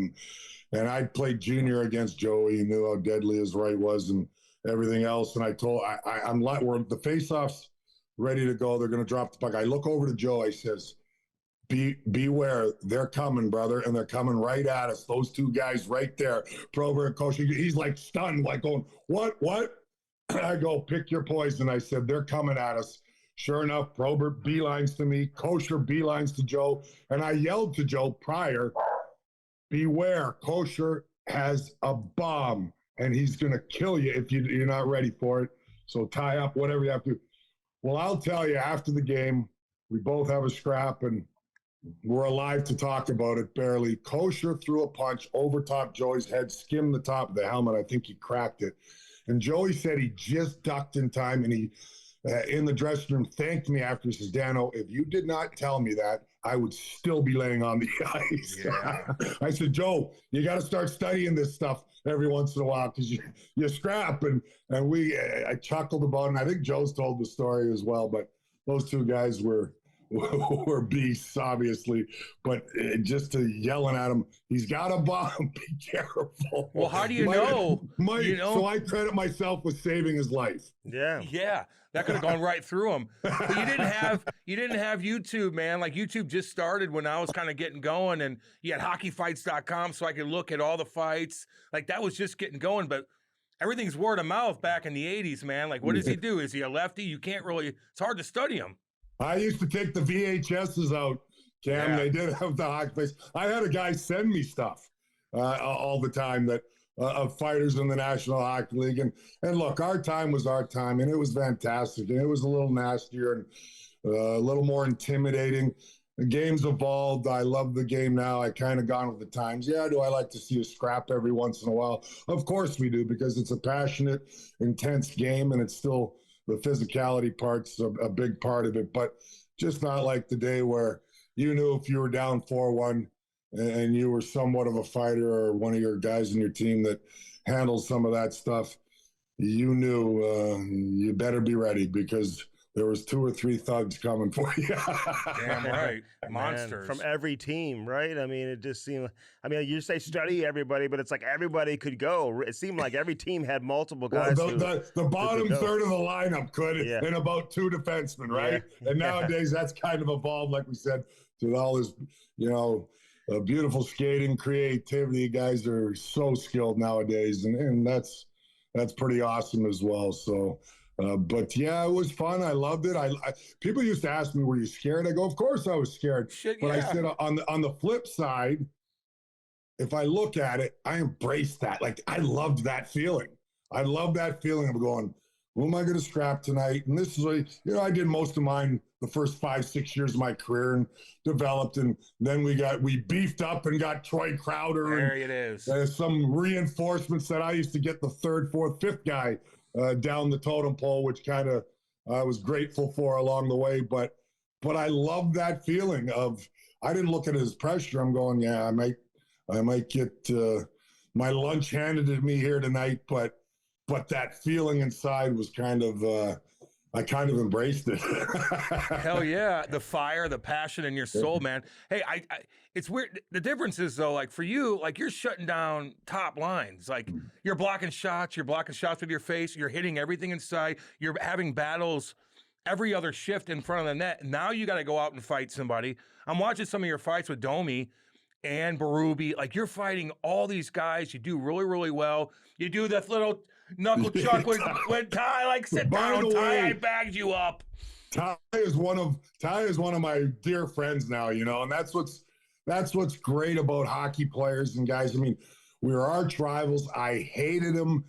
And I played junior against Joey. He knew how deadly his right was and everything else. And I told I'm like, we're the face-off's ready to go. They're going to drop the puck. I look over to Joe. I says, beware. They're coming, brother. And they're coming right at us. Those 2 guys right there, Probert and Kosher. He's like stunned, like going, what? I go, pick your poison. I said, they're coming at us. Sure enough, Probert beelines to me, Kosher beelines to Joe, and I yelled to Joe prior, beware, Kosher has a bomb, and he's going to kill you if you're not ready for it. So tie up, whatever you have to. Well, I'll tell you, after the game, we both have a scrap, and we're alive to talk about it barely. Kosher threw a punch over top Joey's head, skimmed the top of the helmet. I think he cracked it. And Joey said he just ducked in time, and he in the dressing room thanked me after. He says, Dano, if you did not tell me that, I would still be laying on the ice. Yeah. I said, Joe, you got to start studying this stuff every once in a while because you scrap. And I chuckled about it. And I think Joe's told the story as well. But those 2 guys were beasts, obviously. But just to yelling at him, he's got a bomb. Be careful. Well, how do you know? So I credit myself with saving his life. Yeah. That could have gone right through him. But you didn't have YouTube, man. Like, YouTube just started when I was kind of getting going, and you had hockeyfights.com so I could look at all the fights. Like, that was just getting going. But everything's word of mouth back in the 80s, man. Like, what does he do? Is he a lefty? You can't really, it's hard to study him. I used to take the VHSs out, Cam. Yeah. They did have the hockey face. I had a guy send me stuff all the time that of fighters in the National Hockey League. And look, our time was our time, and it was fantastic. And it was a little nastier and a little more intimidating. The game's evolved. I love the game now. I kind of gone with the times. Yeah, do I like to see a scrap every once in a while? Of course we do, because it's a passionate, intense game, and it's still the physicality part's a big part of it. But just not like the day where you knew if you were down 4-1 and you were somewhat of a fighter or one of your guys in your team that handles some of that stuff, you knew you better be ready, because there was 2 or 3 thugs coming for you. Damn right. Monsters. Man, from every team, right? I mean, it just seemed, I mean, you say study everybody, but it's like everybody could go. It seemed like every team had multiple guys. Well, the bottom third of the lineup could, and about 2 defensemen, right? Yeah. And nowadays that's kind of evolved, like we said, to all this, beautiful skating, creativity. Guys are so skilled nowadays, and that's pretty awesome as well. So, but yeah, it was fun. I loved it. I people used to ask me, "Were you scared?" I go, "Of course I was scared." Shit, but yeah. I said, on the flip side, if I look at it, I embraced that. Like, I loved that feeling. I love that feeling of going, "Who am I going to scrap tonight?" And this is what, I did most of mine the first 5-6 years of my career and developed. And then we beefed up and got Troy Crowder. There it is. Some reinforcements that I used to get the 3rd, 4th, 5th guy down the totem pole, which kind of I was grateful for along the way. But I love that feeling of, I didn't look at it as pressure. I'm going, yeah, I might get my lunch handed to me here tonight, but that feeling inside was kind of I kind of embraced it. Hell yeah. The fire, the passion in your soul, man. Hey, I it's weird. The difference is, though, like for you, like you're shutting down top lines. Like you're blocking shots with your face. You're hitting everything inside. You're having battles every other shift in front of the net. Now you got to go out and fight somebody. I'm watching some of your fights with Domi and Berube. Like you're fighting all these guys. You do really, really well. You do that little knuckle chuck when Ty, like, sit down, Ty, I bagged you up. Ty is one of my dear friends now, and that's what's great about hockey players and guys. I mean, we were arch rivals. I hated him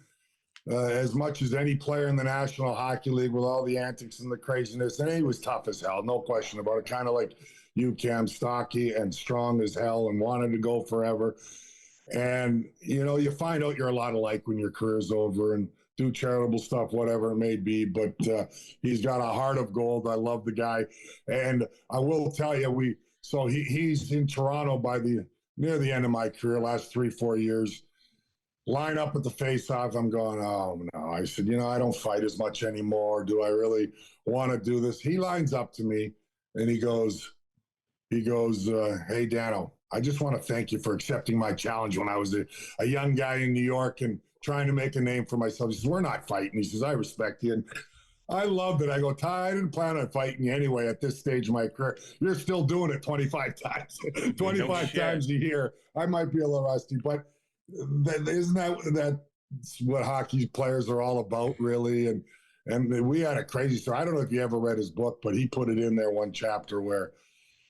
as much as any player in the National Hockey League, with all the antics and the craziness. And he was tough as hell, no question about it. Kind of like you, Cam, stocky and strong as hell and wanted to go forever. And, you find out you're a lot alike when your career's over and do charitable stuff, whatever it may be. But he's got a heart of gold. I love the guy. And I will tell you, he's in Toronto near the end of my career, last 3-4 years. Line up at the face-off. I'm going, oh, no. I said, I don't fight as much anymore. Do I really want to do this? He lines up to me and he goes, hey, Dano, I just want to thank you for accepting my challenge when I was a young guy in New York and trying to make a name for myself. He says, we're not fighting. He says, I respect you. And I loved it. I go, Ty, I didn't plan on fighting you anyway at this stage of my career. You're still doing it 25 times, 25 times a year. I might be a little rusty, but isn't that's what hockey players are all about, really? And we had a crazy story. I don't know if you ever read his book, but he put it in there, one chapter where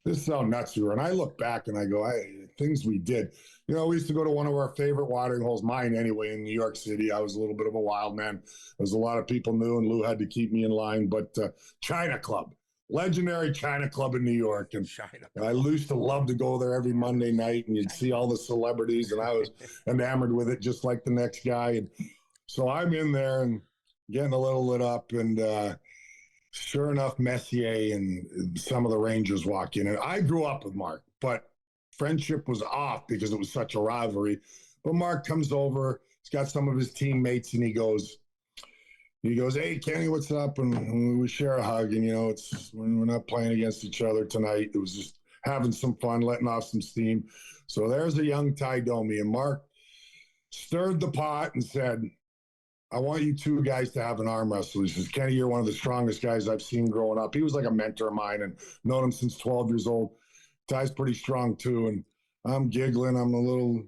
this is how nuts we were. And I look back and I go, things we did. We used to go to one of our favorite watering holes, mine anyway, in New York City. I was a little bit of a wild man, as a lot of people knew, and Lou had to keep me in line. But China Club, legendary China Club in New York. And I used to love to go there every Monday night, and you'd see all the celebrities, and I was enamored with it, just like the next guy. And so I'm in there and getting a little lit up, and sure enough, Messier and some of the Rangers walk in. And I grew up with Mark, but friendship was off because it was such a rivalry. But Mark comes over, he's got some of his teammates, and he goes, hey, Kenny, what's up? And we share a hug, and, we're not playing against each other tonight. It was just having some fun, letting off some steam. So there's a young Tie Domi, and Mark stirred the pot and said, I want you 2 guys to have an arm wrestle. He says, Kenny, you're one of the strongest guys I've seen growing up. He was like a mentor of mine and known him since 12 years old. Ty's pretty strong too. And I'm giggling. I'm a little,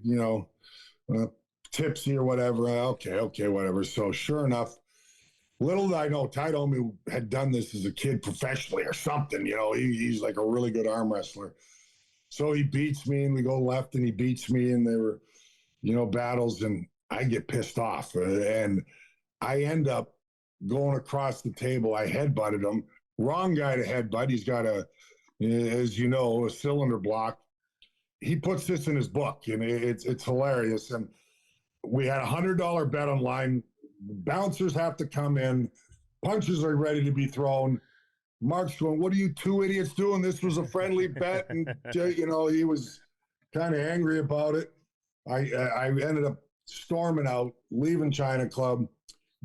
tipsy or whatever. Okay, whatever. So sure enough, little did I know, Tie Domi had done this as a kid professionally or something. He's like a really good arm wrestler. So he beats me, and we go left, and he beats me, and they were, battles. And I get pissed off, and I end up going across the table. I headbutted him. Wrong guy to headbutt. He's got as you know, a cylinder block. He puts this in his book, and it's hilarious. And we had $100 bet online. Bouncers have to come in. Punches are ready to be thrown. Mark's going, "What are you two idiots doing? This was a friendly bet." And, he was kind of angry about it. I ended up storming out, leaving China Club,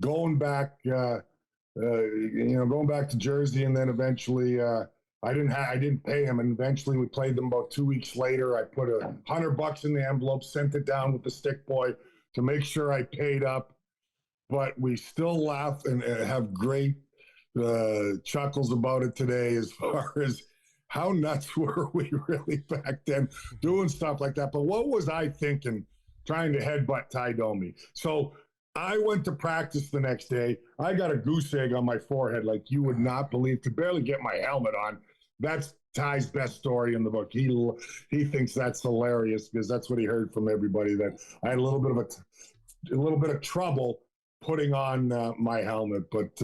going back, going back to Jersey. And then eventually I didn't pay him. And eventually we played them about 2 weeks later. I put $100 in the envelope, sent it down with the stick boy to make sure I paid up. But we still laugh and have great chuckles about it today, as far as how nuts were we really back then doing stuff like that. But what was I thinking trying to headbutt Tie Domi? So I went to practice the next day. I got a goose egg on my forehead like you would not believe, could barely get my helmet on. That's Ty's best story in the book. He thinks that's hilarious because that's what he heard from everybody, that I had a little bit of trouble putting on my helmet. But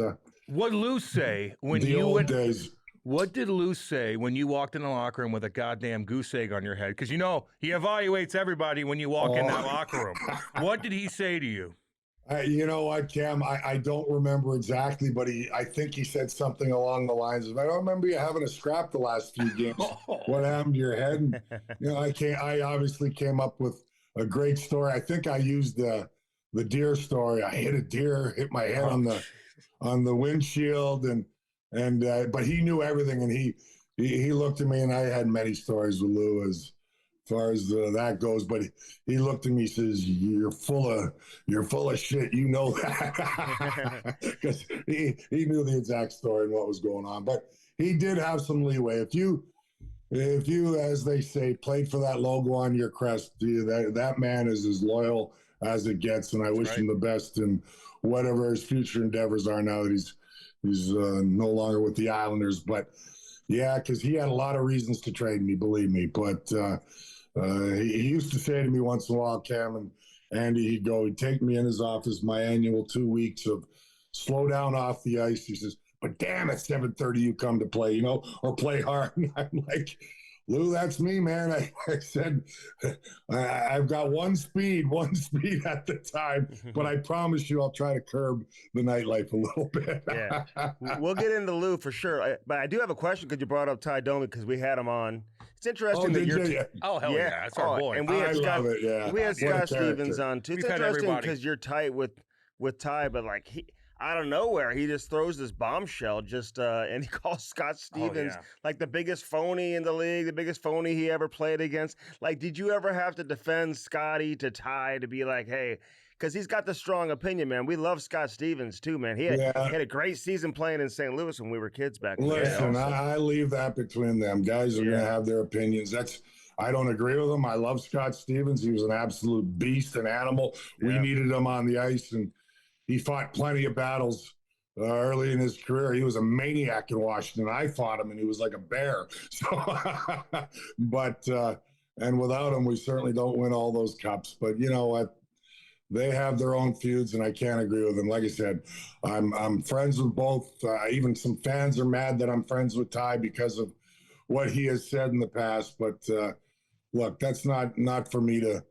what Lou say when the you old went? days. What did Lou say when you walked in the locker room with a goddamn goose egg on your head? Because he evaluates everybody when you walk in that locker room. What did he say to you? You know what, Cam? I don't remember exactly, but I think he said something along the lines of, "I don't remember you having a scrap the last few games. What happened to your head?" And, I obviously came up with a great story. I think I used the deer story. I hit a deer, hit my head on the windshield, but he knew everything, and he looked at me, and I had many stories with Lou as far as that goes. But he looked at me, says, "You're full of shit. You know that," because he knew the exact story and what was going on. But he did have some leeway. If you, as they say, played for that logo on your crest, that man is as loyal as it gets, and I wish him the best in whatever his future endeavors are now that he's no longer with the Islanders. But yeah, because he had a lot of reasons to trade me, believe me. But he used to say to me once in a while, Cam and Andy, he'd take me in his office, my annual 2 weeks of slow down off the ice. He says, "But damn, at 7:30 you come to play, or play hard." And I'm like, "Lou, that's me, man." I said, I've got one speed at the time, but I promise you I'll try to curb the nightlife a little bit. Yeah, we'll get into Lou for sure. But I do have a question because you brought up Tie Domi because we had him on. It's interesting that you're oh, hell yeah, that's our boy. And we had Scott, love it, yeah. We had Scott Stevens on too. It's We've had interesting everybody. because you're tight with Ty, but like out of nowhere, he just throws this bombshell and he calls Scott Stevens like the biggest phony in the league, the biggest phony he ever played against. Like, did you ever have to defend Scotty to Ty to be like, hey, because he's got the strong opinion, man. We love Scott Stevens too, man. He had a great season playing in St. Louis when we were kids back then. Listen, I leave that between them. Guys are going to have their opinions. I don't agree with him. I love Scott Stevens. He was an absolute beast, an animal. We needed him on the ice, and he fought plenty of battles early in his career. He was a maniac in Washington. I fought him, and he was like a bear. So, but and without him, we certainly don't win all those cups. But you know what? They have their own feuds, and I can't agree with them. Like I said, I'm friends with both. Even some fans are mad that I'm friends with Ty because of what he has said in the past. But look, that's not for me to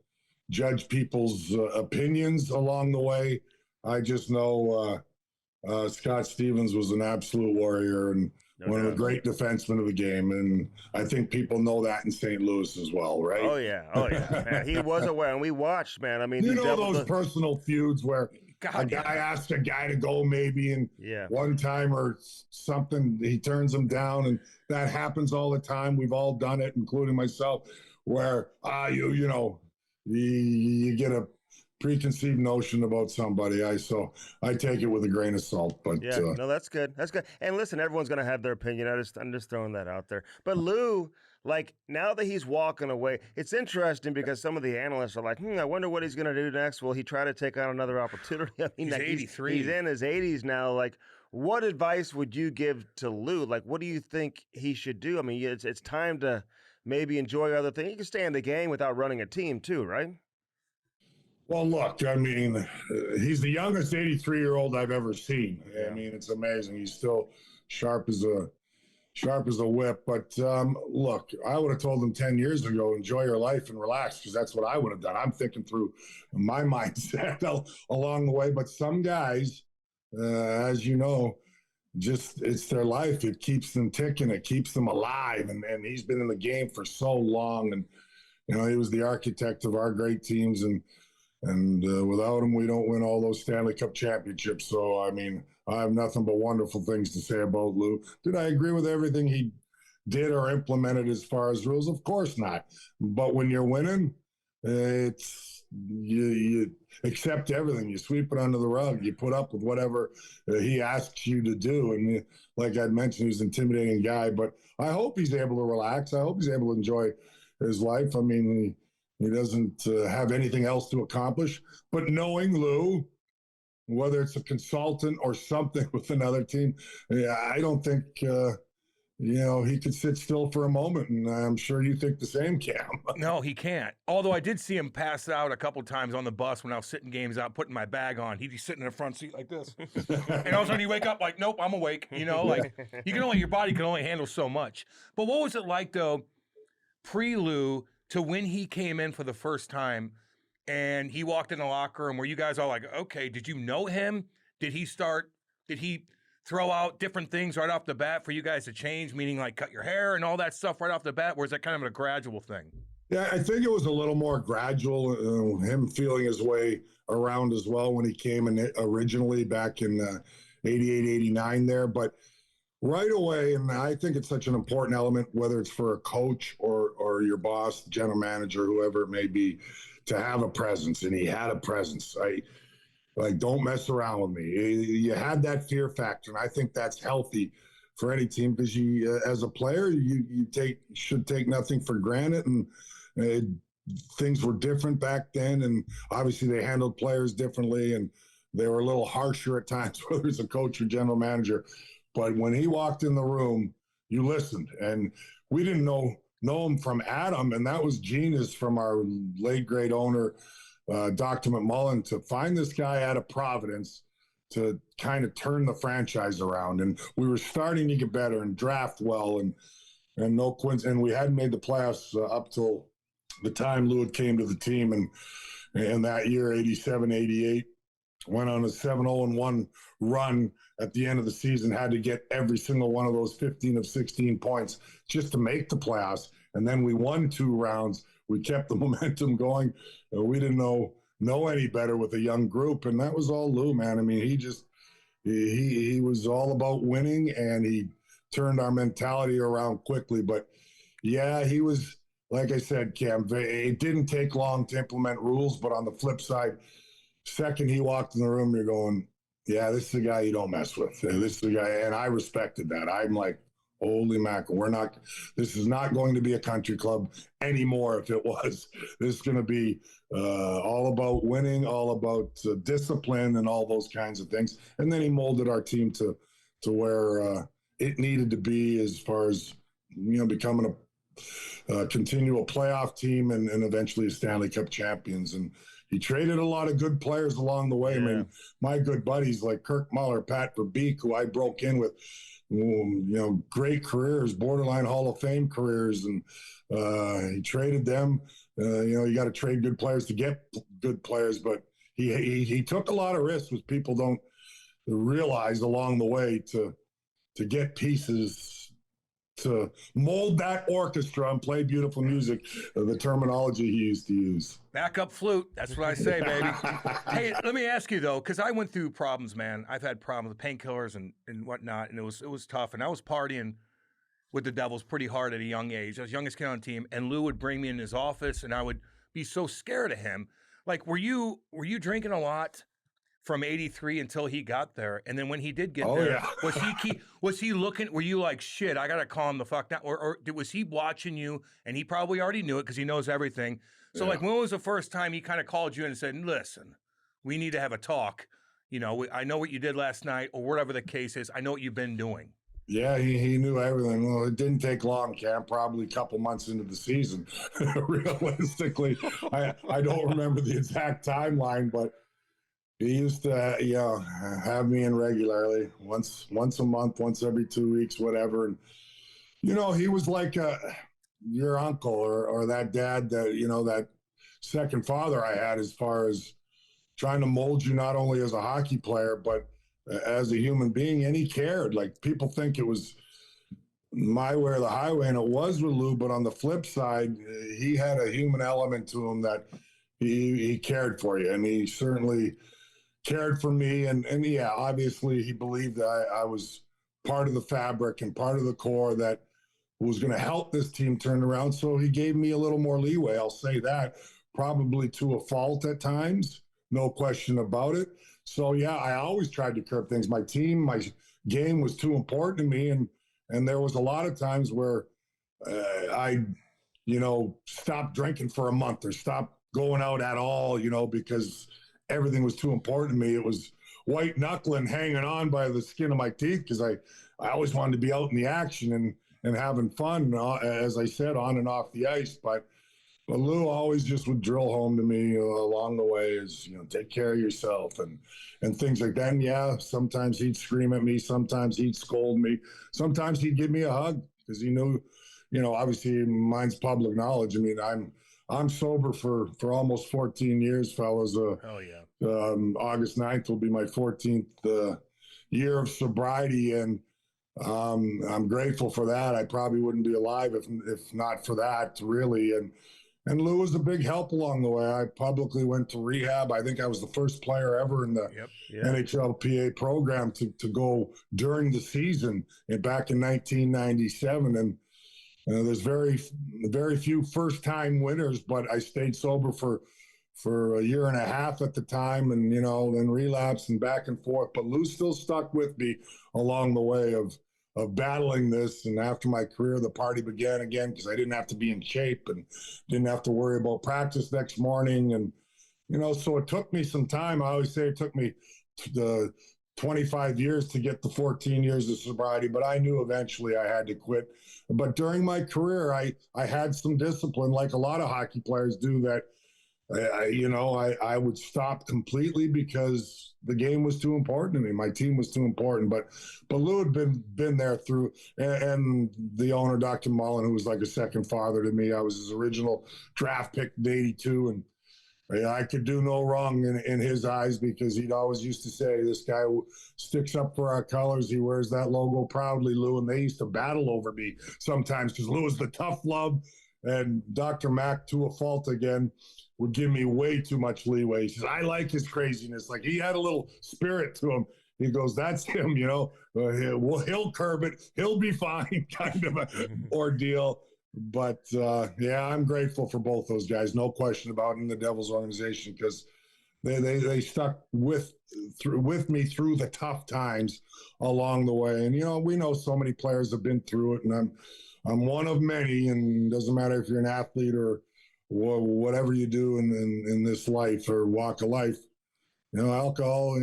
judge people's opinions along the way. I just know Scott Stevens was an absolute warrior and one of the great defensemen of the game. And I think people know that in St. Louis as well, right? Oh, yeah. Man, he was aware. And we watched, man. I mean, you know those personal feuds where a guy asks a guy to go maybe and one time or something, he turns him down. And that happens all the time. We've all done it, including myself, where you get a preconceived notion about somebody. So I take it with a grain of salt. But no, that's good. That's good. And listen, everyone's gonna have their opinion. I'm just throwing that out there. But Lou, like now that he's walking away, it's interesting because some of the analysts are like, I wonder what he's gonna do next. Will he try to take on another opportunity? I mean, he's 83. He's in his 80s now. Like, what advice would you give to Lou? Like, what do you think he should do? I mean, it's time to maybe enjoy other things. You can stay in the game without running a team too, right? Well, look, I mean, he's the youngest 83-year-old I've ever seen. Yeah. I mean, it's amazing. He's still sharp as a whip. But look, I would have told him 10 years ago, enjoy your life and relax, because that's what I would have done. I'm thinking through my mindset along the way. But some guys, as you know, just it's their life. It keeps them ticking. It keeps them alive. And he's been in the game for so long. And, you know, he was the architect of our great teams. And without him, we don't win all those Stanley Cup championships. So, I mean, I have nothing but wonderful things to say about Lou. Did I agree with everything he did or implemented as far as rules? Of course not. But when you're winning, it's you accept everything. You sweep it under the rug. You put up with whatever he asks you to do. And like I'd mentioned, he's an intimidating guy. But I hope he's able to relax. I hope he's able to enjoy his life. I mean, he doesn't have anything else to accomplish. But knowing Lou, whether it's a consultant or something with another team, I don't think, he could sit still for a moment. And I'm sure you think the same, Cam. No, he can't. Although I did see him pass out a couple times on the bus when I was sitting games out, putting my bag on. He'd be sitting in the front seat like this. And all of a sudden you wake up like, nope, I'm awake. Like your body can only handle so much. But what was it like, though, pre-Lou, to when he came in for the first time and he walked in the locker room, were you guys all like, okay, did you know him? Did he throw out different things right off the bat for you guys to change, meaning like cut your hair and all that stuff right off the bat? Or is that kind of a gradual thing? Yeah, I think it was a little more gradual, him feeling his way around as well when he came in originally back in 88, 89 there. But right away, and I think it's such an important element, whether it's for a coach or your boss, general manager, whoever it may be, to have a presence. And he had a presence. Don't mess around with me. You had that fear factor, and I think that's healthy for any team, because you, as a player, you should take nothing for granted. And things were different back then, and obviously they handled players differently, and they were a little harsher at times, whether it's a coach or general manager. But when he walked in the room, you listened. And we didn't know him from Adam, and that was genius from our late great owner, Dr. McMullen, to find this guy out of Providence to kind of turn the franchise around. And we were starting to get better and draft well, and no coincidence. And we hadn't made the playoffs up till the time Lou came to the team. And that year, 87, 88, went on a 7-0-1 run at the end of the season, had to get every single one of those 15 of 16 points just to make the playoffs. And then we won 2 rounds. We kept the momentum going. We didn't know any better with a young group. And that was all Lou, man. I mean, he was all about winning, and he turned our mentality around quickly. But yeah, he was, like I said, Cam, it didn't take long to implement rules. But on the flip side, second he walked in the room, you're going, yeah, this is a guy you don't mess with. This is a guy, and I respected that. I'm like, holy mackerel, this is not going to be a country club anymore. If it was, this is going to be all about winning, all about discipline and all those kinds of things. And then he molded our team to where it needed to be, as far as, becoming a continual playoff team and eventually a Stanley Cup champions. And he traded a lot of good players along the way. Yeah. I mean, my good buddies like Kirk Muller, Pat Verbeek, who I broke in with, great careers, borderline Hall of Fame careers. And he traded them. You got to trade good players to get good players. But he took a lot of risks, which people don't realize along the way, to get pieces to mold that orchestra and play beautiful music, the terminology he used to use. Backup flute. That's what I say, baby. Hey, let me ask you, though, because I went through problems, man. I've had problems with painkillers and whatnot, and it was tough. And I was partying with the Devils pretty hard at a young age. I was the youngest kid on the team, and Lou would bring me in his office, and I would be so scared of him. Like, were you drinking a lot from 83 until he got there? And then when he did get there, yeah. was he looking, were you like, shit, I got to calm the fuck down? Or was he watching you, and he probably already knew it because he knows everything? So, yeah. Like, when was the first time he kind of called you and said, listen, we need to have a talk. I know what you did last night, or whatever the case is. I know what you've been doing. Yeah, he knew everything. Well, it didn't take long, Cam, probably a couple months into the season. Realistically, I don't remember the exact timeline, but he used to, have me in regularly, once a month, once every 2 weeks, whatever. And, he was like your uncle or that dad that, that second father I had, as far as trying to mold you not only as a hockey player, but as a human being. And he cared. Like, people think it was my way or the highway, and it was with Lou. But on the flip side, he had a human element to him that he cared for you, and he certainly cared for me. And yeah, obviously he believed that I was part of the fabric and part of the core that was going to help this team turn around. So he gave me a little more leeway. I'll say that, probably to a fault at times, no question about it. So yeah, I always tried to curb things. My team, my game was too important to me. And there was a lot of times where I, stopped drinking for a month or stopped going out at all, because everything was too important to me. It was white knuckling, hanging on by the skin of my teeth, because I always wanted to be out in the action and having fun, as I said, on and off the ice. But Lou always just would drill home to me along the way is, take care of yourself and things like that. And yeah, sometimes he'd scream at me, sometimes he'd scold me, sometimes he'd give me a hug, because he knew, obviously mine's public knowledge. I mean, I'm sober for almost 14 years, fellas. Hell yeah. August 9th will be my 14th year of sobriety, and I'm grateful for that. I probably wouldn't be alive if not for that, really. And Lou was a big help along the way. I publicly went to rehab. I think I was the first player ever in the NHLPA program to go during the season back in 1997. And there's very few first-time winners, but I stayed sober for a year and a half at the time, and then relapsed and back and forth. But Lou still stuck with me along the way of battling this. And after my career, the party began again, because I didn't have to be in shape and didn't have to worry about practice next morning. And so it took me some time. I always say it took me the 25 years to get the 14 years of sobriety, but I knew eventually I had to quit. But during my career, I had some discipline, like a lot of hockey players do, that I would stop completely because the game was too important to me. My team was too important. But Lou had been there through, and the owner, Dr. Mullen, who was like a second father to me. I was his original draft pick in '82, and I could do no wrong in his eyes, because he'd always used to say, this guy sticks up for our colors. He wears that logo proudly, Lou. And they used to battle over me sometimes, because Lou was the tough love. And Dr. Mack, to a fault again, would give me way too much leeway. He says, I like his craziness. Like, he had a little spirit to him. He goes, that's him, he'll curb it. He'll be fine, kind of an ordeal. But yeah, I'm grateful for both those guys, no question about it, in the Devils organization, because they stuck with me through the tough times along the way. And we know so many players have been through it, and I'm one of many. And it doesn't matter if you're an athlete or whatever you do in this life or walk of life. Alcohol.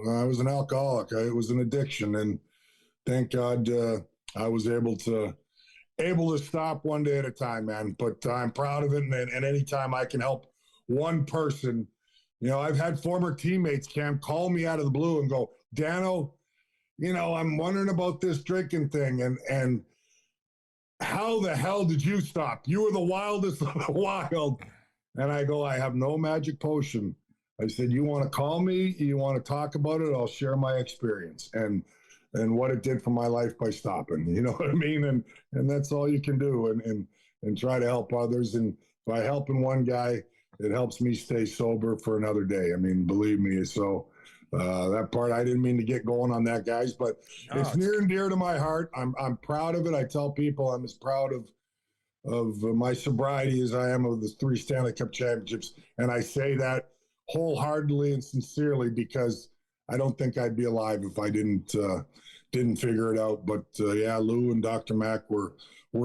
I was an alcoholic. It was an addiction, and thank God I was able to stop one day at a time, man. But I'm proud of it. And anytime I can help one person, I've had former teammates, Cam, call me out of the blue and go, Dano, I'm wondering about this drinking thing. And how the hell did you stop? You were the wildest of the wild. And I go, I have no magic potion. I said, you want to call me? You want to talk about it? I'll share my experience. And what it did for my life by stopping, you know what I mean? And that's all you can do, and try to help others. And by helping one guy, it helps me stay sober for another day. I mean, believe me. So that part, I didn't mean to get going on that, guys, but it's near and dear to my heart. I'm proud of it. I tell people I'm as proud of my sobriety as I am of the 3 Stanley Cup championships. And I say that wholeheartedly and sincerely, because I don't think I'd be alive if I didn't figure it out. But yeah, Lou and Dr. Mack were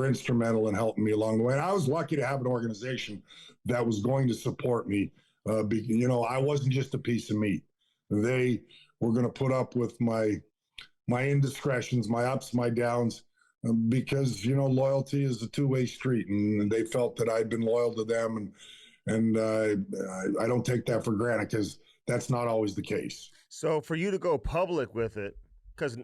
instrumental in helping me along the way. And I was lucky to have an organization that was going to support me. I wasn't just a piece of meat. They were going to put up with my my indiscretions, my ups, my downs, because, you know, loyalty is a two-way street, and they felt that I'd been loyal to them, and I don't take that for granted, because that's not always the case. So for you to go public with it, because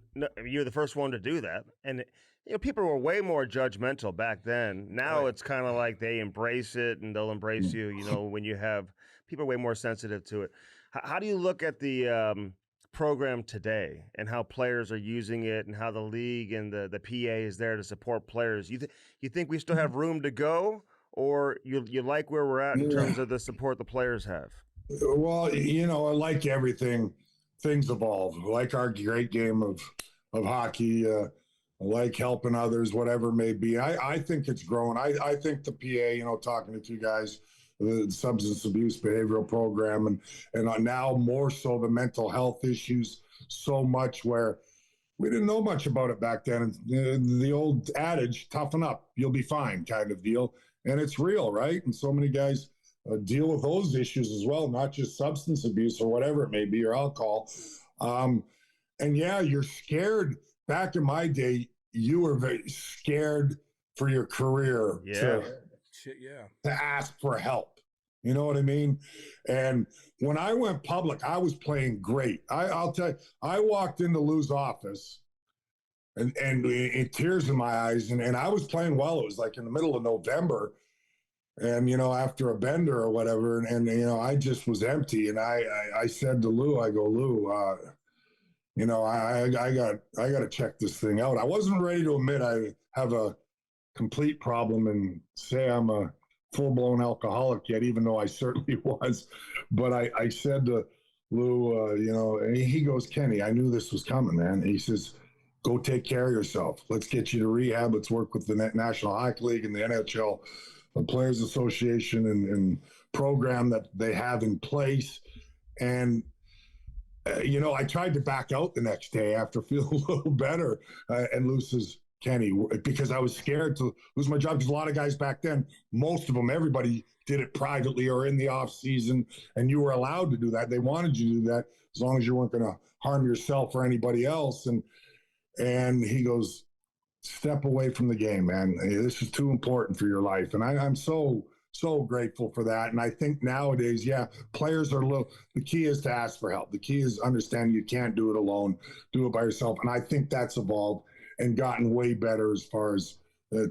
you're the first one to do that, and you know people were way more judgmental back then. Now it's kind of like they embrace it and they'll embrace you. You know, when you have people are way more sensitive to it. How do you look at the program today and how players are using it and how the league and the PA is there to support players? You think we still have room to go, or you like where we're at in terms of the support the players have? Well, you know, like everything, things evolve. Like our great game of hockey, like helping others, whatever it may be. I think it's growing. I think the PA, you know, talking to two guys, the substance abuse behavioral program, and now more so the mental health issues, so much where we didn't know much about it back then. The old adage, toughen up, you'll be fine kind of deal. And it's real, right? And so many guys deal with those issues as well, not just substance abuse or whatever it may be, or alcohol. And yeah, you're scared. Back in my day, you were very scared for your career to ask for help. You know what I mean? And when I went public, I was playing great. I'll tell you, I walked into Lou's office and tears in my eyes, and I was playing well. It was like in the middle of November, and, you know, after a bender or whatever, and you know, I just was empty. And I said to Lou, I go, Lou, you know, I got to check this thing out. I wasn't ready to admit I have a complete problem and say I'm a full-blown alcoholic yet, even though I certainly was. But I said to Lou, you know, and he goes, Kenny, I knew this was coming, man. He says, go take care of yourself. Let's get you to rehab. Let's work with the National Hockey League and the NHL, the Players Association, and program that they have in place. And you know, I tried to back out the next day after feeling a little better, and Lou says, Kenny, because I was scared to lose my job, because a lot of guys back then, most of them, everybody did it privately or in the off season, and you were allowed to do that. They wanted you to do that as long as you weren't going to harm yourself or anybody else. And he goes, step away from the game, man. This is too important for your life. And I'm so grateful for that. And I think nowadays, yeah, players are the key is to ask for help. The key is understand you can't do it alone, do it by yourself. And I think that's evolved and gotten way better as far as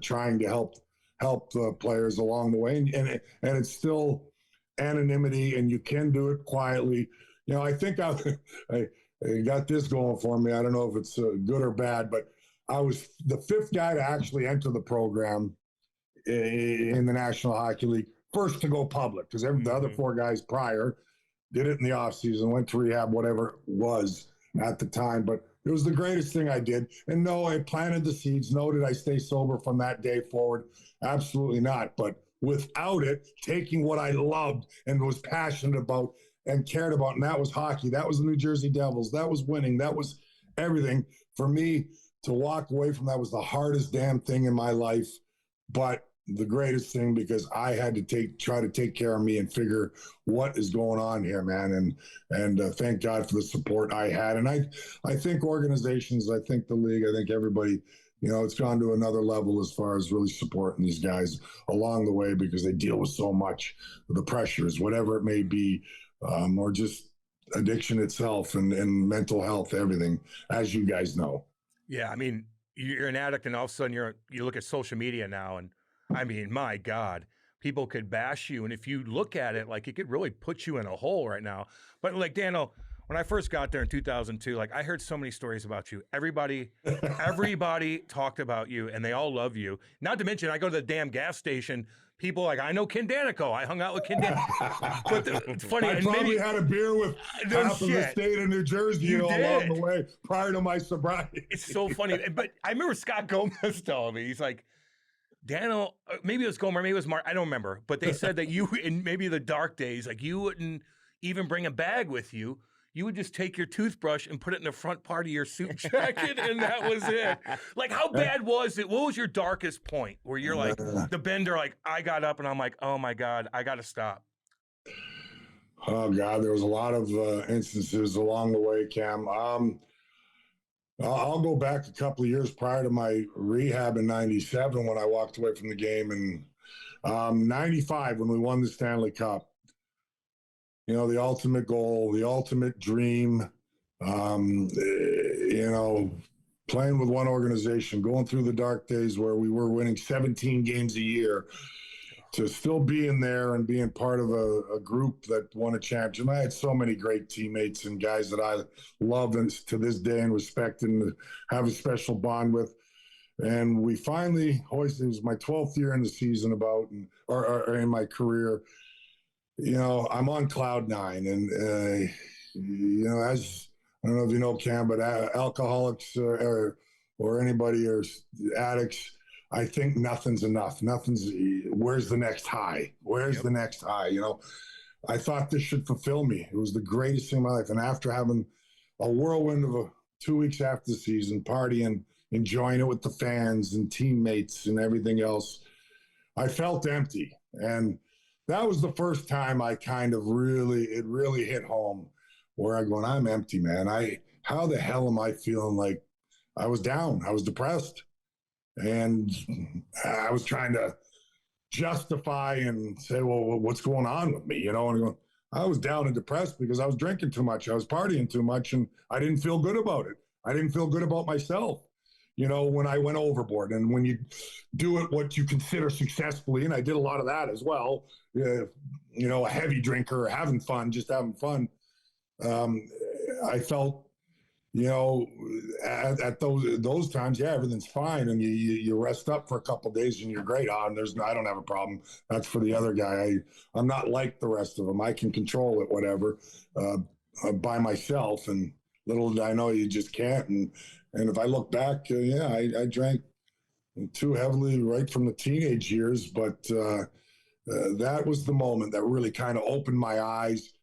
trying to help the players along the way. And it's still anonymity, and you can do it quietly. You know, I think I got this going for me. I don't know if it's good or bad, but I was the fifth guy to actually enter the program in the National Hockey League, first to go public, because the other four guys prior did it in the offseason, went to rehab, whatever it was at the time. But it was the greatest thing I did. And no, I planted the seeds. No, did I stay sober from that day forward? Absolutely not. But without it, taking what I loved and was passionate about and cared about, and that was hockey, that was the New Jersey Devils, that was winning, that was everything. For me to walk away from that was the hardest damn thing in my life, but the greatest thing, because I had to try to take care of me and figure what is going on here, man. And thank God for the support I had. And I think organizations, I think the league, I think everybody, you know, it's gone to another level as far as really supporting these guys along the way, because they deal with so much of the pressures, whatever it may be, or just addiction itself and mental health, everything, as you guys know. Yeah, I mean, you're an addict, and all of a sudden you look at social media now, and I mean, my God, people could bash you, and if you look at it, like, it could really put you in a hole right now. But like, Daniel, when I first got there in 2002, like, I heard so many stories about you. Everybody talked about you, and they all love you. Not to mention, I go to the damn gas station. People like, I know Ken Daneyko. I hung out with Ken Daneyko. But it's funny. I probably had a beer with half of the state of New Jersey along the way prior to my sobriety. It's so funny. But I remember Scott Gomez telling me, he's like, Daniel, maybe it was Gomer, maybe it was Mark, I don't remember. But they said that you, in maybe the dark days, like, you wouldn't even bring a bag with you. You would just take your toothbrush and put it in the front part of your suit jacket, and that was it. Like, how bad was it? What was your darkest point where you're like, the bender, like, I got up and I'm like, oh my God, I got to stop? Oh God, there was a lot of instances along the way, Cam. I'll go back a couple of years prior to my rehab in '97 when I walked away from the game, and '95 when we won the Stanley Cup. You know, the ultimate goal, the ultimate dream. You know, playing with one organization, going through the dark days where we were winning 17 games a year, to still be in there and being part of a group that won a championship. I had so many great teammates and guys that I love and to this day and respect and have a special bond with. And we finally hoisted, it was my 12th year in the season or in my career. You know, I'm on cloud nine. And, you know, as I don't know if you know, Cam, but alcoholics or anybody or addicts, I think nothing's enough. Where's the next high? Where's the next high? You know, I thought this should fulfill me. It was the greatest thing in my life. And after having a whirlwind of 2 weeks after the season, partying, enjoying it with the fans and teammates and everything else, I felt empty. And that was the first time I kind of it really hit home where I go, I'm empty, man. How the hell am I feeling like I was down? I was depressed. And I was trying to justify and say, well, what's going on with me? You know, and I was down and depressed because I was drinking too much. I was partying too much, and I didn't feel good about it. I didn't feel good about myself, you know, when I went overboard. And when you do it, what you consider successfully, and I did a lot of that as well, you know, a heavy drinker, having fun, just having fun. I felt, you know, at those times, yeah, everything's fine, and you rest up for a couple of days, and you're great. I don't have a problem. That's for the other guy. I'm not like the rest of them. I can control it, whatever, by myself. And little did I know you just can't. And if I look back, I drank too heavily right from the teenage years, but that was the moment that really kind of opened my eyes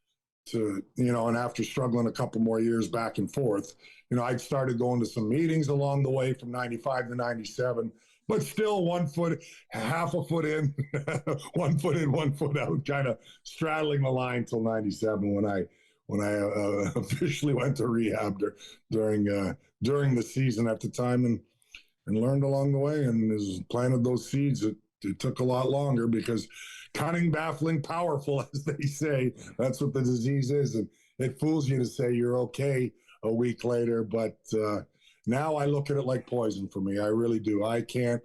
to, you know, and after struggling a couple more years back and forth, you know, I'd started going to some meetings along the way from 95 to 97, but still 1 foot, half a foot in, 1 foot in, 1 foot out, kind of straddling the line till 97 when I officially went to rehab during the season at the time and learned along the way and planted those seeds. It took a lot longer because cunning, baffling, powerful, as they say, that's what the disease is. And it fools you to say you're okay a week later. But now I look at it like poison for me. I really do. I can't.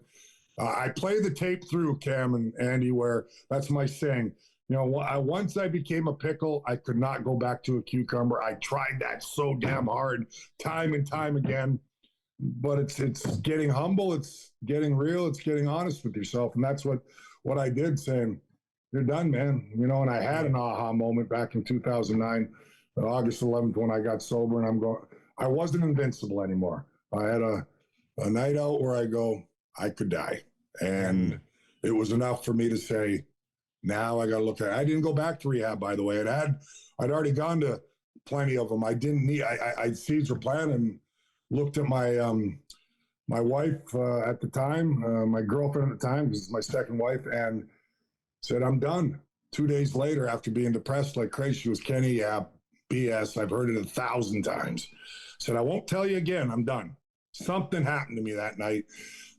I play the tape through, Cam and Andy, where that's my saying. You know, once I became a pickle, I could not go back to a cucumber. I tried that so damn hard, time and time again. But it's getting humble, it's getting real, it's getting honest with yourself. And that's what I did, saying, you're done, man. You know, and I had an aha moment back in 2009, August 11th, when I got sober, and I wasn't invincible anymore. I had a night out where I go, I could die. And it was enough for me to say, now I got to look at it. I didn't go back to rehab, by the way. I'd already gone to plenty of them. I didn't need, seeds were planted, and looked at my wife at the time, my girlfriend at the time, because it's my second wife, and said, I'm done. 2 days later, after being depressed like crazy, she was, Kenny, yeah, BS. I've heard it 1,000 times. Said, I won't tell you again. I'm done. Something happened to me that night.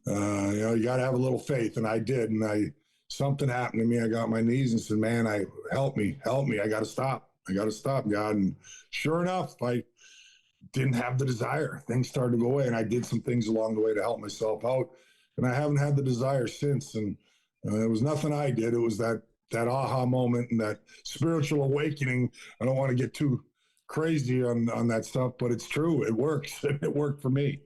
You know, you got to have a little faith, and I did. And something happened to me. I got on my knees and said, man, help me. I got to stop. God. And sure enough, I didn't have the desire. Things started to go away, and I did some things along the way to help myself out, and I haven't had the desire since. And it was nothing I did. It was that aha moment and that spiritual awakening. I don't want to get too crazy on that stuff, but it's true. It works. It worked for me.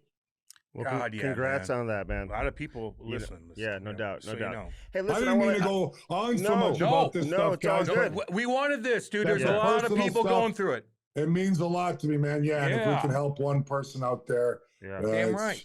Well, God, yeah, congrats man. on that, man. A lot of people listen. Yeah, no doubt, no so doubt. You know. Hey, listen, I didn't mean to go on so much about this stuff, it's all guys. good. We wanted this, dude. There's That's a lot of personal people stuff. going through it. It means a lot to me, man. Yeah, and if we can help one person out there, Damn right.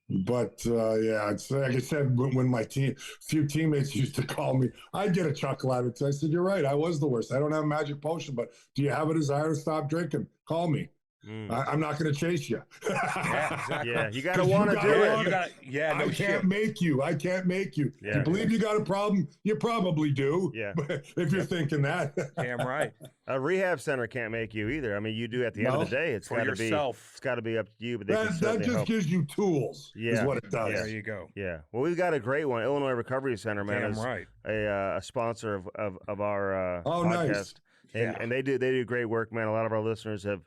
But yeah, it's like I said, when my few teammates used to call me, I'd get a chuckle out of it. So I said, you're right, I was the worst. I don't have a magic potion, but do you have a desire to stop drinking? Call me. I'm not going to chase you. Yeah, exactly. Yeah, you got to 'Cause want to you do gotta it. want You got no I shit. can't make you. I can't make you. Yeah. You believe you got a problem? You probably do. Yeah. But if you're thinking that. Damn right. A rehab center can't make you either. I mean, you do at the end of the No. day. It's For got to be. yourself. It's got to be up to you. But they can That certainly just help. gives you tools, is Yeah. what it does. There you go. Yeah. Well, we've got a great one. Illinois Recovery Center, man, Damn is right. a sponsor of our Oh, podcast, nice. and they do great work, man. A lot of our listeners have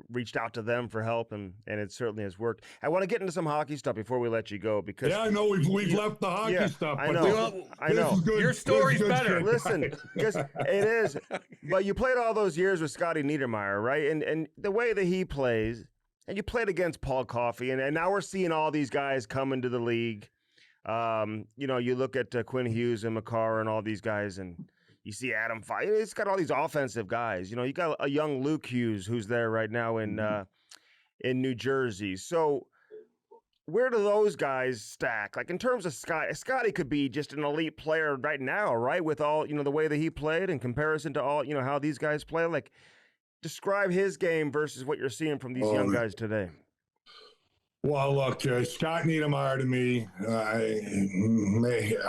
reached out to them for help, and it certainly has worked. I want to get into some hockey stuff before we let you go because Yeah, I know we've left the hockey Yeah, stuff. I but know. I know. This is good. Your this is story's good better. shit. Listen, because it is. But you played all those years with Scotty Niedermayer, right? And the way that he plays, and you played against Paul Coffey, and now we're seeing all these guys come into the league. You look at Quinn Hughes and McCarr and all these guys, and you see Adam Fight. It's got all these offensive guys. You got a young Luke Hughes who's there right now in New Jersey. So where do those guys stack? Like in terms of Scotty could be just an elite player right now, right? With all, the way that he played in comparison to all, how these guys play. Like describe his game versus what you're seeing from these young guys today. Well, look, Scott Niedermayer to me,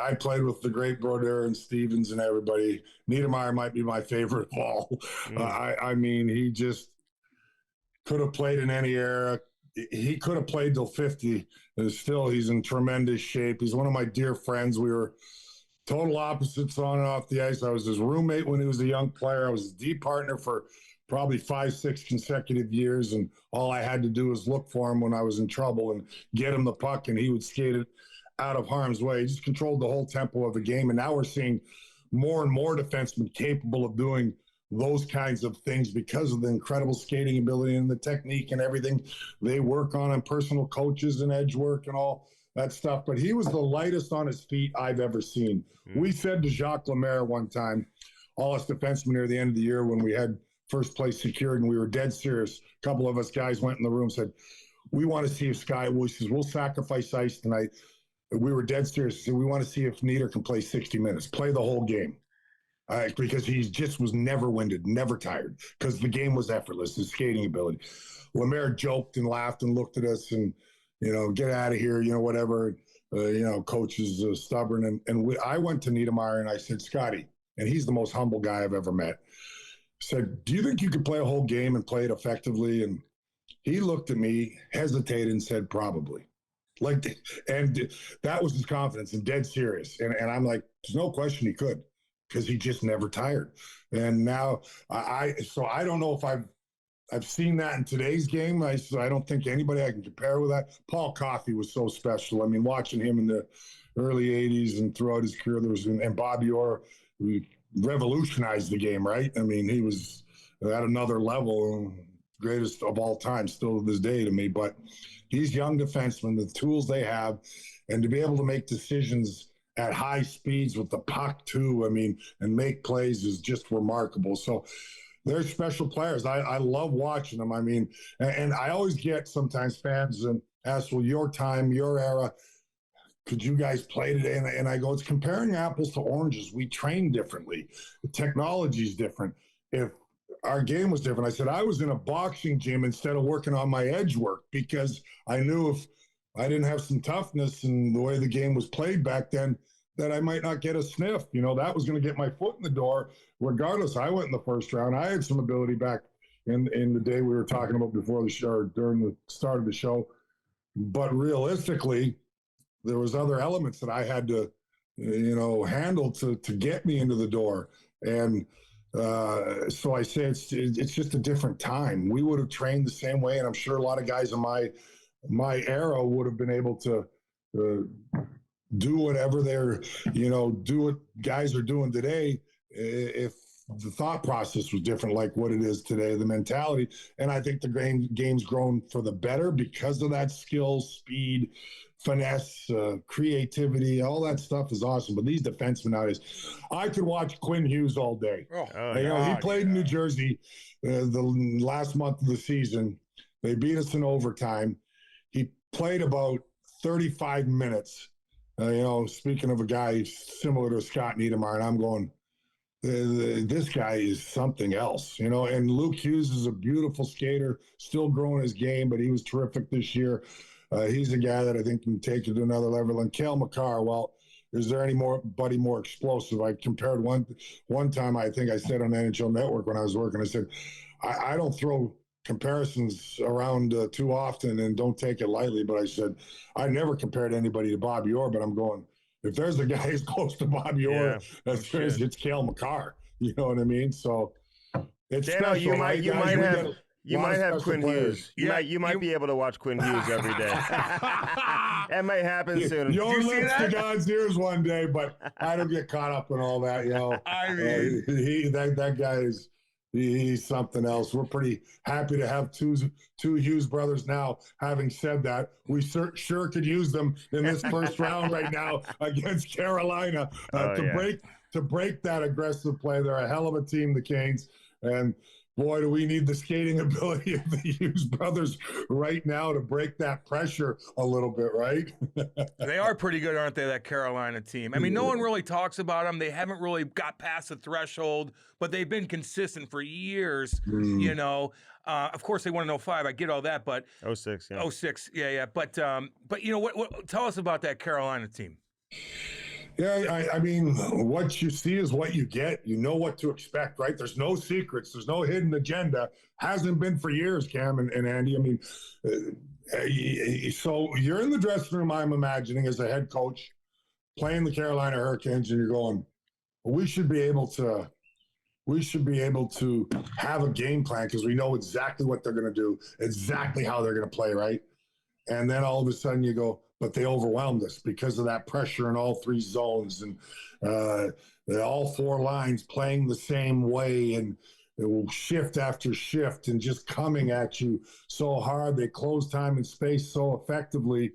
I played with the great Brodeur and Stevens and everybody. Niedermayer might be my favorite of all. I mean, he just could have played in any era. He could have played till 50. And still, he's in tremendous shape. He's one of my dear friends. We were total opposites on and off the ice. I was his roommate when he was a young player. I was his D partner for probably 5-6 consecutive years, and all I had to do was look for him when I was in trouble and get him the puck, and he would skate it out of harm's way. He just controlled the whole tempo of the game, and now we're seeing more and more defensemen capable of doing those kinds of things because of the incredible skating ability and the technique and everything they work on, and personal coaches and edge work and all that stuff. But he was the lightest on his feet I've ever seen. We said to Jacques Lemaire one time, all us defensemen near the end of the year when we had first place secured, and we were dead serious. A couple of us guys went in the room and said, we want to see if we'll sacrifice ice tonight. We were dead serious. So we want to see if Nieder can play 60 minutes, play the whole game. Because he just was never winded, never tired, because the game was effortless, his skating ability. Lemaire joked and laughed and looked at us and, get out of here, whatever. Coach is stubborn. And I went to Niedermayer and I said, Scotty, and he's the most humble guy I've ever met, said, do you think you could play a whole game and play it effectively? And he looked at me, hesitated, and said, probably. And that was his confidence and dead serious. And I'm like, there's no question he could, because he just never tired. And now I don't know if I've seen that in today's game. I don't think anybody I can compare with that. Paul Coffey was so special. I mean, watching him in the early 80s and throughout his career, and Bobby Orr, who revolutionized the game, right? I mean, he was at another level, greatest of all time, still to this day to me. But these young defensemen, the tools they have, and to be able to make decisions at high speeds with the puck too, and make plays is just remarkable. So they're special players. I love watching them. And I always get sometimes fans and ask, well, your time, your era, could you guys play today? And I go, it's comparing apples to oranges. We train differently. The technology is different. If our game was different, I said, I was in a boxing gym instead of working on my edge work, because I knew if I didn't have some toughness and the way the game was played back then, that I might not get a sniff. That was going to get my foot in the door. Regardless, I went in the first round. I had some ability back in the day we were talking about before the show, or during the start of the show. But realistically, there was other elements that I had to, handle to get me into the door. And so I say it's just a different time. We would have trained the same way, and I'm sure a lot of guys in my era would have been able to do whatever do what guys are doing today if the thought process was different, like what it is today, the mentality. And I think the game's grown for the better because of that skill, speed, finesse, creativity, all that stuff is awesome. But these defensemen nowadays, I could watch Quinn Hughes all day. He played in New Jersey the last month of the season. They beat us in overtime. He played about 35 minutes. Speaking of a guy similar to Scott Niedermayer, and I'm going, this guy is something else, you know. And Luke Hughes is a beautiful skater, still growing his game, but he was terrific this year. He's a guy that I think can take it to another level. And Cale Makar, well, is there anybody more explosive? I compared one time, I think I said on NHL Network when I was working, I said, I don't throw comparisons around too often and don't take it lightly, but I said, I never compared anybody to Bobby Orr, but I'm going, if there's a guy as close to Bobby Orr, it's Cale Makar. You know what I mean? So it's Dano, special, right? You might have Quinn players. Hughes. You might be able to watch Quinn Hughes every day. That might happen soon. Your lips to God's ears one day, but I don't get caught up in all that. You know, I mean, that guy is. He's something else. We're pretty happy to have two Hughes brothers now. Having said that, we sure could use them in this first round right now against Carolina to break that aggressive play. They're a hell of a team, the Canes, and boy, do we need the skating ability of the Hughes brothers right now to break that pressure a little bit, right? They are pretty good, aren't they, that Carolina team? I mean, no one really talks about them. They haven't really got past the threshold, but they've been consistent for years, you know. Of course, they won in 05. I get all that, but 06, yeah. 06, yeah. But you know, what tell us about that Carolina team. Yeah, I mean, what you see is what you get. You know what to expect, right? There's no secrets. There's no hidden agenda. Hasn't been for years, Cam and Andy. I mean, so you're in the dressing room, I'm imagining, as a head coach, playing the Carolina Hurricanes, and you're going, well, we should be able to have a game plan because we know exactly what they're going to do, exactly how they're going to play, right? And then all of a sudden you go, but they overwhelmed us because of that pressure in all three zones and all four lines playing the same way and shift after shift and just coming at you so hard. They close time and space so effectively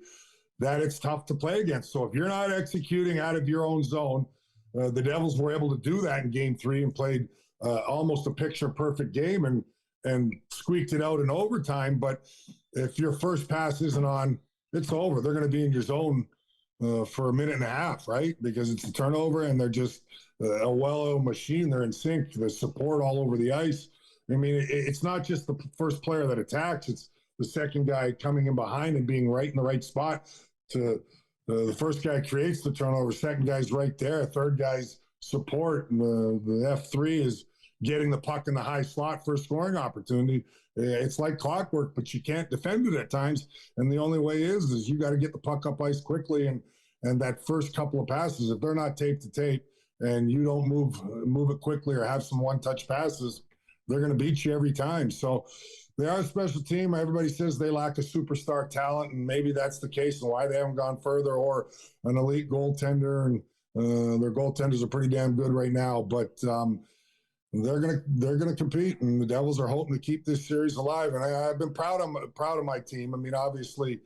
that it's tough to play against. So if you're not executing out of your own zone, the Devils were able to do that in Game 3 and played almost a picture-perfect game and squeaked it out in overtime. But if your first pass isn't on, it's over. They're going to be in your zone for a minute and a half, right? Because it's a turnover and they're just a well-oiled machine. They're in sync. There's support all over the ice. I mean, it's not just the first player that attacks. It's the second guy coming in behind and being right in the right spot. The first guy creates the turnover. Second guy's right there. Third guy's support. And the F3 is getting the puck in the high slot for a scoring opportunity. It's like clockwork, but you can't defend it at times. And the only way is you got to get the puck up ice quickly. And that first couple of passes, if they're not tape to tape and you don't move it quickly or have some one-touch passes, they're going to beat you every time. So they are a special team. Everybody says they lack a superstar talent, and maybe that's the case and why they haven't gone further, or an elite goaltender. And their goaltenders are pretty damn good right now. But they're gonna compete, and the Devils are hoping to keep this series alive. And I've been proud of my team. I mean, obviously,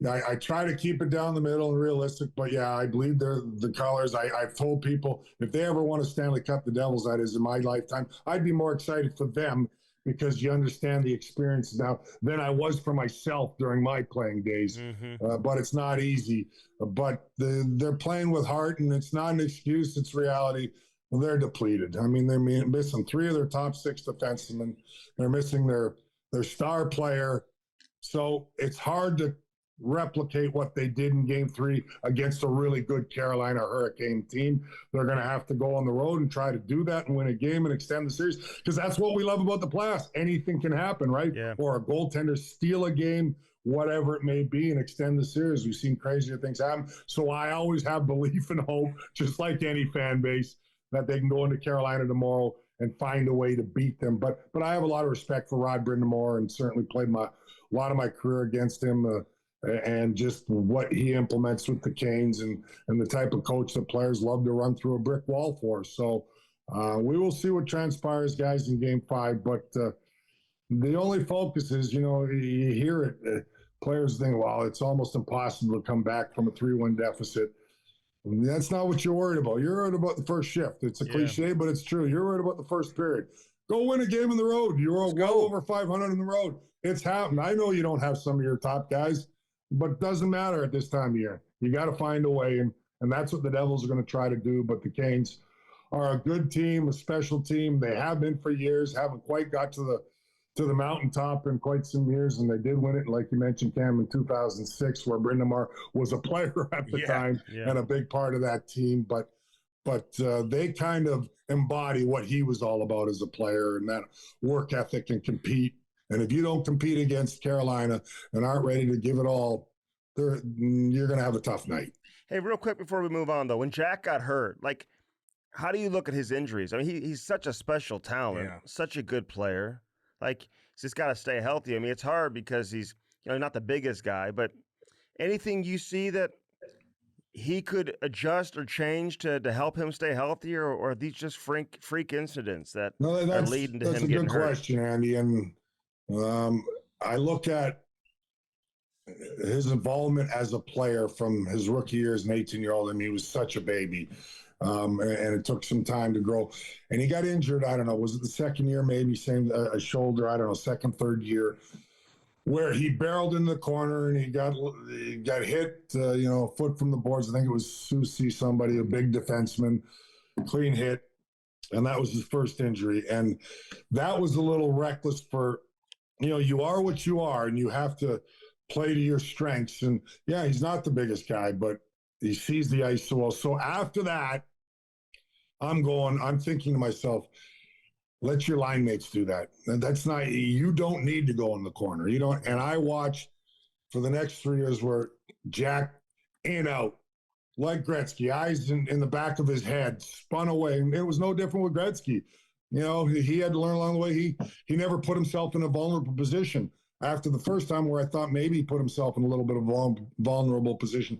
I try to keep it down the middle and realistic, but yeah, I believe they're the colors. I've told people if they ever won a Stanley Cup, the Devils, that is in my lifetime, I'd be more excited for them because you understand the experience now than I was for myself during my playing days. But it's not easy. But they're playing with heart, and it's not an excuse. It's reality. Well, they're depleted. I mean, they're missing 3 of their top 6 defensemen. They're missing their star player. So it's hard to replicate what they did in Game 3 against a really good Carolina Hurricane team. They're going to have to go on the road and try to do that and win a game and extend the series, because that's what we love about the playoffs. Anything can happen, right? Yeah. Or a goaltender steal a game, whatever it may be, and extend the series. We've seen crazier things happen. So I always have belief and hope, just like any fan base, that they can go into Carolina tomorrow and find a way to beat them. But I have a lot of respect for Rod Brind'Amour, and certainly played a lot of my career against him, and just what he implements with the Canes and the type of coach that players love to run through a brick wall for. So we will see what transpires, guys, in Game 5. But the only focus is, you hear it, players think, well, it's almost impossible to come back from a 3-1 deficit. That's not what you're worried about. You're worried about the first shift. It's a cliche, but it's true. You're worried about the first period. Go win a game on the road. You're well over 500 on the road. It's happened. I know you don't have some of your top guys, but it doesn't matter at this time of year. You got to find a way, and that's what the Devils are going to try to do. But the Canes are a good team, a special team. They have been for years, haven't quite got to the mountaintop in quite some years, and they did win it, like you mentioned, Cam, in 2006, where Brindamar was a player at the time and a big part of that team. But they kind of embody what he was all about as a player, and that work ethic and compete. And if you don't compete against Carolina and aren't ready to give it all, you're going to have a tough night. Hey, real quick before we move on, though, when Jack got hurt, like, how do you look at his injuries? I mean, he's such a special talent, such a good player. Like, he's just got to stay healthy. I mean, it's hard because he's, not the biggest guy, but anything you see that he could adjust or change to help him stay healthy, or are these just freak incidents that are leading to him getting hurt? That's a good question, Andy. And I look at his involvement as a player from his rookie year as an 18-year-old. I mean, he was such a baby. And it took some time to grow. And he got injured, I don't know, was it the second year, maybe, same a shoulder, I don't know, second, third year, where he barreled in the corner and he got hit, a foot from the boards. I think it was Susi, somebody, a big defenseman, clean hit. And that was his first injury. And that was a little reckless for, you are what you are, and you have to play to your strengths. And yeah, he's not the biggest guy, but he sees the ice so well. So after that, I'm thinking to myself, let your line mates do that. You don't need to go in the corner. You don't. And I watched for the next 3 years where Jack in out, like Gretzky, eyes in the back of his head, spun away. And it was no different with Gretzky. He had to learn along the way. He never put himself in a vulnerable position. After the first time where I thought maybe he put himself in a little bit of a vulnerable position,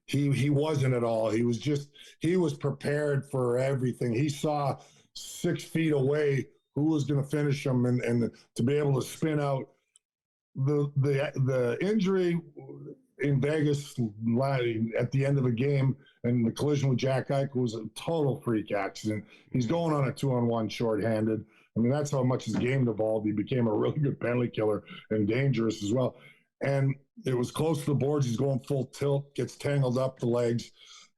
he wasn't at all. He was prepared for everything. He saw 6 feet away who was going to finish him, and to be able to spin out. The injury in Vegas at the end of a game and the collision with Jack Eichel was a total freak accident. He's going on a 2-on-1 shorthanded. I mean, that's how much his game evolved. He became a really good penalty killer and dangerous as well. And it was close to the boards. He's going full tilt, gets tangled up the legs.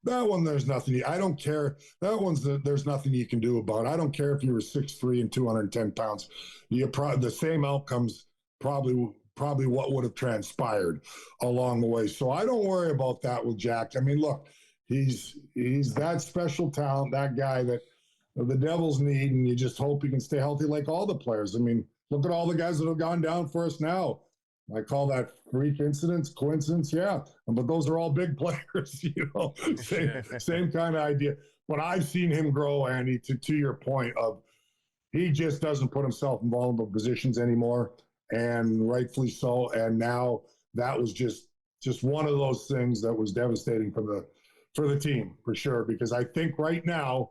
That one, there's nothing. I don't care. That one's there's nothing you can do about it. I don't care if you were 6'3" and 210 pounds. The same outcomes probably what would have transpired along the way. So I don't worry about that with Jack. I mean, look, he's that special talent, that guy that the Devils need, and you just hope he can stay healthy like all the players. I mean, look at all the guys that have gone down for us now. I call that freak incidents, coincidence, yeah. But those are all big players, same kind of idea. But I've seen him grow, Andy, to your point of he just doesn't put himself in vulnerable positions anymore, and rightfully so. And now that was just one of those things that was devastating for the team, for sure, because I think right now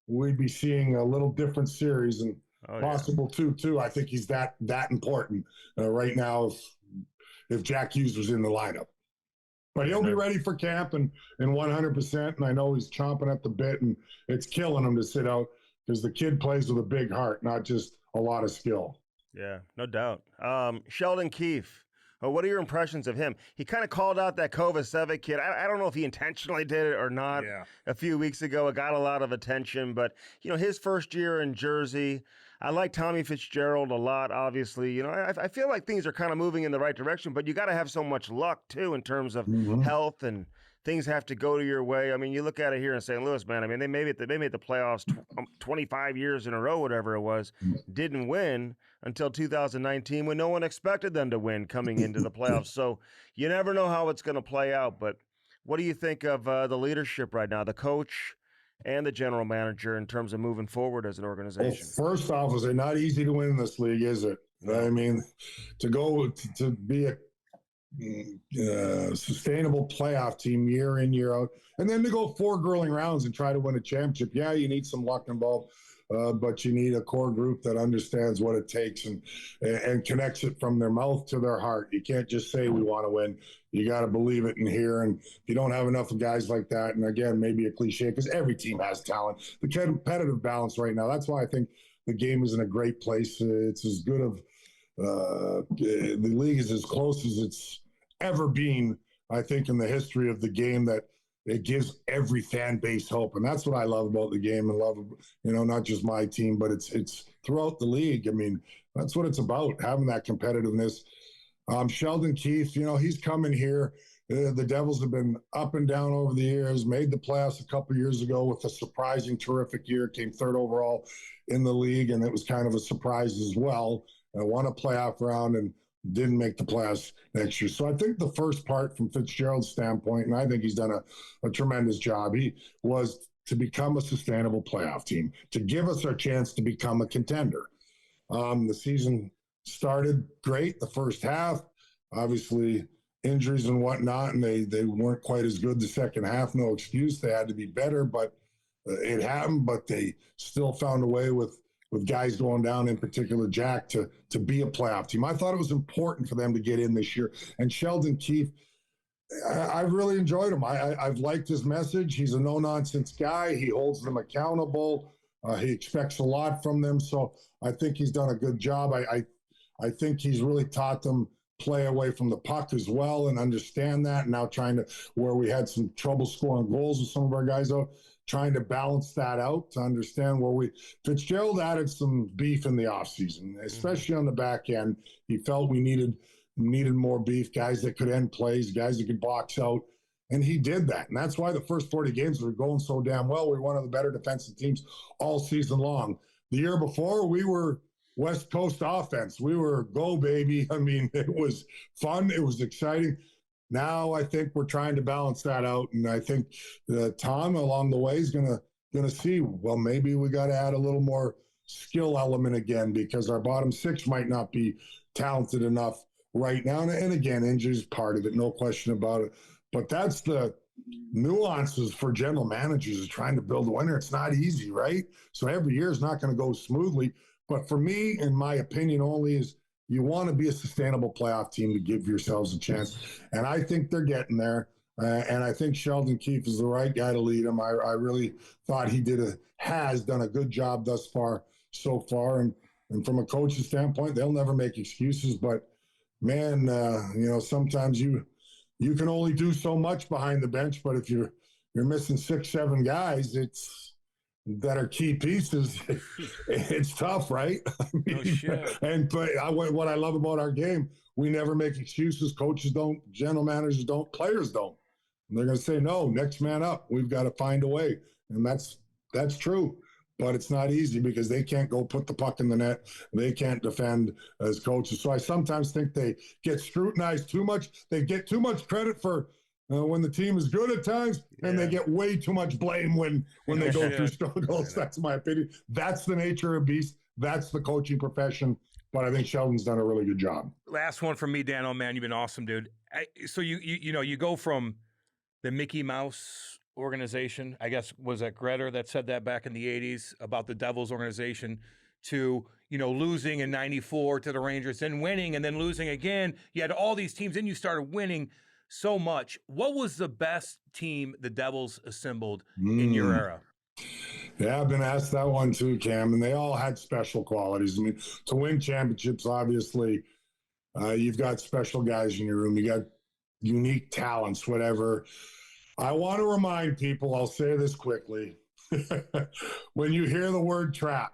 we'd be seeing a little different series and possible 2-2. I think he's that important right now if Jack Hughes was in the lineup. But he'll be ready for camp and 100%. And I know he's chomping at the bit, and it's killing him to sit out because the kid plays with a big heart, not just a lot of skill. Yeah, no doubt. Sheldon Keefe. What are your impressions of him? He kind of called out that Kovacevic kid. I don't know if he intentionally did it or not. Yeah. A few weeks ago, it got a lot of attention. But, his first year in Jersey, I like Tommy Fitzgerald a lot, obviously. I feel like things are kind of moving in the right direction, but you got to have so much luck, too, in terms of health, and things have to go to your way. I mean, you look at it here in St. Louis, man. I mean, they made the playoffs 25 years in a row, whatever it was, didn't win until 2019 when no one expected them to win coming into the playoffs. So you never know how it's going to play out. But what do you think of the leadership right now, the coach and the general manager, in terms of moving forward as an organization? Well, first off, it's not easy to win in this league, is it? I mean, to be a sustainable playoff team year in, year out, and then to go 4 grueling rounds and try to win a championship. Yeah, you need some luck involved, but you need a core group that understands what it takes and connects it from their mouth to their heart. You can't just say we want to win. You got to believe it in here. And if you don't have enough of guys like that, and again, maybe a cliche, because every team has talent, the competitive balance right now, that's why I think the game is in a great place. It's as good of the league is as close as it's ever been, I think, in the history of the game, that it gives every fan base hope. And that's what I love about the game, and love, not just my team, but it's throughout the league. I mean, that's what it's about, having that competitiveness. Sheldon Keefe, he's coming here. The Devils have been up and down over the years, made the playoffs a couple years ago with a surprising, terrific year, came third overall in the league, and it was kind of a surprise as well. Won a playoff round and didn't make the playoffs next year. So I think the first part from Fitzgerald's standpoint, and I think he's done a tremendous job, he was to become a sustainable playoff team, to give us our chance to become a contender. The season started great the first half, obviously injuries and whatnot, and they weren't quite as good the second half. No excuse. They had to be better, but it happened. But they still found a way with guys going down, in particular Jack, to be a playoff team. I thought it was important for them to get in this year. And Sheldon Keefe, I've really enjoyed him. I've liked his message. He's a no-nonsense guy. He holds them accountable. He expects a lot from them. So I think he's done a good job. I think he's really taught them play away from the puck as well, and understand that. And now where we had some trouble scoring goals with some of our guys out, trying to balance that out to understand Fitzgerald added some beef in the offseason, especially on the back end. He felt we needed more beef, guys that could end plays, guys that could box out. And he did that. And that's why the first 40 games were going so damn well. We were one of the better defensive teams all season long. The year before, we were West Coast offense. We were go, baby. I mean, it was fun. It was exciting. Now I think we're trying to balance that out. And I think Tom along the way is going to see, well, maybe we got to add a little more skill element again, because our bottom six might not be talented enough right now. And again, injury is part of it, no question about it. But that's the nuances for general managers, is trying to build a winner. It's not easy, right? So every year is not going to go smoothly. But for me, in my opinion only, is you want to be a sustainable playoff team to give yourselves a chance. And I think they're getting there. And I think Sheldon Keefe is the right guy to lead them. I really thought he has done a good job thus far, so far. And from a coach's standpoint, they'll never make excuses. But, man, sometimes you can only do so much behind the bench. But if you're missing 6-7 guys, that are key pieces, it's tough, right? I mean, no shit. But what I love about our game, we never make excuses. Coaches don't, general managers don't, players don't. And they're going to say, no, next man up. We've got to find a way. And that's true. But it's not easy, because they can't go put the puck in the net. They can't defend as coaches. So I sometimes think they get scrutinized too much. They get too much credit for when the team is good at times, and they get way too much blame when they go through struggles. That's my opinion. That's the nature of beast. That's the coaching profession. But I think Sheldon's done a really good job. Last one from me, Dan. Oh, man, you've been awesome, dude. So you go from the Mickey Mouse organization, I guess, was that Gretter that said that back in the 80s about the Devils organization, to, losing in 94 to the Rangers, then winning, and then losing again. You had all these teams, and you started winning so much. What was the best team the Devils assembled in your era? Yeah, I've been asked that one too, Cam, and they all had special qualities. I mean, to win championships, obviously, you've got special guys in your room. You got unique talents, whatever. I want to remind people, I'll say this quickly. When you hear the word trap,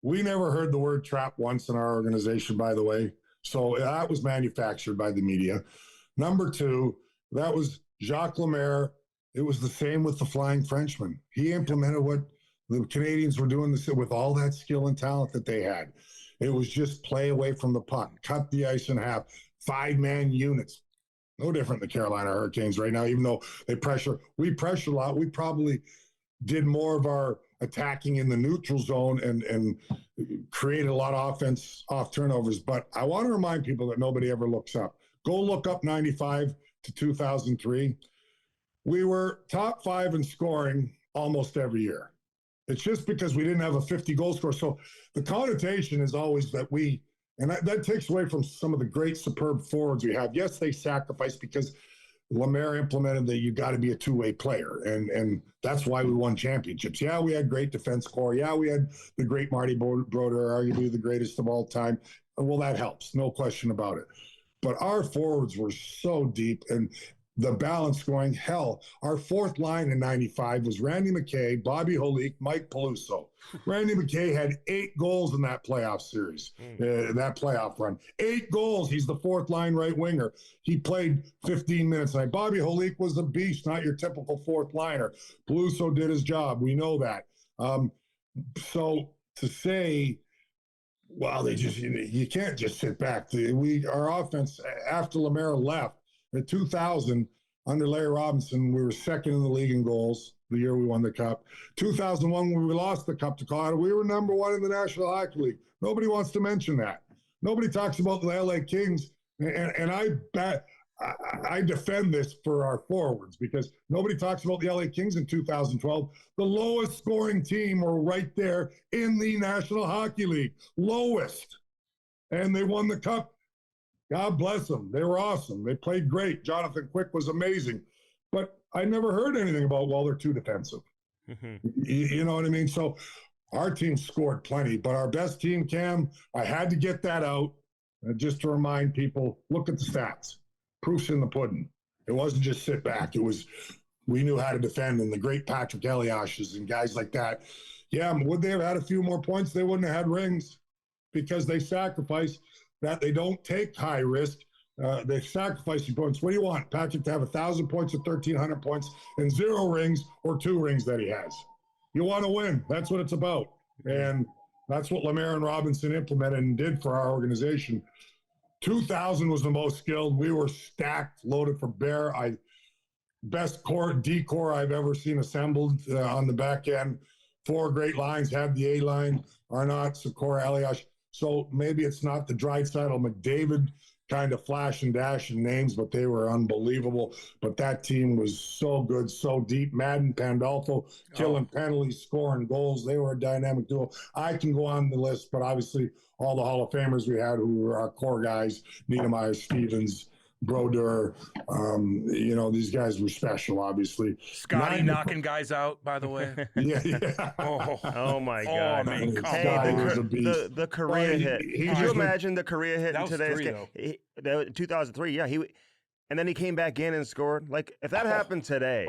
we never heard the word trap once in our organization, by the way. So that was manufactured by the media. Number two, that was Jacques Lemaire. It was the same with the Flying Frenchman. He implemented what the Canadians were doing with all that skill and talent that they had. It was just play away from the puck, cut the ice in half, 5-man units. No different than the Carolina Hurricanes right now, even though we pressure a lot. We probably did more of our attacking in the neutral zone and created a lot of offense off turnovers. But I want to remind people that nobody ever looks up. Go look up 95 to 2003. We were top 5 in scoring almost every year. It's just because we didn't have a 50-goal score. So the connotation is always that that takes away from some of the great, superb forwards we have. Yes, they sacrificed because Lemaire implemented that you got to be a two-way player, and that's why we won championships. Yeah, we had great defense core. Yeah, we had the great Marty Brodeur, arguably the greatest of all time. Well, that helps, no question about it. But our forwards were so deep, and the balance scoring. Hell, our fourth line in 95 was Randy McKay, Bobby Holik, Mike Peluso. Randy McKay had 8 goals in that playoff series, that playoff run. 8 goals. He's the fourth line right winger. He played 15 minutes a night. Bobby Holik was a beast, not your typical fourth liner. Peluso did his job. We know that. So to say, well, you can't just sit back. Our offense, after Lamoriello left, in 2000, under Larry Robinson, we were second in the league in goals the year we won the Cup. 2001, when we lost the Cup to Colorado, we were number 1 in the National Hockey League. Nobody wants to mention that. Nobody talks about the LA Kings, and I defend this for our forwards because nobody talks about the LA Kings in 2012. The lowest scoring team were right there in the National Hockey League. Lowest. And they won the Cup. God bless them. They were awesome. They played great. Jonathan Quick was amazing. But I never heard anything about, well, they're too defensive. You know what I mean? So our team scored plenty. But our best team, Cam, I had to get that out just to remind people, look at the stats. Proof's in the pudding. It wasn't just sit back. It was, we knew how to defend, and the great Patrick Eliashes and guys like that. Yeah, would they have had a few more points? They wouldn't have had rings because they sacrifice that. They don't take high risk. They sacrifice your points. What do you want? Patrick to have 1,000 points or 1,300 points and 0 rings or 2 rings that he has. You want to win. That's what it's about. And that's what Lamoriello and Robinson implemented and did for our organization. 2000 was the most skilled. We were stacked, loaded for bear. Best D-core I've ever seen assembled on the back end. 4 great lines, had the A-line, Arnott, Sikora, Eliash. So maybe it's not the Draisaitl, McDavid kind of flash and dash and names, but they were unbelievable. But that team was so good, so deep. Madden, Pandolfo, killing penalties, scoring goals. They were a dynamic duo. I can go on the list, but obviously all the Hall of Famers we had who were our core guys, Niedermeyer, Stevens, Brodeur, these guys were special, obviously. Scotty knocking guys out, by the way. Yeah. Oh my God. I mean, the Korea hit. Could you imagine the Korea hit in today's game? 2003, yeah. And then he came back in and scored. Like, if that happened today,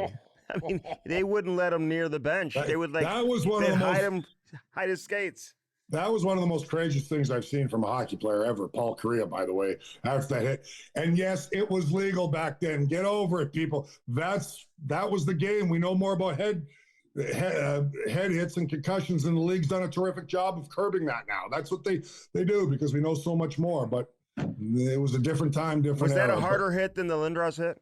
I mean, they wouldn't let him near the bench. They would hide his skates. That was one of the most courageous things I've seen from a hockey player ever. Paul Kariya, by the way, after that hit. And yes, it was legal back then. Get over it, people. That was the game. We know more about head hits and concussions, and the league's done a terrific job of curbing that now. That's what they do because we know so much more. But it was a different time, different era. Was that a harder hit than the Lindros hit?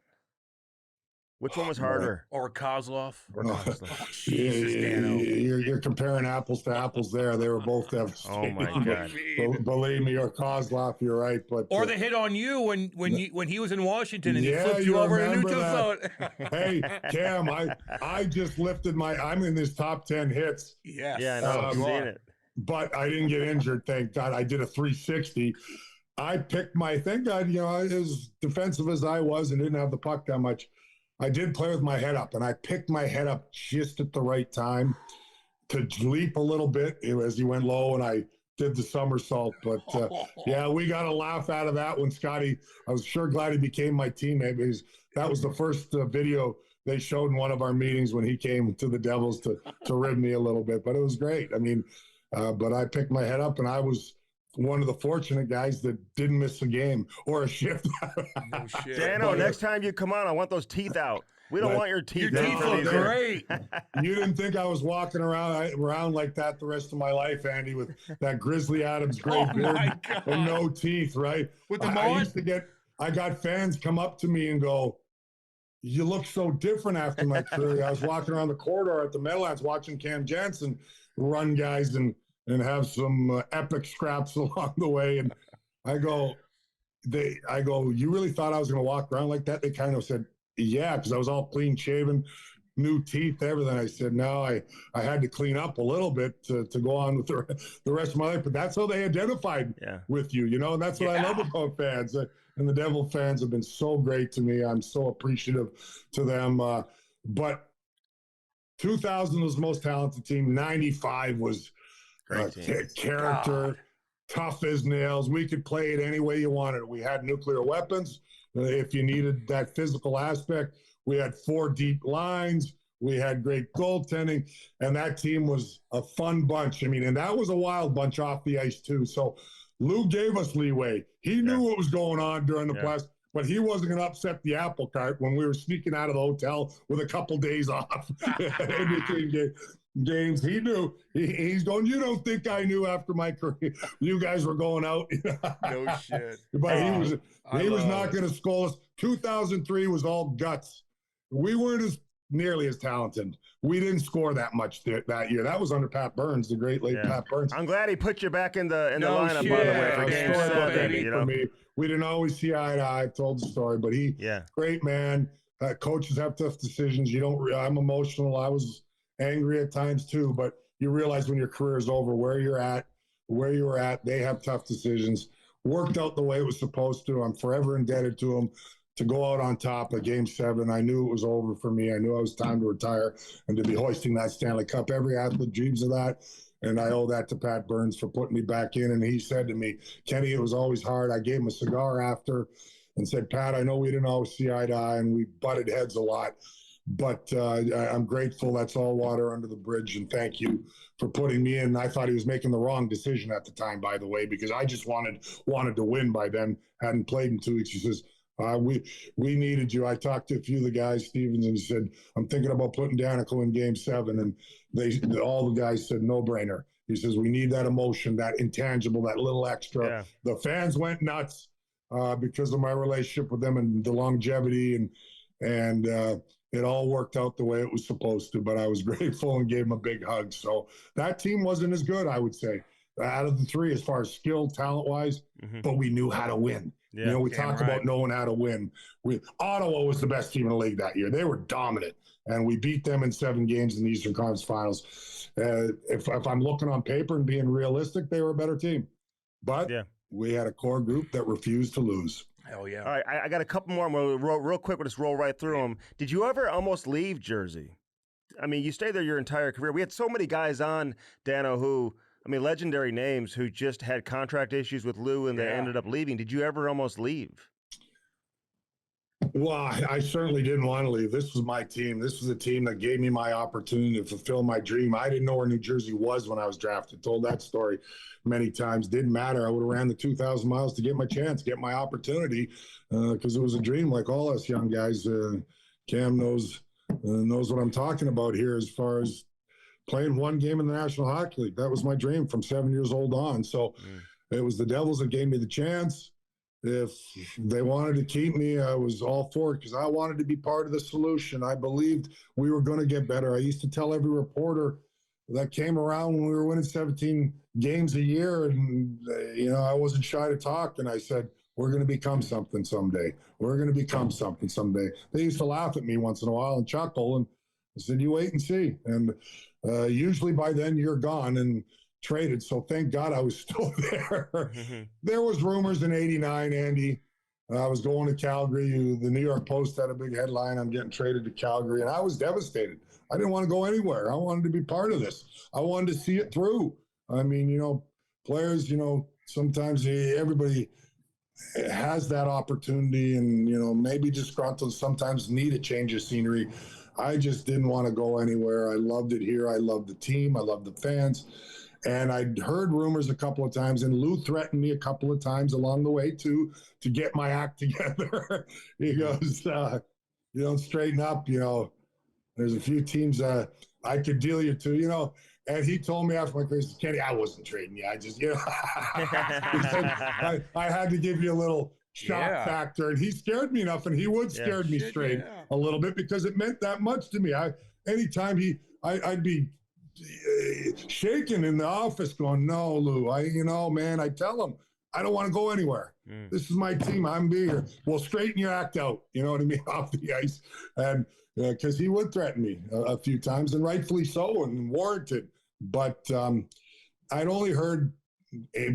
Which one was harder? Or Kozlov? Jesus, Dano. You're comparing apples to apples there. They were both devastating. Oh, my God. Believe me, or Kozlov, you're right. But or the hit on you when he was in Washington and he flipped you over in a neutral zone. Hey, Cam, I just lifted I'm in his top 10 hits. Yes. Yeah, I know. I've seen it. But I didn't get injured, thank God. I did a 360. I picked thank God, as defensive as I was and didn't have the puck that much, I did play with my head up, and I picked my head up just at the right time to leap a little bit as he went low, and I did the somersault. But, yeah, we got a laugh out of that one, Scotty. I was sure glad he became my teammate because that was the first video they showed in one of our meetings when he came to the Devils to rib me a little bit. But it was great. I mean, but I picked my head up, and I was one of the fortunate guys that didn't miss a game or a shift. No shit. Dano, next time you come on, I want those teeth out. We don't want your teeth. Your teeth look great. You didn't think I was walking around like that the rest of my life, Andy, with that Grizzly Adams gray beard and no teeth, right? With the I got fans come up to me and go, "You look so different after my career." I was walking around the corridor at the Meadowlands watching Cam Jansen run guys and have some epic scraps along the way. And I go, "You really thought I was going to walk around like that?" They kind of said, "Yeah," because I was all clean shaven, new teeth, everything. I said, "No, I had to clean up a little bit to go on with the rest of my life." But that's how they identified with you, and that's what I love about fans. And the Devil fans have been so great to me. I'm so appreciative to them. But 2000 was the most talented team. 95 was character, tough as nails. We could play it any way you wanted. We had nuclear weapons. if you needed that physical aspect. We had 4 deep lines. We had great goaltending, and that team was a fun bunch. I mean, and that was a wild bunch off the ice too. So Lou gave us leeway. He knew what was going on during the playoffs, but he wasn't going to upset the apple cart when we were sneaking out of the hotel with a couple days off in between games. He knew. He's going, you don't think I knew after my career you guys were going out? No shit. But he was not going to scold us. 2003 was all guts. We weren't nearly as talented. We didn't score that much that year. That was under Pat Burns, the great late Pat Burns. I'm glad he put you back in the lineup, by the way, for game 7. You know? For me. We didn't always see eye to eye. I've told the story, but great man. Coaches have tough decisions. I'm emotional. I was angry at times too, but you realize when your career is over where you were at. They have tough decisions. Worked out the way it was supposed to. I'm forever indebted to them to go out on top of game 7. I knew it was over for me. I knew it was time to retire and to be hoisting that Stanley Cup. Every athlete dreams of that. And I owe that to Pat Burns for putting me back in. And he said to me, Kenny, it was always hard. I gave him a cigar after and said, Pat, I know we didn't always see eye to eye and we butted heads a lot, but I'm grateful. That's all water under the bridge. And thank you for putting me in. I thought he was making the wrong decision at the time, by the way, because I just wanted to win by then. Hadn't played in 2 weeks. He says, we needed you. I talked to a few of the guys, Stevens, and he said, I'm thinking about putting Daneyko in game 7. And all the guys said, no brainer. He says, we need that emotion, that intangible, that little extra. Yeah. The fans went nuts because of my relationship with them and the longevity and it all worked out the way it was supposed to, but I was grateful and gave him a big hug. So that team wasn't as good, I would say, out of the 3 as far as skill, talent-wise, but we knew how to win. Yeah, you know, we talk about knowing how to win. Ottawa was the best team in the league that year. They were dominant, and we beat them in 7 games in the Eastern Conference Finals. If I'm looking on paper and being realistic, they were a better team. But we had a core group that refused to lose. Hell yeah. All right, I got a couple more. Real quick, we'll just roll right through them. Did you ever almost leave Jersey? I mean, you stayed there your entire career. We had so many guys on, Dano, who – I mean, legendary names who just had contract issues with Lou and they ended up leaving. Did you ever almost leave? Well, I certainly didn't want to leave. This was my team. This was a team that gave me my opportunity to fulfill my dream. I didn't know where New Jersey was when I was drafted. Told that story many times. Didn't matter. I would have ran the 2,000 miles to get my chance, get my opportunity, because it was a dream like all us young guys. Cam knows what I'm talking about here as far as playing 1 game in the National Hockey League. That was my dream from 7 years old on. So it was the Devils that gave me the chance. If they wanted to keep me, I was all for it because I wanted to be part of the solution. I believed we were going to get better. I used to tell every reporter that came around when we were winning 17 games a year, and I wasn't shy to talk. And I said, we're going to become something someday. We're going to become something someday. They used to laugh at me once in a while and chuckle, and I said, you wait and see. And usually by then you're gone and traded. So thank God I was still there. There was rumors in '89, Andy. I was going to Calgary. The New York Post had a big headline. I'm getting traded to Calgary. And I was devastated. I didn't want to go anywhere. I wanted to be part of this. I wanted to see it through. I mean, players, sometimes everybody has that opportunity and, maybe disgruntled, sometimes need a change of scenery. I just didn't want to go anywhere. I loved it here. I loved the team. I loved the fans. And I'd heard rumors a couple of times, and Lou threatened me a couple of times along the way, too, to get my act together. He goes, you don't straighten up, there's a few teams I could deal you to, And he told me after my career, Kenny, I wasn't trading you. I just, he said, I had to give you a little shock factor, and he scared me enough, and he would scared me straight a little bit because it meant that much to me. Anytime I'd be shaking in the office going, no, Lou, man, I tell him, I don't want to go anywhere. This is my team. I'm here. Well, straighten your act out. You know what I mean? Off the ice. And because he would threaten me a few times, and rightfully so, and warranted. But I'd only heard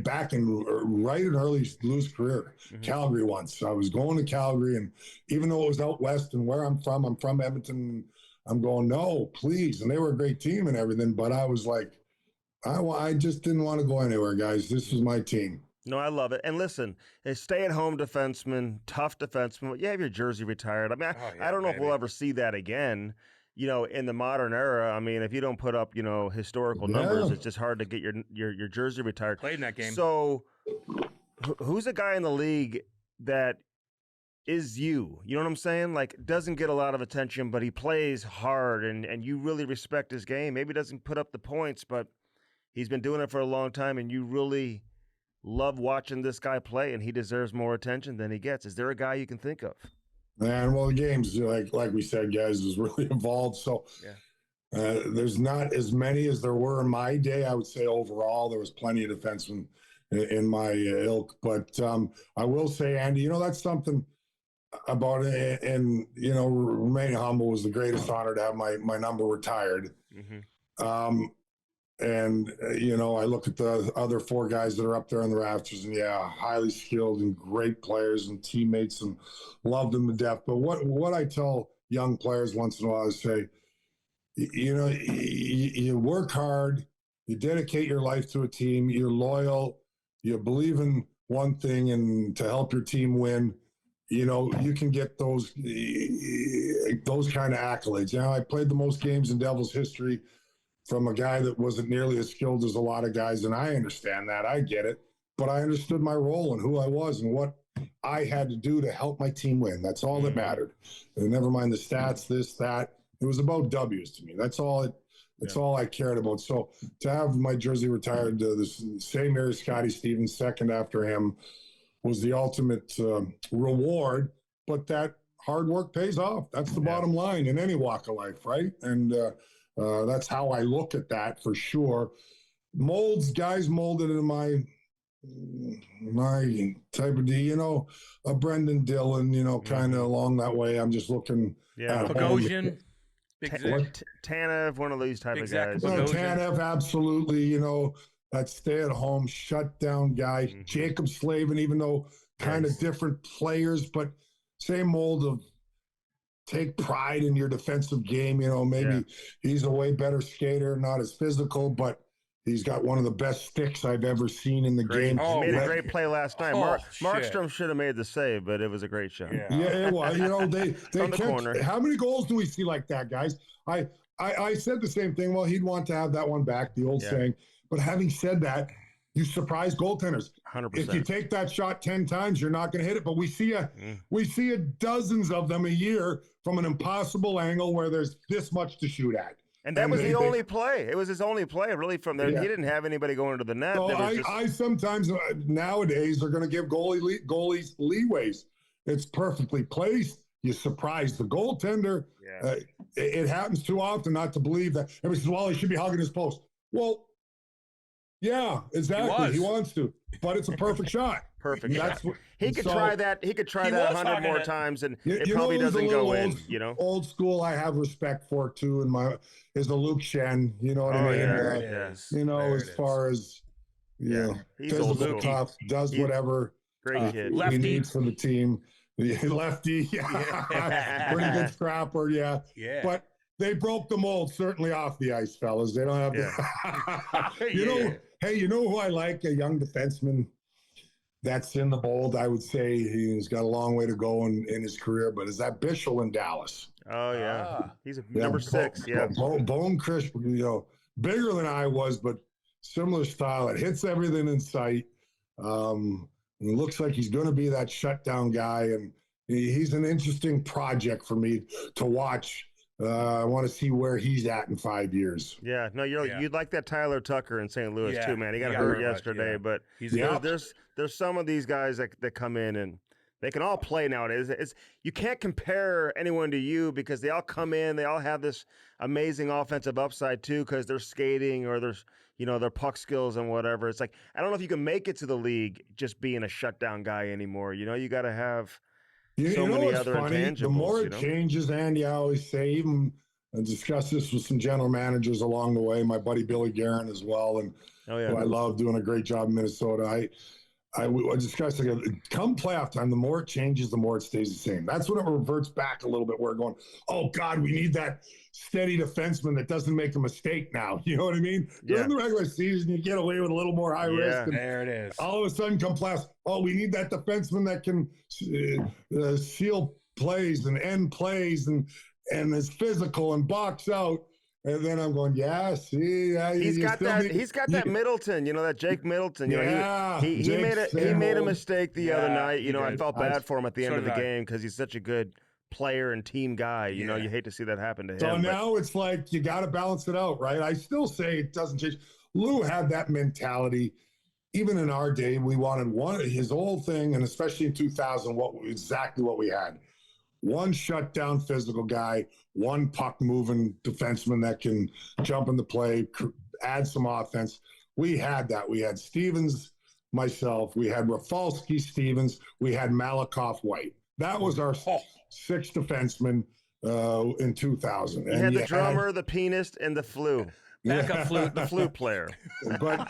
back right in early Lou's career, Calgary once. I was going to Calgary, and even though it was out west and where I'm from Edmonton, I'm going, no, please. And they were a great team and everything, but I was like, I just didn't want to go anywhere, guys. This was my team. No, I love it. And listen, a stay-at-home defenseman, tough defenseman. You have your jersey retired. I mean, I don't know if we'll ever see that again. In the modern era, I mean, if you don't put up, historical numbers, it's just hard to get your jersey retired. Played in that game. So, who's a guy in the league that is you? You know what I'm saying? Like, doesn't get a lot of attention, but he plays hard, and you really respect his game. Maybe doesn't put up the points, but he's been doing it for a long time, and you really love watching this guy play, and he deserves more attention than he gets. Is there a guy you can think of? Man, well, the game's like we said, guys, is really involved. So there's not as many as there were in my day. I would say overall there was plenty of defensemen in my ilk. But I will say, Andy, that's something about it. And remaining humble was the greatest honor to have my number retired. Mm-hmm. I look at the other 4 guys that are up there on the rafters, and highly skilled and great players and teammates, and love them to death. But what I tell young players once in a while is say, you work hard, you dedicate your life to a team, you're loyal, you believe in one thing and to help your team win. You can get those kind of accolades. I played the most games in Devils history from a guy that wasn't nearly as skilled as a lot of guys, and I understand that. I get it. But I understood my role and who I was and what I had to do to help my team win. That's all that mattered. And never mind the stats, this, that. It was about W's to me. That's all all I cared about. So to have my jersey retired the same year as Scotty Stevens, second after him, was the ultimate reward. But that hard work pays off. That's the bottom line in any walk of life, right? And that's how I look at that for sure. Guys molded into my type of a Brendan Dillon, kind of along that way. I'm just looking at Bogosian, Tanev, one of these type of guys. Tanev, absolutely. That stay-at-home, shutdown guy. Mm-hmm. Jacob Slavin, even though kind of different players, but same mold of take pride in your defensive game. Maybe he's a way better skater, not as physical, but he's got one of the best sticks I've ever seen in the game. He made a great play last night. Markstrom should have made the save, but it was a great shot. Yeah, well, they from the corner. How many goals do we see like that, guys? I said the same thing. Well, he'd want to have that one back, the old saying. But having said that, you surprise goaltenders. 100%. If you take that shot 10 times, you're not going to hit it. But we see dozens of them a year from an impossible angle where there's this much to shoot at. And that was the only play. It was his only play, really, from there. Yeah. He didn't have anybody going to the net. So I sometimes nowadays are going to give goalies leeways. It's perfectly placed. You surprise the goaltender. Yeah. It happens too often not to believe that. Everybody says, well, he should be hugging his post. Well, yeah, exactly. He wants to, but it's a perfect shot. Perfect shot. He could try that. He could try that 100 more times, and it probably doesn't go in. Old school. I have respect for too. Is the Luke Shen. You know what I mean? As far as physical tough, does whatever he needs for the team. Lefty, pretty good scrapper, yeah. But they broke the mold certainly off the ice, fellas. They don't have Hey, you know who I like? A young defenseman that's in the mold. I would say he's got a long way to go in his career, but is that Bichel in Dallas? Oh yeah, he's number 6. Bone crisp. Bigger than I was, but similar style. It hits everything in sight. It looks like he's going to be that shutdown guy, and he's an interesting project for me to watch. I want to see where he's at in 5 years. Yeah, no, you'd like that Tyler Tucker in St. Louis too, man. He got hurt yesterday, but there's some of these guys that come in and they can all play nowadays. You can't compare anyone to you because they all come in, they all have this amazing offensive upside too because they're skating or their puck skills and whatever. It's like I don't know if you can make it to the league just being a shutdown guy anymore. You got to have so many other intangibles. The more it changes, Andy, I always say, even I discussed this with some general managers along the way, my buddy Billy Guerin as well, and who I love, doing a great job in Minnesota. I discussed come playoff time, the more it changes, the more it stays the same. That's when it reverts back a little bit. We're going, oh God, we need that steady defenseman that doesn't make a mistake now. You know what I mean? During the regular season, you get away with a little more high risk. And there it is. all of a sudden, come playoffs, oh, we need that defenseman that can seal plays and end plays and is physical and box out. And then I'm going, he's got that Middleton, that Jake Middleton. He made a mistake the other night. I felt bad for him at the end of the game because he's such a good player and team guy. You hate to see that happen to him. So now it's like you got to balance it out, right? I still say it doesn't change. Lou had that mentality. Even in our day, we wanted his whole thing, and especially in 2000, exactly what we had. One shutdown physical guy, one puck moving defenseman that can jump in the play, add some offense. We had that. We had Stevens, myself. We had Rafalski, Stevens. We had Malakoff, White. That was our six defensemen in 2000. You had the drummer, the pianist, and the flu. Backup flute, the flute player. But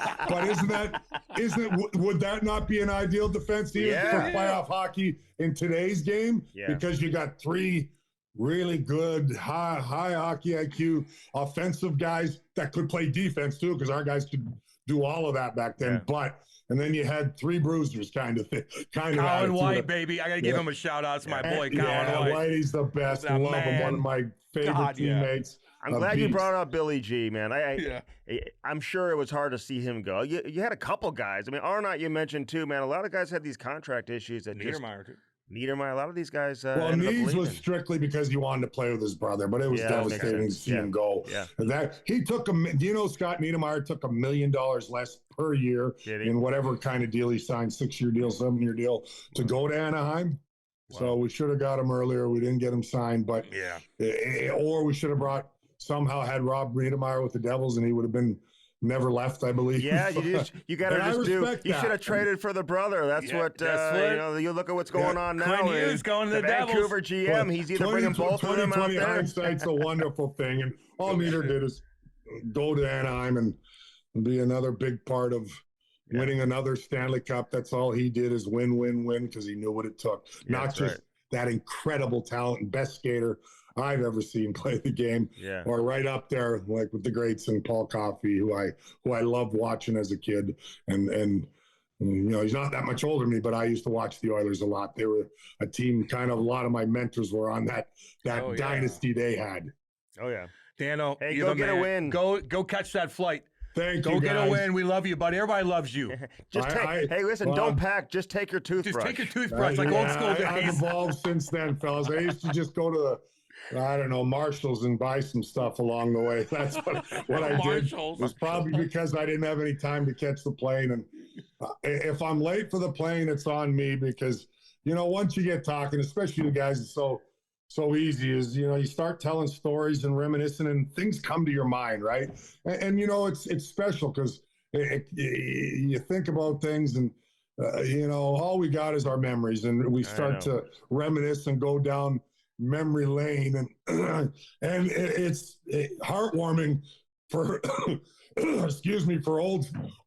would that not be an ideal defense even for playoff hockey in today's game? Yeah. Because you got three really good, high hockey IQ offensive guys that could play defense too, because our guys could do all of that back then. Yeah. And then you had three bruisers kind of Colin White, baby. I got to give him a shout out. It's my boy, Colin White. Whitey's the best. I love him. One of my favorite teammates. I'm glad you brought up Billy G, man. I'm sure it was hard to see him go. You had a couple guys. I mean, Arnott you mentioned too, man. A lot of guys had these contract issues. Niedermeyer, too. Niedermeyer, a lot of these guys. Well, Neves was strictly because he wanted to play with his brother, but it was devastating to see him go. Yeah. And that he took Scott Niedermeyer took $1 million less per year in whatever kind of deal he signed, 6-year deal, 7-year deal, to go to Anaheim. Wow. So we should have got him earlier. We didn't get him signed, but or we should have somehow had Rob Niedermeyer with the Devils, and he would have been never left, I believe. Yeah, you got to just do. You should have traded for the brother. That's what you look at what's going on now. Quinn Hughes going to the Vancouver Devils. GM. He's either bringing both of them out there. Hindsight's a wonderful thing, and all Nieder did is go to Anaheim and be another big part of winning another Stanley Cup. That's all he did is win, win, win, because he knew what it took. Not just that incredible talent and best skater I've ever seen play the game, or right up there, like with the greats and Paul Coffey, who I loved watching as a kid, and he's not that much older than me, but I used to watch the Oilers a lot. They were a team, kind of a lot of my mentors were on that dynasty they had. Oh yeah, Dano, hey, go get a win. Go catch that flight. Thank you. Go get a win. We love you, buddy. Everybody loves you. Hey, listen, don't pack. Just take your toothbrush. Just take your toothbrush, like old school days. I've evolved since then, fellas. I used to just go to Marshalls and buy some stuff along the way. That's what I did. It was probably because I didn't have any time to catch the plane. And if I'm late for the plane, it's on me because, once you get talking, especially the guys, it's so easy is, you start telling stories and reminiscing and things come to your mind, right? And it's special because you think about things and, all we got is our memories, and we start to reminisce and go down memory lane, and it's heartwarming for for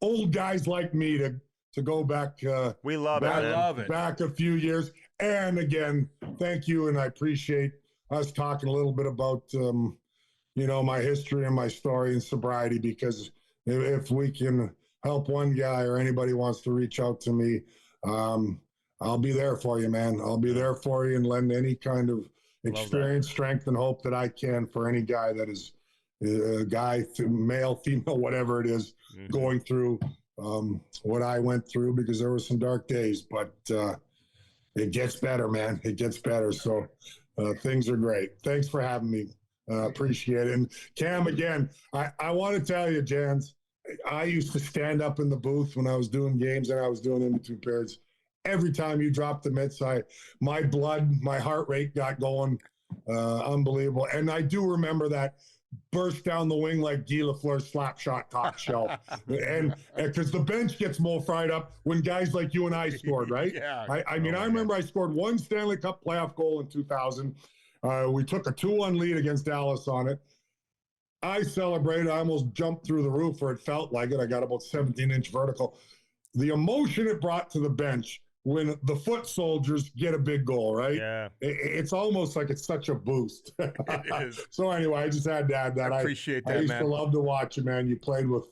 old guys like me to go back. We love it. Back a few years. And again, thank you, and I appreciate us talking a little bit about my history and my story and sobriety, because if we can help one guy or anybody wants to reach out to me, I'll be there for you, man. I'll be there for you and lend any kind of experience, strength, and hope that I can for any guy that is a guy, male, female, whatever it is, going through what I went through, because there were some dark days, but it gets better, man. It gets better. So things are great. Thanks for having me. Appreciate it. And Cam, again, I want to tell you, Jans, I used to stand up in the booth when I was doing games and I was doing in between periods. Every time you dropped the mitts, my heart rate got going. Unbelievable. And I do remember that burst down the wing like Guy Lafleur's slap shot top shelf. And because the bench gets more fried up when guys like you and I scored, right? I remember I scored one Stanley Cup playoff goal in 2000. We took a 2-1 lead against Dallas on it. I celebrated. I almost jumped through the roof, or it felt like it. I got about 17-inch vertical. the emotion it brought to the bench when the foot soldiers get a big goal, right? Yeah. It's almost like it's such a boost. It is. So anyway, I just had to add that. I appreciate I that, used man. to love to watch you, man. You played with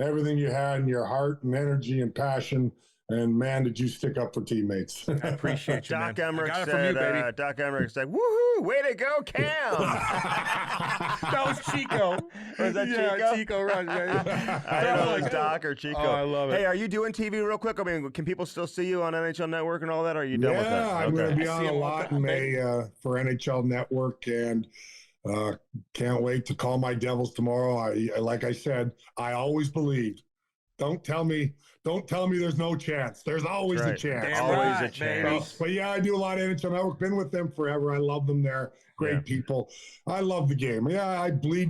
everything you had in your heart and energy and passion. And man, did you stick up for teammates. I appreciate you, Doc man. Emmerich I got it said, from you, baby. Doc Emmerich said, woohoo, way to go, Cam. That was Chico. Was that yeah, Chico? Rush. Yeah. I don't know if it was Doc or Chico. Oh, I love it. Hey, are you doing TV real quick? I mean, can people still see you on NHL Network and all that? Or are you done with that? Yeah, I'm going to be I on see a him all lot the in time, May for NHL Network, and can't wait to call my Devils tomorrow. Like I said, I always believed. Don't tell me there's no chance. There's always a chance. Damn Always right, a chance. But yeah, I do a lot of NHL Network. Been with them forever. I love them. They're great people. I love the game. Yeah, I bleed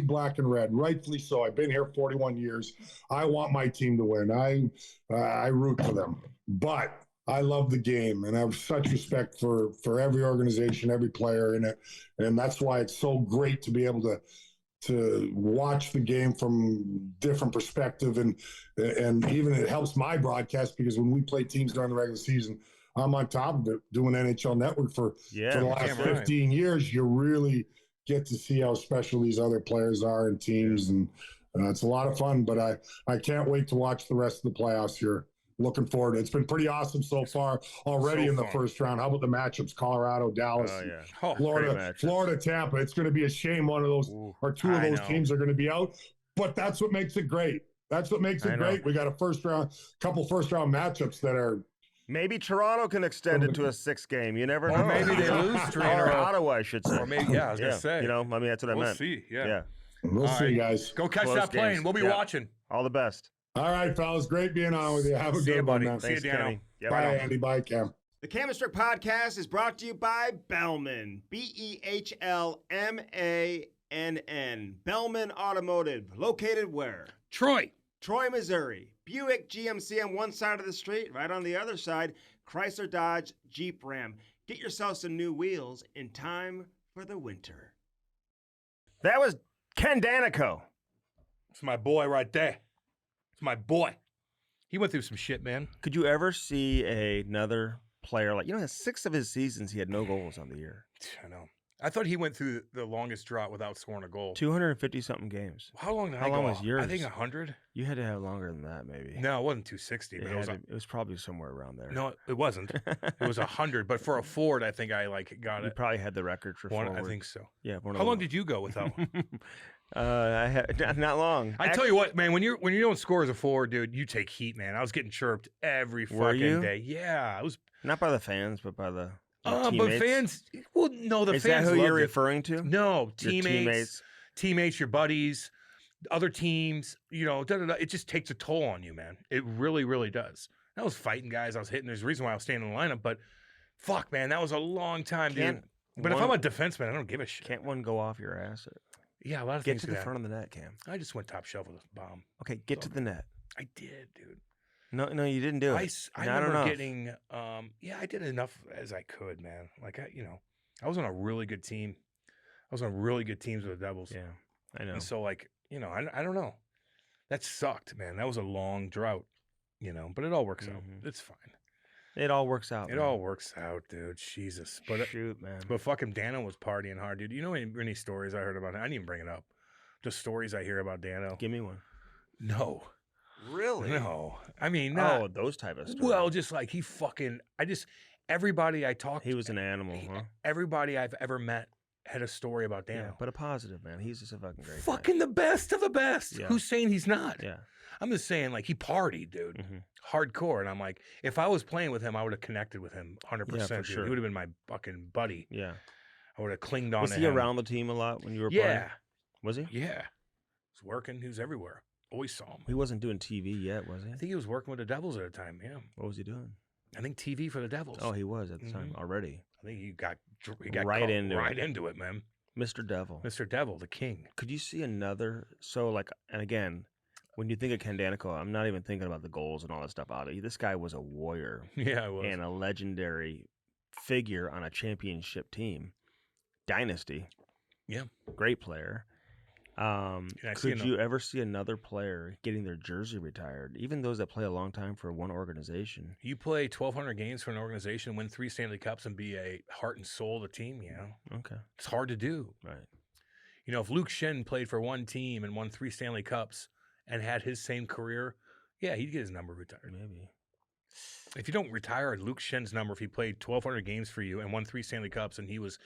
black and red, rightfully so. I've been here 41 years. I want my team to win. I root for them. But I love the game, and I have such respect for every organization, every player in it, and that's why it's so great to be able to watch the game from different perspective, and even it helps my broadcast, because when we play teams during the regular season, I'm on top of it doing NHL Network for the last 15 years. You really get to see how special these other players are and teams, and it's a lot of fun. But I can't wait to watch the rest of the playoffs here. Looking forward. It's been pretty awesome so far already in the first round. How about the matchups? Colorado, Dallas, Florida, Tampa. It's going to be a shame one of those or two of those teams are going to be out, but that's what makes it great. That's what makes it great. We got a couple first round matchups that are. Maybe Toronto can extend it to a 6th game. You never know. Or maybe they lose 3 in a Or row. Ottawa, I should say. Or maybe, I was going to say. You know, I mean, that's what I meant. We'll see. Yeah. We'll see, guys. Go catch Close that plane. games. We'll be watching. All the best. All right, fellas. Great being on with you. Have a See good you, buddy. one, man. See you, Dano. Yeah, Bye, right on. Andy. Bye, Cam. The Chemistry Podcast is brought to you by Bellman. Behlmann. Bellman Automotive. Located where? Troy, Missouri. Buick GMC on one side of the street. Right on the other side, Chrysler Dodge Jeep Ram. Get yourself some new wheels in time for the winter. That was Ken Daneyko. it's my boy right there. It's my boy. He went through some shit, man. Could you ever see another player like, in 6 of his seasons, he had no goals on the year. I know. I thought he went through the longest drought without scoring a goal. 250-something games. How long did How I go? long was yours? I think 100. You had to have longer than that, maybe. No, it wasn't 260. But It was probably somewhere around there. no, it wasn't. It was 100. But for a forward, I think I got You it. probably had the record for One, forward. I think so. Yeah. How long did you go without? I had not long. I tell you what, man. When you don't score as a forward, dude, you take heat, man. I was getting chirped every Were fucking you? day. Yeah, I was. Not by the fans, but by the But teammates. fans. Well, no, the Is fans. that who you're loved it. referring to? No, Your teammates, your buddies, other teams. It just takes a toll on you, man. It really, really does. I was fighting guys. I was hitting. There's a reason why I was staying in the lineup. But fuck, man, that was a long time, dude. But if I'm a defenseman, I don't give a shit. Can't one go off your ass? Yeah, a lot of Get things to do the that. front of the net, Cam. I just went top shelf with a bomb. Okay, get to the net. I did, dude. No, you didn't do it. I Not remember enough. getting. I did enough as I could, man. Like I was on a really good team. I was on really good teams with the Devils. Yeah, I know. And so, I don't know. That sucked, man. That was a long drought, but it all works out. It's fine. It all works out. It all works out, dude. Jesus. But shoot, man. But fucking Dano was partying hard, dude. You know any stories I heard about him? I didn't even bring it up. Just stories I hear about Dano. Give me one. No. Really? No. I mean, those type of stories. well, just like everybody I talked He was an animal, huh? Everybody I've ever met had a story about Dano. Yeah, but a positive, man. He's just a fucking great guy. Fucking the best of the best. Yeah. Who's saying he's not? Yeah. I'm just saying, he partied, dude. Hardcore. And I'm like, if I was playing with him, I would have connected with him 100%. Yeah, for dude. sure. He would have been my fucking buddy. Yeah. I would have clinged on Was to he him. around the team a lot when you were playing? Yeah. Was he? Yeah. He was working. He was everywhere. Always saw him. He wasn't doing TV yet, was he? I think he was working with the Devils at the time, yeah. What was he doing? I think TV for the Devils. Oh, he was at the time already. I think he got Right caught into right it. into it, man. Mr. Devil. Mr. Devil, the king. Could you see another? And again, when you think of Ken Daneyko, I'm not even thinking about the goals and all that stuff out of it. This guy was a warrior Yeah, it was. and a legendary figure on a championship team. Dynasty. Yeah. Great player. Could you ever see another player getting their jersey retired? Even those that play a long time for one organization. You play 1,200 games for an organization, win 3 Stanley Cups, and be a heart and soul of the team. Okay, it's hard to do. right. If Luke Shen played for one team and won 3 Stanley Cups and had his same career, yeah, he'd get his number retired. Maybe. If you don't retire Luke Shen's number, if he played 1,200 games for you and won 3 Stanley Cups, and he was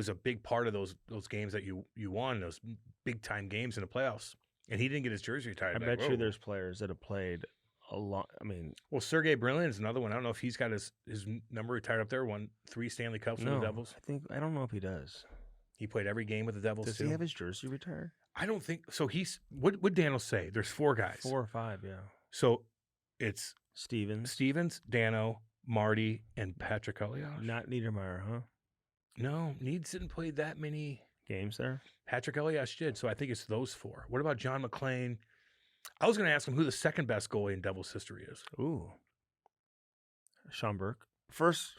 a big part of those games that you won, those big time games in the playoffs, and he didn't get his jersey retired. I bet you there's players that have played a lot. I mean, well, Sergei Brilliant is another one. I don't know if he's got his number retired up there. Won 3 Stanley Cups for the Devils. I don't know if he does. He played every game with the Devils. Does too. he have his jersey retired? I don't think so. He's what would Daniel say? There's 4 guys. 4 or 5, yeah. So it's Stevens, Dano, Marty, and Patrick Elias. not Niedermeyer, huh? No, Needs didn't play that many Games there. Patrick Elias did, so I think it's those 4. What about John McClain? I was going to ask him who the second best goalie in Devils history is. Ooh. Sean Burke.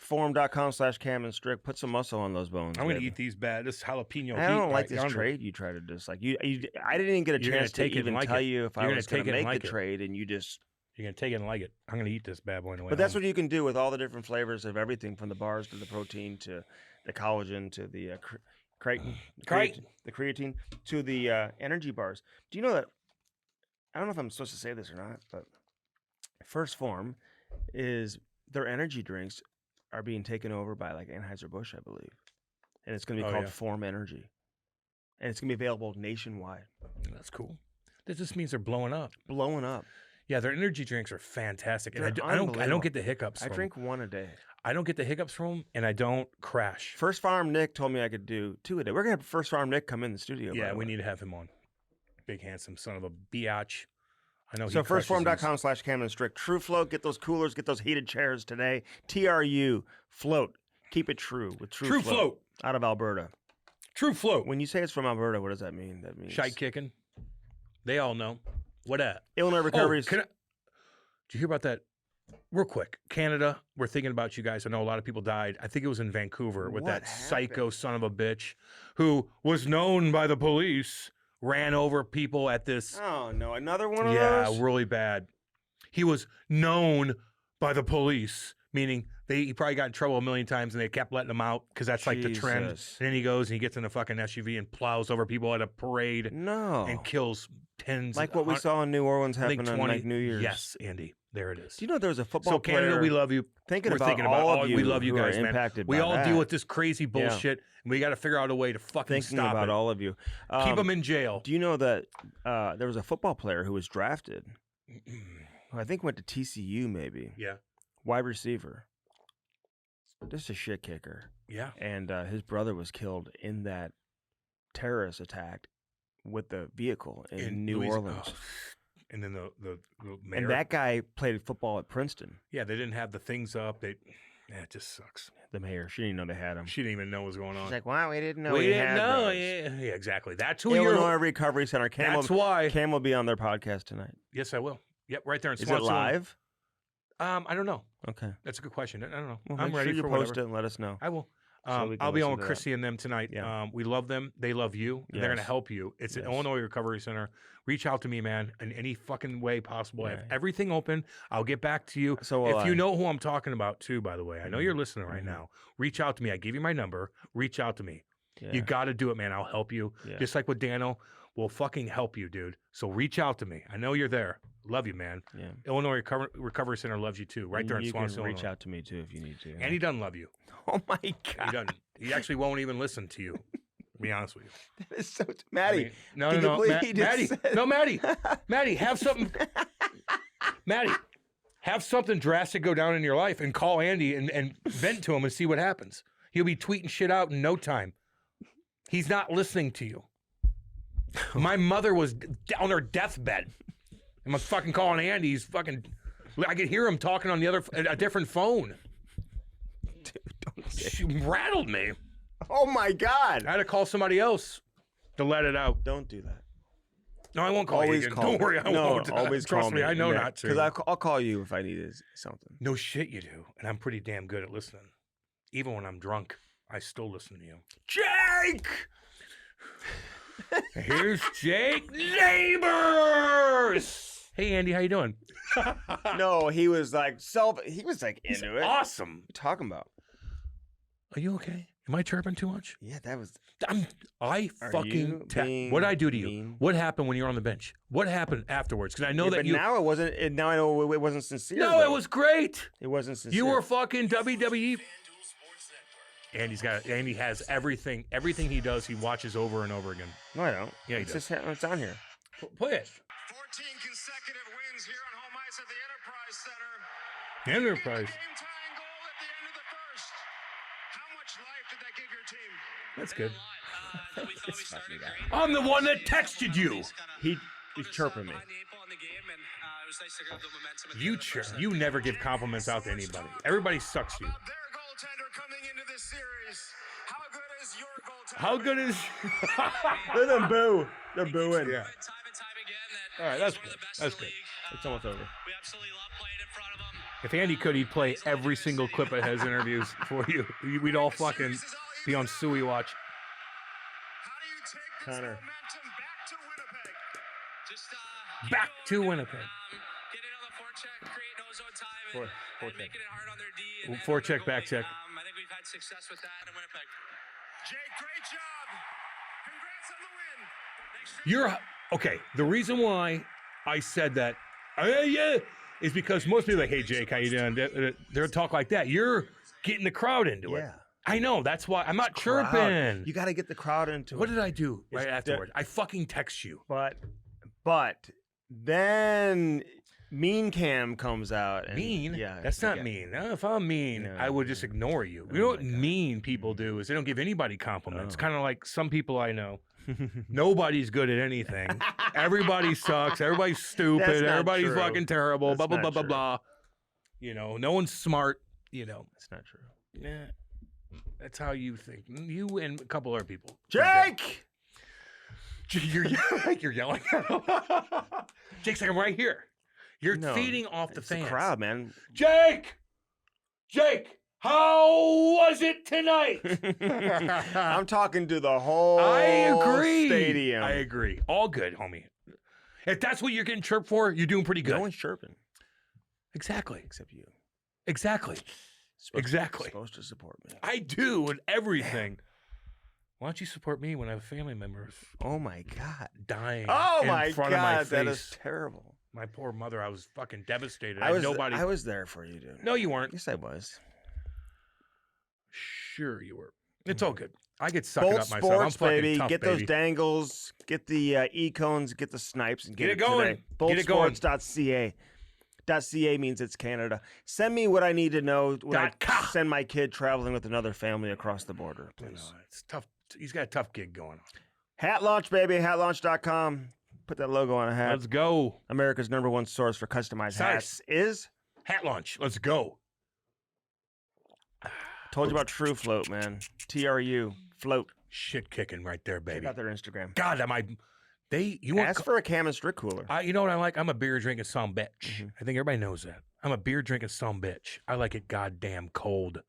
Firstforum.com/Cam and Strick. Put some muscle on those bones. I'm going to baby. eat these bad. This jalapeno. I don't heat like right this yonder. trade you try to dislike. I didn't even get a You're gonna chance to take it and even like tell it. you if You're I gonna was going take to it and make like the it. trade, and you just. You're going to take it and like it. I'm going to eat this bad boy in the way But that's home. what you can do with all the different flavors of everything, from the bars to the protein to the collagen to the creatine to the energy bars. Do you know that? I don't know if I'm supposed to say this or not, but First Form is their energy drinks are being taken over by like Anheuser-Busch, I believe, and it's going to be called Form Energy, and it's going to be available nationwide. That's cool. This just means they're blowing up. Blowing up. Yeah, their energy drinks are fantastic. And They're I don't unbelievable. get the hiccups. I from drink 1 a day. I don't get the hiccups from them, and I don't crash. First Farm Nick told me I could do 2 a day. We're going to have First Farm Nick come in the studio. Yeah, by the we way. need to have him on. Big, handsome son of a biatch. I know. So firstform.com/Cam and Strick. True Float. Get those coolers. Get those heated chairs today. TRU Float. Keep it true with True Float. out of Alberta. True Float. When you say it's from Alberta, what does that mean? That means Shite kicking. They all know. What at? Illinois Recovery. Did you hear about that? Real quick. Canada, we're thinking about you guys. I know a lot of people died. I think it was in Vancouver with What that happened? psycho son of a bitch who was known by the police, ran over people at this. Oh no, another one of Yeah, those. really bad. He was known by the police, meaning he probably got in trouble a million times and they kept letting him out because that's like the trend. Jesus. And then he goes and he gets in a fucking SUV and plows over people at a parade No, and kills tens. like what we saw in New Orleans I think happen on 20. like New Year's. Yes, Andy. There it is. Do you know there was a football So Canada, player? we love you. Thinking We're about thinking about all of you. we love you who are guys, man. impacted We by all that. deal with this crazy bullshit, and we got to figure out a way to fucking Thinking stop about it. all of you. Keep them in jail. Do you know that there was a football player who was drafted? Who I think went to TCU, maybe. Yeah. Wide receiver. Just a shit kicker. Yeah. And his brother was killed in that terrorist attack with the vehicle in New Orleans. Oh. And then the mayor. And that guy played football at Princeton. Yeah, they didn't have the things up. It just sucks. The mayor. She didn't know they had him. She didn't even know what was going on. She's like, wow, we didn't know we we didn't had know. those. Yeah, exactly. That's who Illinois you're. Recovery Center. That's why. Cam will be on their podcast tonight. Yes, I will. Yep, right there in Is it Swanson. live? I don't know. Okay. That's a good question. I don't know. Well, I'm make ready sure you for post whatever. it and let us know. I will. So we can I'll be on listen with to that. Chrissy and them tonight. Yeah. We love them. They love you. And they're going to Yes. help you. It's an Yes. Illinois Recovery Center. Reach out to me, man, in any fucking way possible. I have Yeah. everything open. I'll get back to you. So will if you I. know who I'm talking about, too, by the way, I know Mhm. you're listening right Mhm. now. Reach out to me. I give you my number. Reach out to me. Yeah. You got to do it, man. I'll help you. Yeah. Just like with Dano, we'll fucking help you, dude. So reach out to me. I know you're there. Love you, man. Yeah. Illinois Recovery Center loves you, too. Right there in You Swanson, can reach Illinois. out to me too if you need to. And he doesn't love you. Oh my He god, doesn't. He actually won't even listen to you. To be honest with you. that is so. Maddie, I mean, no, can you no, believe no, he just Maddie, said- no, Maddie, Maddie, have something, Maddie, have something drastic go down in your life and call Andy and vent to him and see what happens. He'll be tweeting shit out in no time. He's not listening to you. My mother was on her deathbed. I'm fucking calling Andy. He's fucking. I could hear him talking on a different phone. Dude, don't say. She rattled me. Oh my god, I had to call somebody else to let it out. don't do that. No, I won't call Always you again. call Don't me. worry, I no, won't. always Trust call me. I know not to. Because I'll call you if I need something. No shit, you do, and I'm pretty damn good at listening. Even when I'm drunk, I still listen to you. Jake. Here's Jake Neighbors. Hey, Andy, how you doing? No, he was like into it. Awesome. What are you talking about? Are you okay? Am I chirping too much? Yeah, that was. Are you being what did I do to you? mean? What happened when you were on the bench? What happened afterwards? Because I know that but you. now it wasn't. Now I know it wasn't sincere. No, though. it was great. It wasn't sincere. You were fucking WWE. Andy has everything. Everything he does, he watches over and over again. No, I don't. Yeah, he it's does. just it's on here. Play it. 14 consecutive wins here on home ice at the Enterprise Center. Enterprise. Game-tying goal at the end of the first. How much life did that give your team? That's good. I'm the one that texted you. He's chirping me. You never give compliments out to anybody. Everybody sucks you. About their goaltender coming into this series. How good is your goaltender? How good is? Let them boo. They're booing. Yeah. All right, that's good. That's good. It's almost over. We absolutely love playing in front of them. If Andy could, he'd play every single clip of his interviews for you. We'd all fucking be on Suey watch. How do you take this Connor. momentum back to Winnipeg? Just Back to Winnipeg. get in on the forecheck, create no zone time, and, Forecheck. making it hard on their D. And then Forecheck, on the back check. I think we've had success with that in Winnipeg. Jake, great job. Congrats on the win. You're okay. The reason why I said that, yeah, is because most people are like, "Hey, Jake, how you doing?" They'll talk like that. You're getting the crowd into it. Yeah. I know. That's why I'm not Crowd. chirping. You got to get the crowd into What it. did I do right It's afterward? I fucking text you. But then Mean Cam comes out. And, Mean? Yeah. That's not okay. mean. If I'm mean, No, I would just ignore you. You know what mean people do is they don't give anybody compliments. Oh. Kind of like some people I know. Nobody's good at anything. Everybody sucks. Everybody's stupid. That's not Everybody's true. fucking terrible. That's Blah blah not blah blah true. blah. You know, no one's smart. You know, That's not true. yeah. That's how you think. You and a couple other people. Jake! You're yelling. Jake's like, I'm right here. You're No, feeding off the it's fans. crowd, man. Jake, how was it tonight? I'm talking to the whole I agree. stadium. I agree. All good, homie. If that's what you're getting chirped for, you're doing pretty good. No one's chirping Exactly. except you. Exactly. Exactly. Supposed to support me. I do in everything. Why don't you support me when I have family members Oh my god. dying Oh in my front of my god, that face? is terrible. My poor mother, I was fucking devastated. I was nobody. I was there for you, dude. No, you weren't. Yes, I was. Sure, you were. It's all good. I get sucked Bolt up myself. I'm Sports, fucking baby. tough, Get baby. those dangles. Get the e-cones. Get the snipes. And Get it today. going. Get it going. Boltsports.ca. .ca means it's Canada. Send me what I need to know when I .ca. send my kid traveling with another family across the border, I know, please. it's tough. He's got a tough gig going on. Hat launch, baby. Hatlaunch.com. Put that logo on a hat. Let's go. America's #1 source for customized hats is. Hat launch. Let's go. Told you about True Float, man. TRU Float. Shit kicking right there, Check baby. out their Instagram. God, am I? You want? Ask for a Cam and Strick cooler. You know what I like? I'm a beer drinking son bitch. Mm-hmm. I think everybody knows that. I'm a beer drinking son bitch. I like it goddamn cold.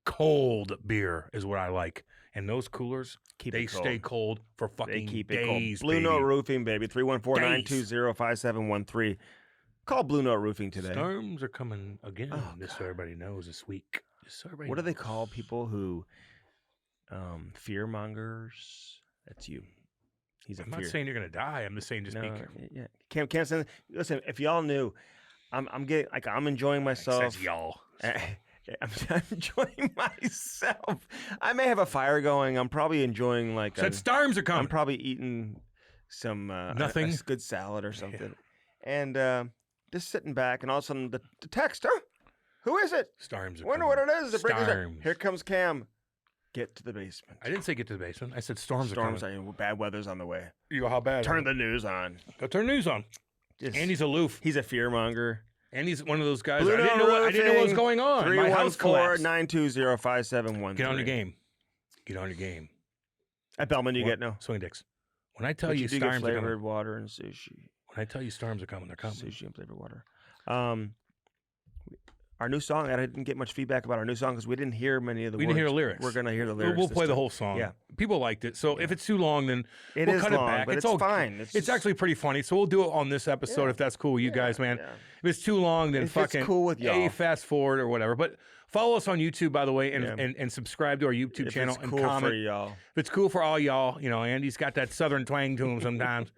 Cold beer is what I like. And those coolers, Keep they it cold. stay cold for They fucking keep it days, cold. Blue baby. Note Roofing, baby. 314-920-5713. Call Blue Note Roofing today. Storms are coming again. Oh, Just so everybody knows this week. Just so everybody What do they knows. call people who fear mongers? That's you. He's a I'm fear. not saying you're gonna die. I'm just saying just be No, careful. yeah. Can't send. Listen, if y'all knew, I'm getting like I'm enjoying myself. Says y'all. I'm enjoying myself. I may have a fire going. I'm probably enjoying like Said storms are I'm coming. probably eating some Nothing? a good salad or something, and just sitting back, and all of a sudden the text, huh? Who is it? Storms are Wonder coming. what it is. The breaker's there. Storms. Here comes Cam. Get to the basement. I didn't say get to the basement. I said storms are coming. Bad weather's on the way. You go, how bad? Turn the news on. Go turn the news on. Just- Andy's aloof. He's a fear monger. Andy's one of those guys. Blue I didn't know what was Roofing, going on. My house collapsed. 314-920-5713. Get on your game. Get on your game. At Bellman, you What? get no. Swing dicks. When I tell But you do get storms are coming, flavored water and sushi. when I tell you storms are coming, they're coming. Sushi and flavored water. our new song. I didn't get much feedback about our new song because we didn't hear many of the We words. didn't hear the lyrics. We're going to hear the lyrics. We'll this play the time. whole song. Yeah. People liked it. So if it's too long, then It we'll is cut long, it back. but it's all- fine. It's actually pretty funny. So we'll do it on this episode Yeah. if that's cool with you guys, man. yeah. If it's too long, then If it's fucking cool with y'all. fast forward or whatever. But follow us on YouTube, by the way, and, Yeah. and subscribe to our YouTube If channel it's and cool comment. for y'all. If it's cool for all y'all, Andy's got that southern twang to him sometimes.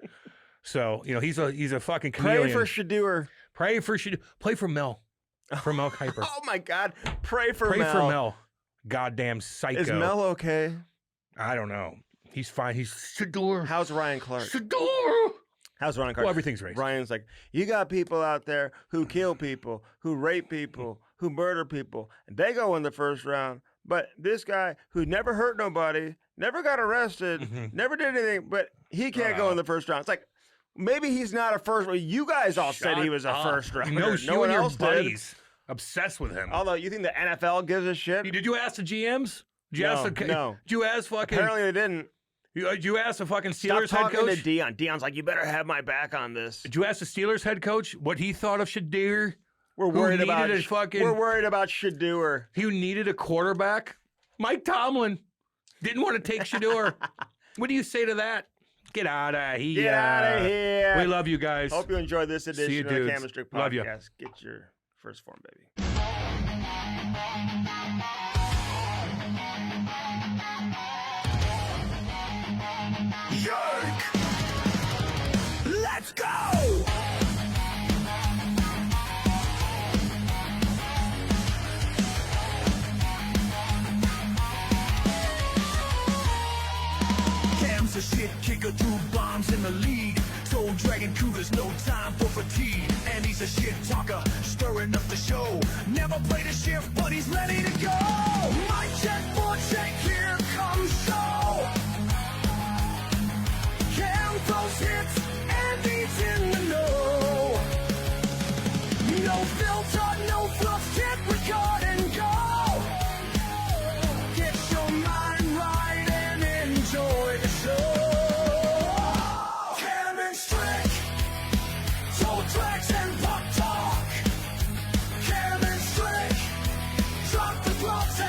So, he's a fucking chameleon. Pray for Shadur. Pray for Play for Mel. For Mel Kiper. Oh my God! Pray for Pray Mel. for Mel. Goddamn psycho. Is Mel okay? I don't know. He's fine. He's Shadur. How's Ryan Clark? Shadur. How's Ryan Clark? Well, everything's racist. Ryan's like, you got people out there who kill people, who rape people, who murder people, and they go in the first round. But this guy who never hurt nobody, never got arrested, Mhm. never did anything, but he can't go in the first round. It's like, maybe he's not a first. You guys all said he was a first rounder. No, no one and your else did. buddies obsessed with him. Although you think the NFL gives a shit? Did you ask the GMs? Did you No, ask the, no. Did you ask fucking? Apparently they didn't. Did you ask the fucking Stop Steelers head talking coach? to Dion. Dion's like, you better have my back on this. Did you ask the Steelers head coach what he thought of Shadur? We're Who worried needed about a fucking- We're worried about Shadur. He needed a quarterback. Mike Tomlin didn't want to take Shadur. What do you say to that? Get out of here. Get out of here. We love you guys. Hope you enjoyed this See edition you, of the dudes. Camera Strict Love ya. Podcast. Get your first form, baby. Yerk! Let's go! Cam's a shit kicker, 2 bombs in the lead. Soul Dragon Cougar's no time for fatigue. And he's a shit talker, stirring up the show. Never played a shift, but he's ready to go. My check, 4 check, here comes show. Cam throws hits, and he's in the know. No filter, no fluff, hit, record and go. Get your mind right and enjoy the show. Cam and Strick, toe tracks and puck talk. Cam and Strick, drop the gloves